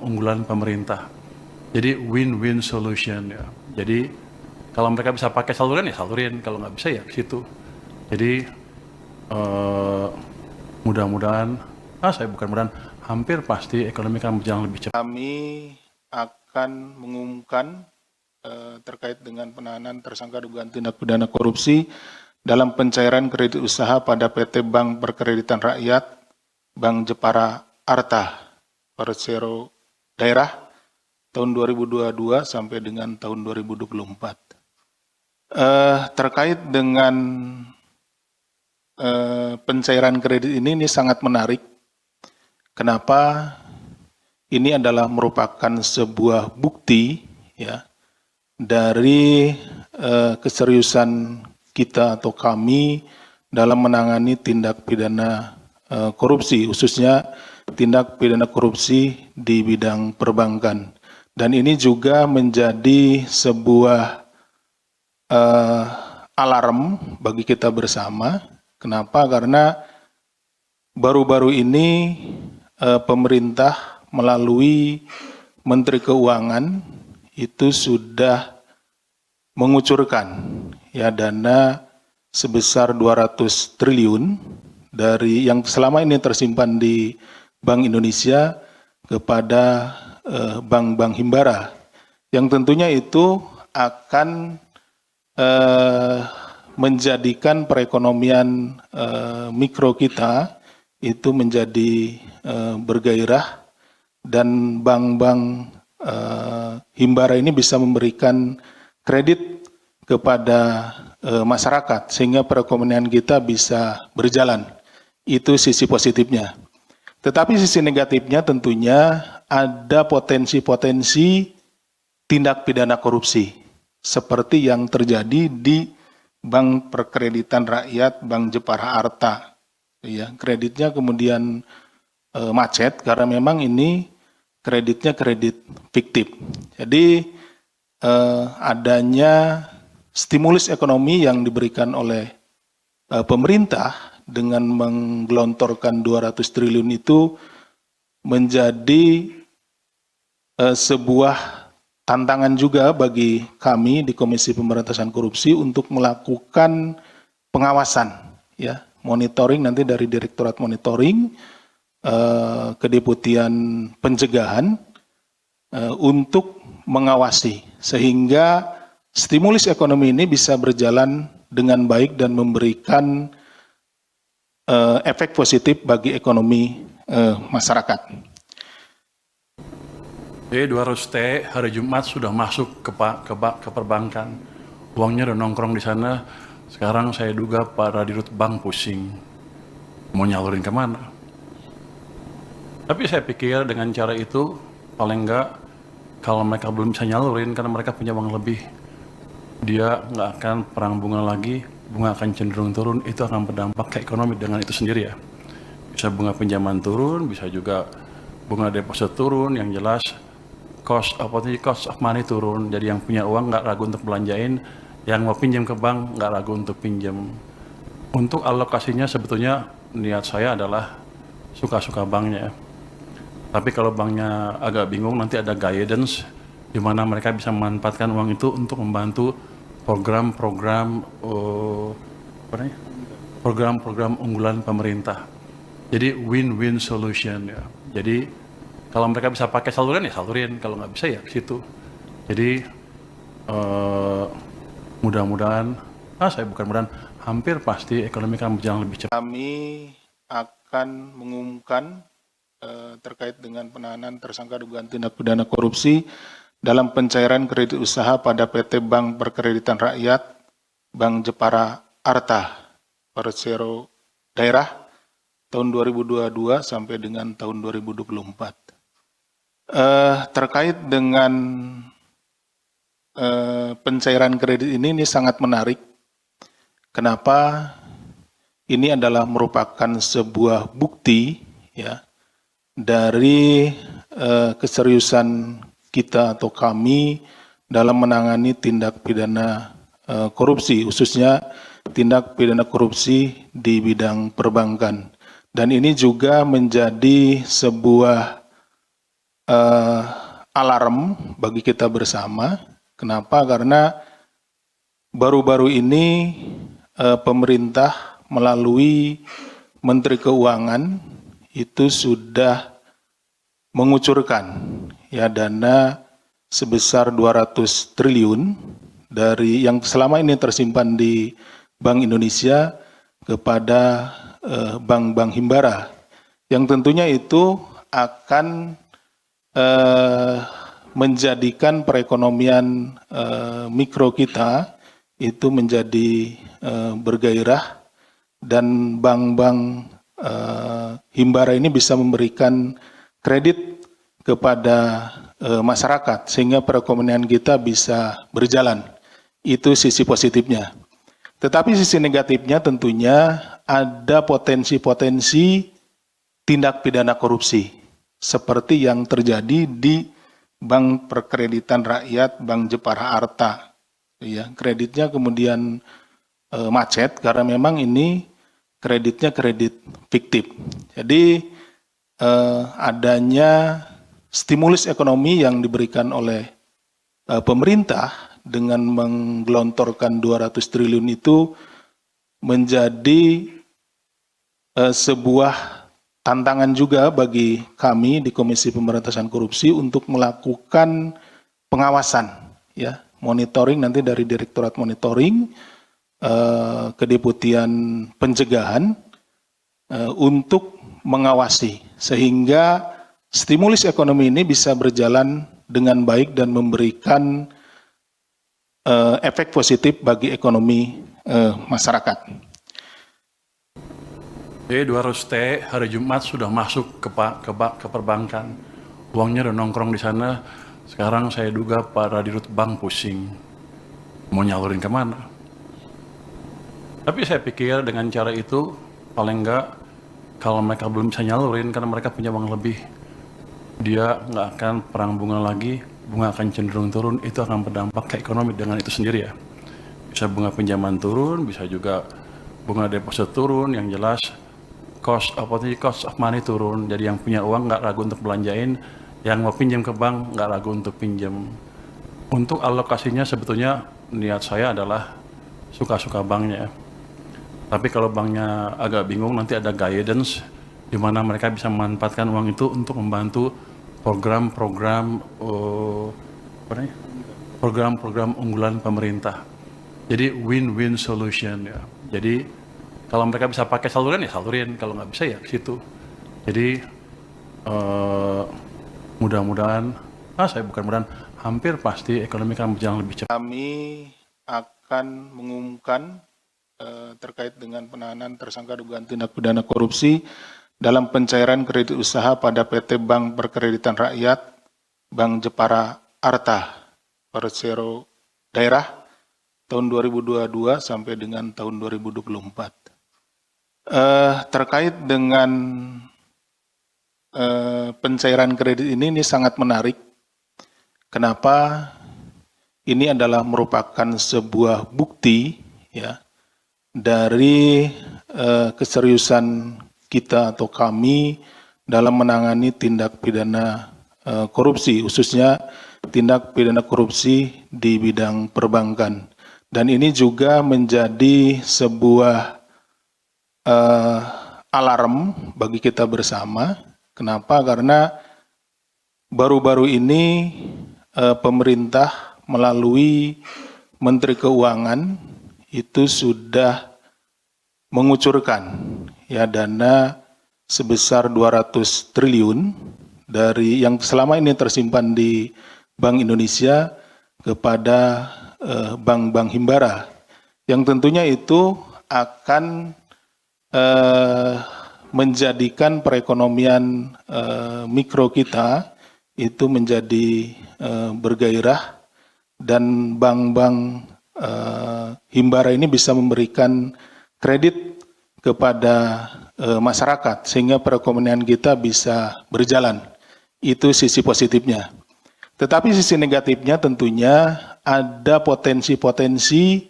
unggulan pemerintah. Jadi win-win solution ya. Jadi kalau mereka bisa pakai saluran ya salurin, kalau nggak bisa ya ke situ. Jadi mudah-mudahan, hampir pasti ekonomi akan berjalan lebih cepat. Kami akan mengumumkan terkait dengan penahanan tersangka dugaan tindak pidana korupsi dalam pencairan kredit usaha pada PT Bank Perkreditan Rakyat Bank Jepara Arta Persero Daerah tahun 2022 sampai dengan tahun 2024. Terkait dengan pencairan kredit ini sangat menarik. Kenapa? Ini adalah merupakan sebuah bukti ya dari keseriusan kita atau kami dalam menangani tindak pidana korupsi, khususnya tindak pidana korupsi di bidang perbankan. Dan ini juga menjadi sebuah alarm bagi kita bersama. Kenapa? Karena baru-baru ini pemerintah melalui Menteri Keuangan itu sudah mengucurkan ya dana sebesar 200 triliun dari yang selama ini tersimpan di Bank Indonesia kepada bank-bank himbara, yang tentunya itu akan menjadikan perekonomian mikro kita itu menjadi bergairah, dan bank-bank himbara ini bisa memberikan kredit kepada masyarakat sehingga perekonomian kita bisa berjalan. Itu sisi positifnya. Tetapi sisi negatifnya tentunya ada potensi-potensi tindak pidana korupsi seperti yang terjadi di Bank Perkreditan Rakyat Bank Jepara Arta. Ya, kreditnya kemudian macet karena memang ini kreditnya kredit fiktif. Jadi adanya stimulus ekonomi yang diberikan oleh pemerintah dengan menggelontorkan 200 triliun itu menjadi sebuah tantangan juga bagi kami di Komisi Pemberantasan Korupsi untuk melakukan pengawasan, ya, monitoring nanti dari Direktorat Monitoring, Kedeputian Pencegahan untuk mengawasi sehingga stimulus ekonomi ini bisa berjalan dengan baik dan memberikan efek positif bagi ekonomi masyarakat. B200T hari Jumat sudah masuk ke perbankan. Uangnya udah nongkrong di sana. Sekarang saya duga para dirut bank pusing. Mau nyalurin kemana? Tapi saya pikir dengan cara itu, paling enggak, kalau mereka belum bisa nyalurin karena mereka punya uang lebih, dia nggak akan perang bunga lagi, bunga akan cenderung turun, itu akan berdampak ke ekonomi dengan itu sendiri ya. Bisa bunga pinjaman turun, bisa juga bunga deposit turun, yang jelas cost of money turun, jadi yang punya uang nggak ragu untuk belanjain, yang mau pinjam ke bank nggak ragu untuk pinjam. Untuk alokasinya sebetulnya niat saya adalah suka-suka banknya. Tapi kalau banknya agak bingung, nanti ada guidance di mana mereka bisa memanfaatkan uang itu untuk membantu program-program unggulan pemerintah. Jadi win-win solution ya. Jadi kalau mereka bisa pakai saluran ya salurin, kalau nggak bisa ya ke situ. Jadi mudah-mudahan, hampir pasti ekonomi akan berjalan lebih cepat. Kami akan mengumumkan terkait dengan penahanan tersangka dugaan tindak pidana korupsi dalam pencairan kredit usaha pada PT Bank Perkreditan Rakyat, Bank Jepara Arta, Persero Daerah, tahun 2022 sampai dengan tahun 2024. Terkait dengan pencairan kredit ini sangat menarik. Kenapa? Ini adalah merupakan sebuah bukti ya dari keseriusan kita atau kami dalam menangani tindak pidana korupsi, khususnya tindak pidana korupsi di bidang perbankan. Dan ini juga menjadi sebuah alarm bagi kita bersama. Kenapa? Karena baru-baru ini pemerintah melalui Menteri Keuangan itu sudah mengucurkan ya dana sebesar 200 triliun dari yang selama ini tersimpan di Bank Indonesia kepada bank-bank himbara, yang tentunya itu akan menjadikan perekonomian mikro kita itu menjadi bergairah, dan bank-bank himbara ini bisa memberikan kredit kepada masyarakat sehingga perekonomian kita bisa berjalan. Itu sisi positifnya. Tetapi sisi negatifnya tentunya ada potensi-potensi tindak pidana korupsi seperti yang terjadi di Bank Perkreditan Rakyat, Bank Jepara Arta. Ya, kreditnya kemudian macet karena memang ini kreditnya kredit fiktif. Jadi adanya stimulus ekonomi yang diberikan oleh pemerintah dengan menggelontorkan 200 triliun itu menjadi sebuah tantangan juga bagi kami di Komisi Pemberantasan Korupsi untuk melakukan pengawasan, ya, monitoring nanti dari Direktorat Monitoring, Kedeputian Pencegahan untuk mengawasi sehingga stimulus ekonomi ini bisa berjalan dengan baik dan memberikan efek positif bagi ekonomi masyarakat. B200T hari Jumat sudah masuk ke perbankan. Uangnya udah nongkrong di sana. Sekarang saya duga para dirut bank pusing. Mau nyalurin kemana? Tapi saya pikir dengan cara itu, paling enggak, kalau mereka belum bisa nyalurin karena mereka punya uang lebih, dia nggak akan perang bunga lagi, bunga akan cenderung turun, itu akan berdampak ke ekonomi dengan itu sendiri ya. Bisa bunga pinjaman turun, bisa juga bunga deposit turun, yang jelas cost of money turun, jadi yang punya uang nggak ragu untuk belanjain, yang mau pinjam ke bank nggak ragu untuk pinjam. Untuk alokasinya sebetulnya niat saya adalah suka-suka banknya. Tapi kalau banknya agak bingung, nanti ada guidance di mana mereka bisa memanfaatkan uang itu untuk membantu program-program program-program unggulan pemerintah. Jadi win-win solution ya. Jadi kalau mereka bisa pakai saluran ya salurin, kalau nggak bisa ya ke situ. Jadi mudah-mudahan, hampir pasti ekonomi akan berjalan lebih cepat. Kami akan mengumumkan terkait dengan penahanan tersangka dugaan tindak pidana korupsi dalam pencairan kredit usaha pada PT Bank Perkreditan Rakyat, Bank Jepara Arta, Persero Daerah, tahun 2022 sampai dengan tahun 2024. Terkait dengan pencairan kredit ini sangat menarik. Kenapa? Ini adalah merupakan sebuah bukti ya dari keseriusan kita atau kami dalam menangani tindak pidana korupsi, khususnya tindak pidana korupsi di bidang perbankan. Dan ini juga menjadi sebuah alarm bagi kita bersama. Kenapa? Karena baru-baru ini pemerintah melalui Menteri Keuangan itu sudah mengucurkan ya dana sebesar 200 triliun dari yang selama ini tersimpan di Bank Indonesia kepada bank-bank himbara, yang tentunya itu akan menjadikan perekonomian mikro kita itu menjadi bergairah, dan bank-bank himbara ini bisa memberikan kredit kepada masyarakat sehingga perekonomian kita bisa berjalan. Itu sisi positifnya. Tetapi sisi negatifnya tentunya ada potensi-potensi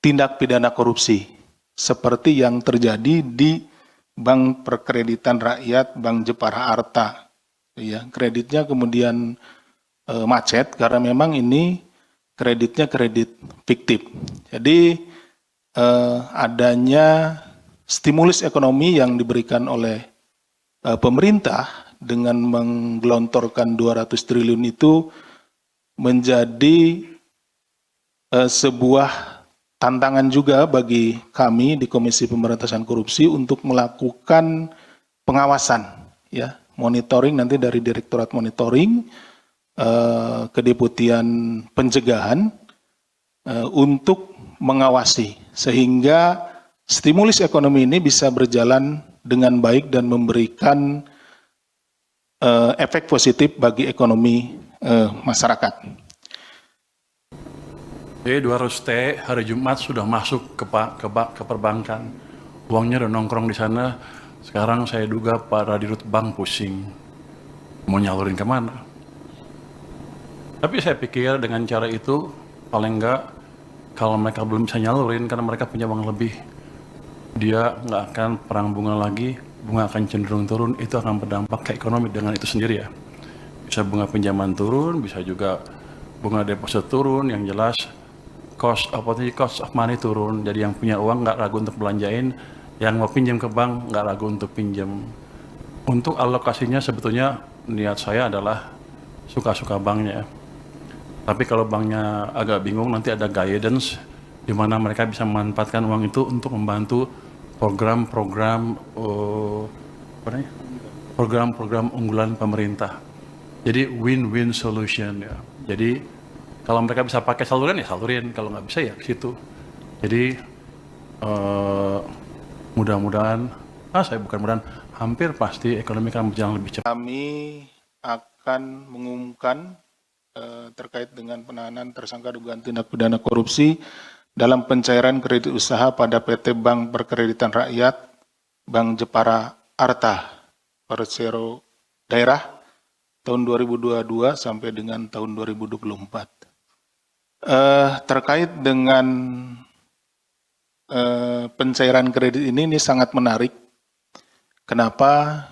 tindak pidana korupsi seperti yang terjadi di Bank Perkreditan Rakyat, Bank Jepara Arta. Ya, kreditnya kemudian macet karena memang ini kreditnya kredit fiktif. Jadi adanya stimulus ekonomi yang diberikan oleh pemerintah dengan menggelontorkan 200 triliun itu menjadi sebuah tantangan juga bagi kami di Komisi Pemberantasan Korupsi untuk melakukan pengawasan, ya, monitoring nanti dari Direktorat Monitoring, Kedeputian Pencegahan untuk mengawasi sehingga stimulus ekonomi ini bisa berjalan dengan baik dan memberikan efek positif bagi ekonomi masyarakat. P200T hari Jumat sudah masuk ke perbankan. Uangnya udah nongkrong di sana. Sekarang saya duga Pak Radirut Bank pusing. Mau nyalurin kemana? Tapi saya pikir dengan cara itu, paling enggak, kalau mereka belum bisa nyalurin karena mereka punya uang lebih, dia nggak akan perang bunga lagi, bunga akan cenderung turun, itu akan berdampak ke ekonomi dengan itu sendiri ya. Bisa bunga pinjaman turun, bisa juga bunga deposit turun, yang jelas cost of money turun, jadi yang punya uang nggak ragu untuk belanjain, yang mau pinjam ke bank nggak ragu untuk pinjam. Untuk alokasinya sebetulnya niat saya adalah suka-suka banknya. Tapi kalau banknya agak bingung, nanti ada guidance di mana mereka bisa memanfaatkan uang itu untuk membantu program-program unggulan pemerintah. Jadi win-win solution ya. Jadi kalau mereka bisa pakai saluran ya salurin, kalau nggak bisa ya ke situ. Jadi mudah-mudahan, hampir pasti ekonomi akan berjalan lebih cepat. Kami akan mengumumkan terkait dengan penahanan tersangka dugaan tindak pidana korupsi dalam pencairan kredit usaha pada PT Bank Perkreditan Rakyat, Bank Jepara Arta, Persero Daerah, tahun 2022 sampai dengan tahun 2024. Terkait dengan pencairan kredit ini sangat menarik. Kenapa?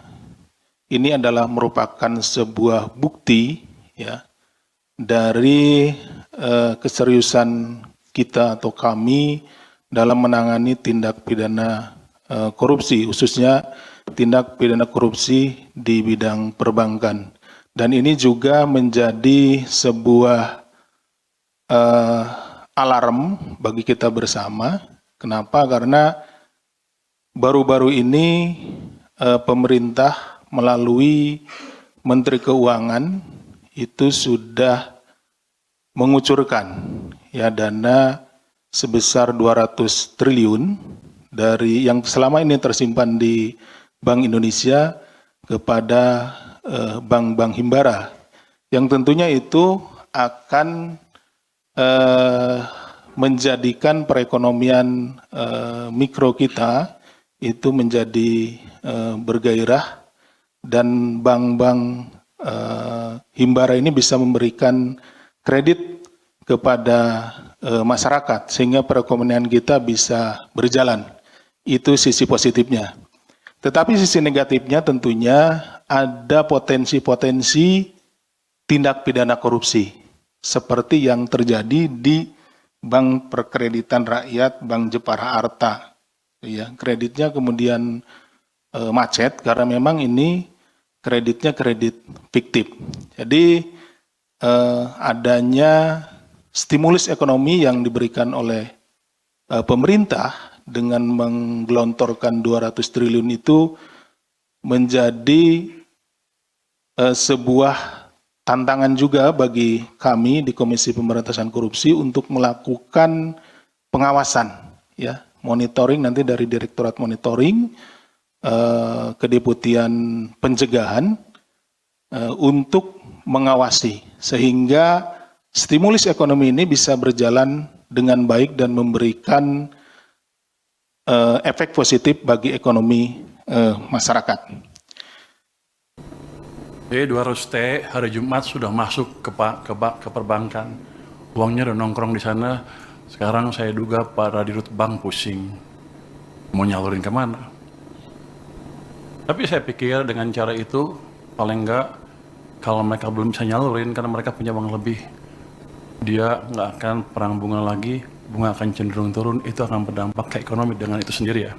Ini adalah merupakan sebuah bukti ya dari keseriusan kita atau kami dalam menangani tindak pidana korupsi, khususnya tindak pidana korupsi di bidang perbankan. Dan ini juga menjadi sebuah eh, alarm bagi kita bersama. Kenapa? Karena baru-baru ini pemerintah melalui Menteri Keuangan itu sudah mengucurkan ya dana sebesar 200 triliun dari yang selama ini tersimpan di Bank Indonesia kepada bank-bank himbara, yang tentunya itu akan menjadikan perekonomian mikro kita itu menjadi bergairah, dan bank-bank himbara ini bisa memberikan kredit kepada masyarakat sehingga perekonomian kita bisa berjalan. Itu sisi positifnya. Tetapi sisi negatifnya tentunya ada potensi-potensi tindak pidana korupsi seperti yang terjadi di Bank Perkreditan Rakyat Bank Jepara Arta. Ya, kreditnya kemudian macet karena memang ini kreditnya kredit fiktif. Jadi adanya stimulus ekonomi yang diberikan oleh pemerintah dengan menggelontorkan 200 triliun itu menjadi sebuah tantangan juga bagi kami di Komisi Pemberantasan Korupsi untuk melakukan pengawasan, ya, monitoring nanti dari Direktorat Monitoring, Kedeputian Pencegahan untuk mengawasi sehingga stimulus ekonomi ini bisa berjalan dengan baik dan memberikan efek positif bagi ekonomi masyarakat. B200T hari Jumat sudah masuk ke perbankan. Uangnya udah nongkrong di sana. Sekarang saya duga para dirut bank pusing. Mau nyalurin kemana? Tapi saya pikir dengan cara itu, paling enggak, kalau mereka belum bisa nyalurin karena mereka punya uang lebih, dia nggak akan perang bunga lagi, bunga akan cenderung turun, itu akan berdampak ke ekonomi dengan itu sendiri ya.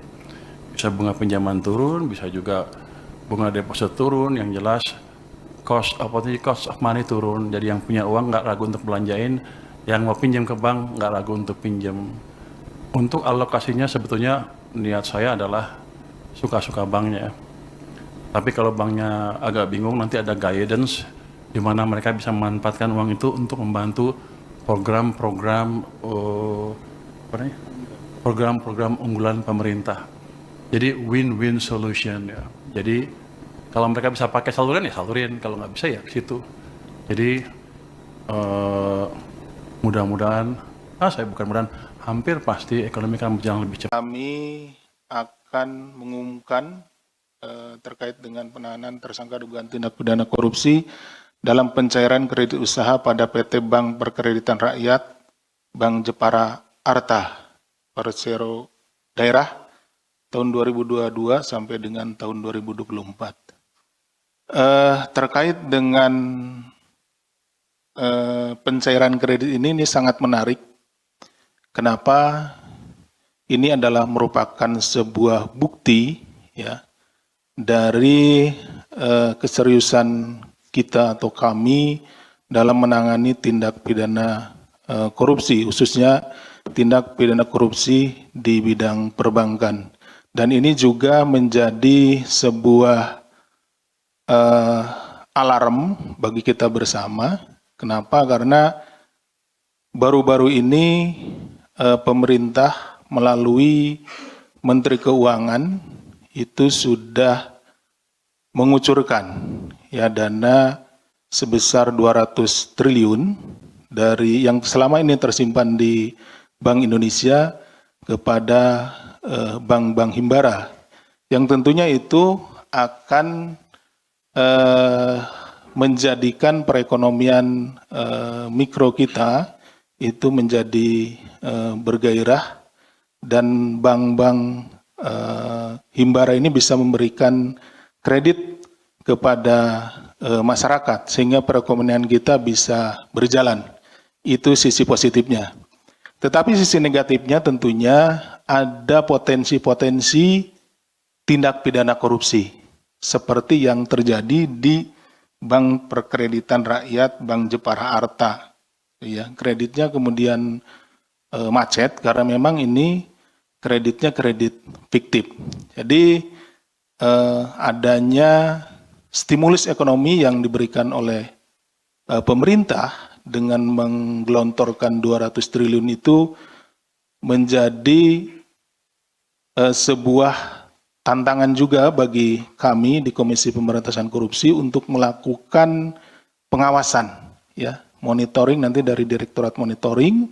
Bisa bunga pinjaman turun, bisa juga bunga deposit turun, yang jelas cost of money turun. Jadi yang punya uang nggak ragu untuk belanjain, yang mau pinjam ke bank nggak ragu untuk pinjam. Untuk alokasinya sebetulnya niat saya adalah suka-suka banknya. Tapi kalau banknya agak bingung, nanti ada guidance di mana mereka bisa memanfaatkan uang itu untuk membantu program-program unggulan pemerintah. Jadi win-win solution ya. Jadi kalau mereka bisa pakai saluran ya salurin, kalau nggak bisa ya ke situ. Jadi mudah-mudahan, hampir pasti ekonomi akan berjalan lebih cepat. Kami akan mengumumkan terkait dengan penahanan tersangka dugaan tindak pidana korupsi dalam pencairan kredit usaha pada PT Bank Perkreditan Rakyat Bank Jepara Arta Persero Daerah tahun 2022 sampai dengan tahun 2024. Terkait dengan pencairan kredit ini sangat menarik. Kenapa? Ini adalah merupakan sebuah bukti ya dari keseriusan kita atau kami dalam menangani tindak pidana korupsi, khususnya tindak pidana korupsi di bidang perbankan. Dan ini juga menjadi sebuah alarm bagi kita bersama. Kenapa? Karena baru-baru ini pemerintah melalui Menteri Keuangan itu sudah mengucurkan ya dana sebesar 200 triliun dari yang selama ini tersimpan di Bank Indonesia kepada bank-bank himbara, yang tentunya itu akan menjadikan perekonomian mikro kita itu menjadi bergairah, dan bank-bank himbara ini bisa memberikan kredit kepada masyarakat sehingga perekonomian kita bisa berjalan. Itu sisi positifnya. Tetapi sisi negatifnya tentunya ada potensi-potensi tindak pidana korupsi seperti yang terjadi di Bank Perkreditan Rakyat Bank Jepara Arta. ya. Kreditnya kemudian macet karena memang ini kreditnya kredit fiktif. Jadi adanya stimulus ekonomi yang diberikan oleh pemerintah dengan menggelontorkan 200 triliun itu menjadi sebuah tantangan juga bagi kami di Komisi Pemberantasan Korupsi untuk melakukan pengawasan, ya, monitoring nanti dari Direktorat Monitoring,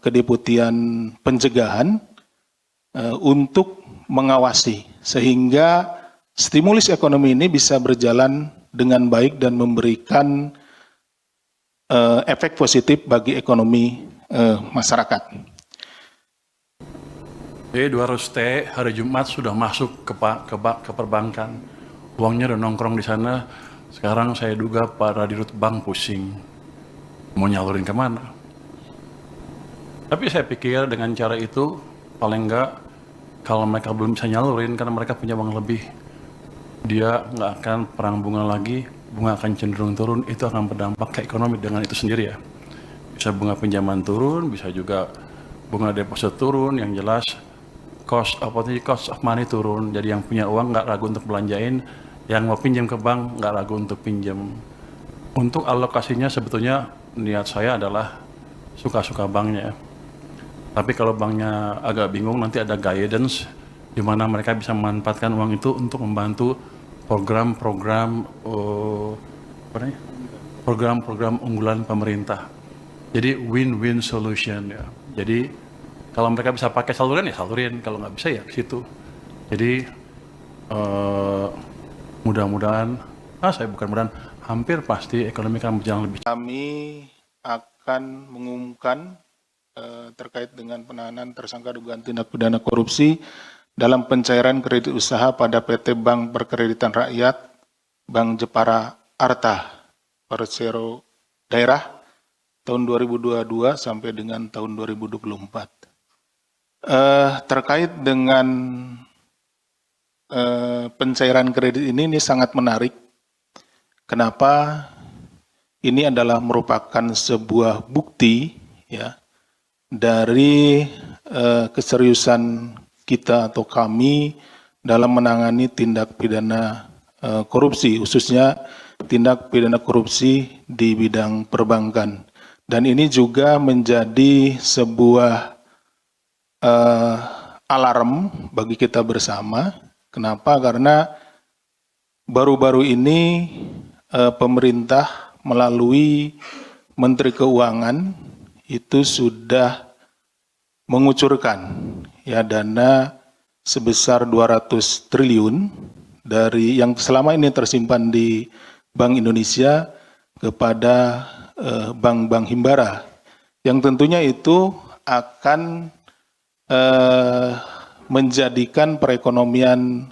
Kedeputian Pencegahan untuk mengawasi sehingga stimulus ekonomi ini bisa berjalan dengan baik dan memberikan efek positif bagi ekonomi masyarakat. B200T hari Jumat sudah masuk ke perbankan. Uangnya udah nongkrong di sana. Sekarang saya duga para dirut bank pusing. Mau nyalurin kemana? Tapi saya pikir dengan cara itu, paling enggak, kalau mereka belum bisa nyalurin karena mereka punya uang lebih, dia nggak akan perang bunga lagi, bunga akan cenderung turun, itu akan berdampak ke ekonomi dengan itu sendiri ya. Bisa bunga pinjaman turun, bisa juga bunga deposit turun, yang jelas cost of money turun, jadi yang punya uang nggak ragu untuk belanjain, yang mau pinjam ke bank nggak ragu untuk pinjam. Untuk alokasinya sebetulnya niat saya adalah suka-suka banknya. Tapi kalau banknya agak bingung, nanti ada guidance di mana mereka bisa memanfaatkan uang itu untuk membantu program-program unggulan pemerintah. Jadi win-win solution ya. Jadi kalau mereka bisa pakai saluran ya salurin, kalau nggak bisa ya ke situ. Jadi mudah-mudahan, hampir pasti ekonomi akan berjalan lebih. Kami akan mengumumkan terkait dengan penahanan tersangka dugaan tindak pidana korupsi dalam pencairan kredit usaha pada PT Bank Perkreditan Rakyat, Bank Jepara Arta, Persero Daerah, tahun 2022 sampai dengan tahun 2024. Terkait dengan pencairan kredit ini sangat menarik. Kenapa? Ini adalah merupakan sebuah bukti ya dari keseriusan kita atau kami dalam menangani tindak pidana korupsi, khususnya tindak pidana korupsi di bidang perbankan. Dan ini juga menjadi sebuah alarm bagi kita bersama. Kenapa? Karena baru-baru ini pemerintah melalui Menteri Keuangan itu sudah mengucurkan ya dana sebesar 200 triliun dari yang selama ini tersimpan di Bank Indonesia kepada bank-bank himbara, yang tentunya itu akan menjadikan perekonomian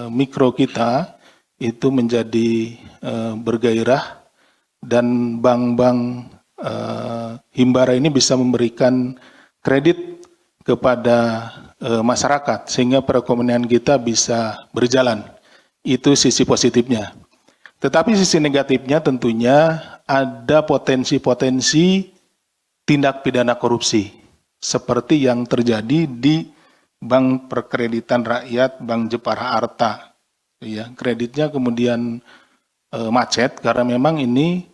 mikro kita itu menjadi bergairah, dan bank-bank himbara ini bisa memberikan kredit kepada masyarakat sehingga perekonomian kita bisa berjalan. Itu sisi positifnya. Tetapi sisi negatifnya tentunya ada potensi-potensi tindak pidana korupsi seperti yang terjadi di Bank Perkreditan Rakyat, Bank Jepara Arta. Ya, kreditnya kemudian macet karena memang ini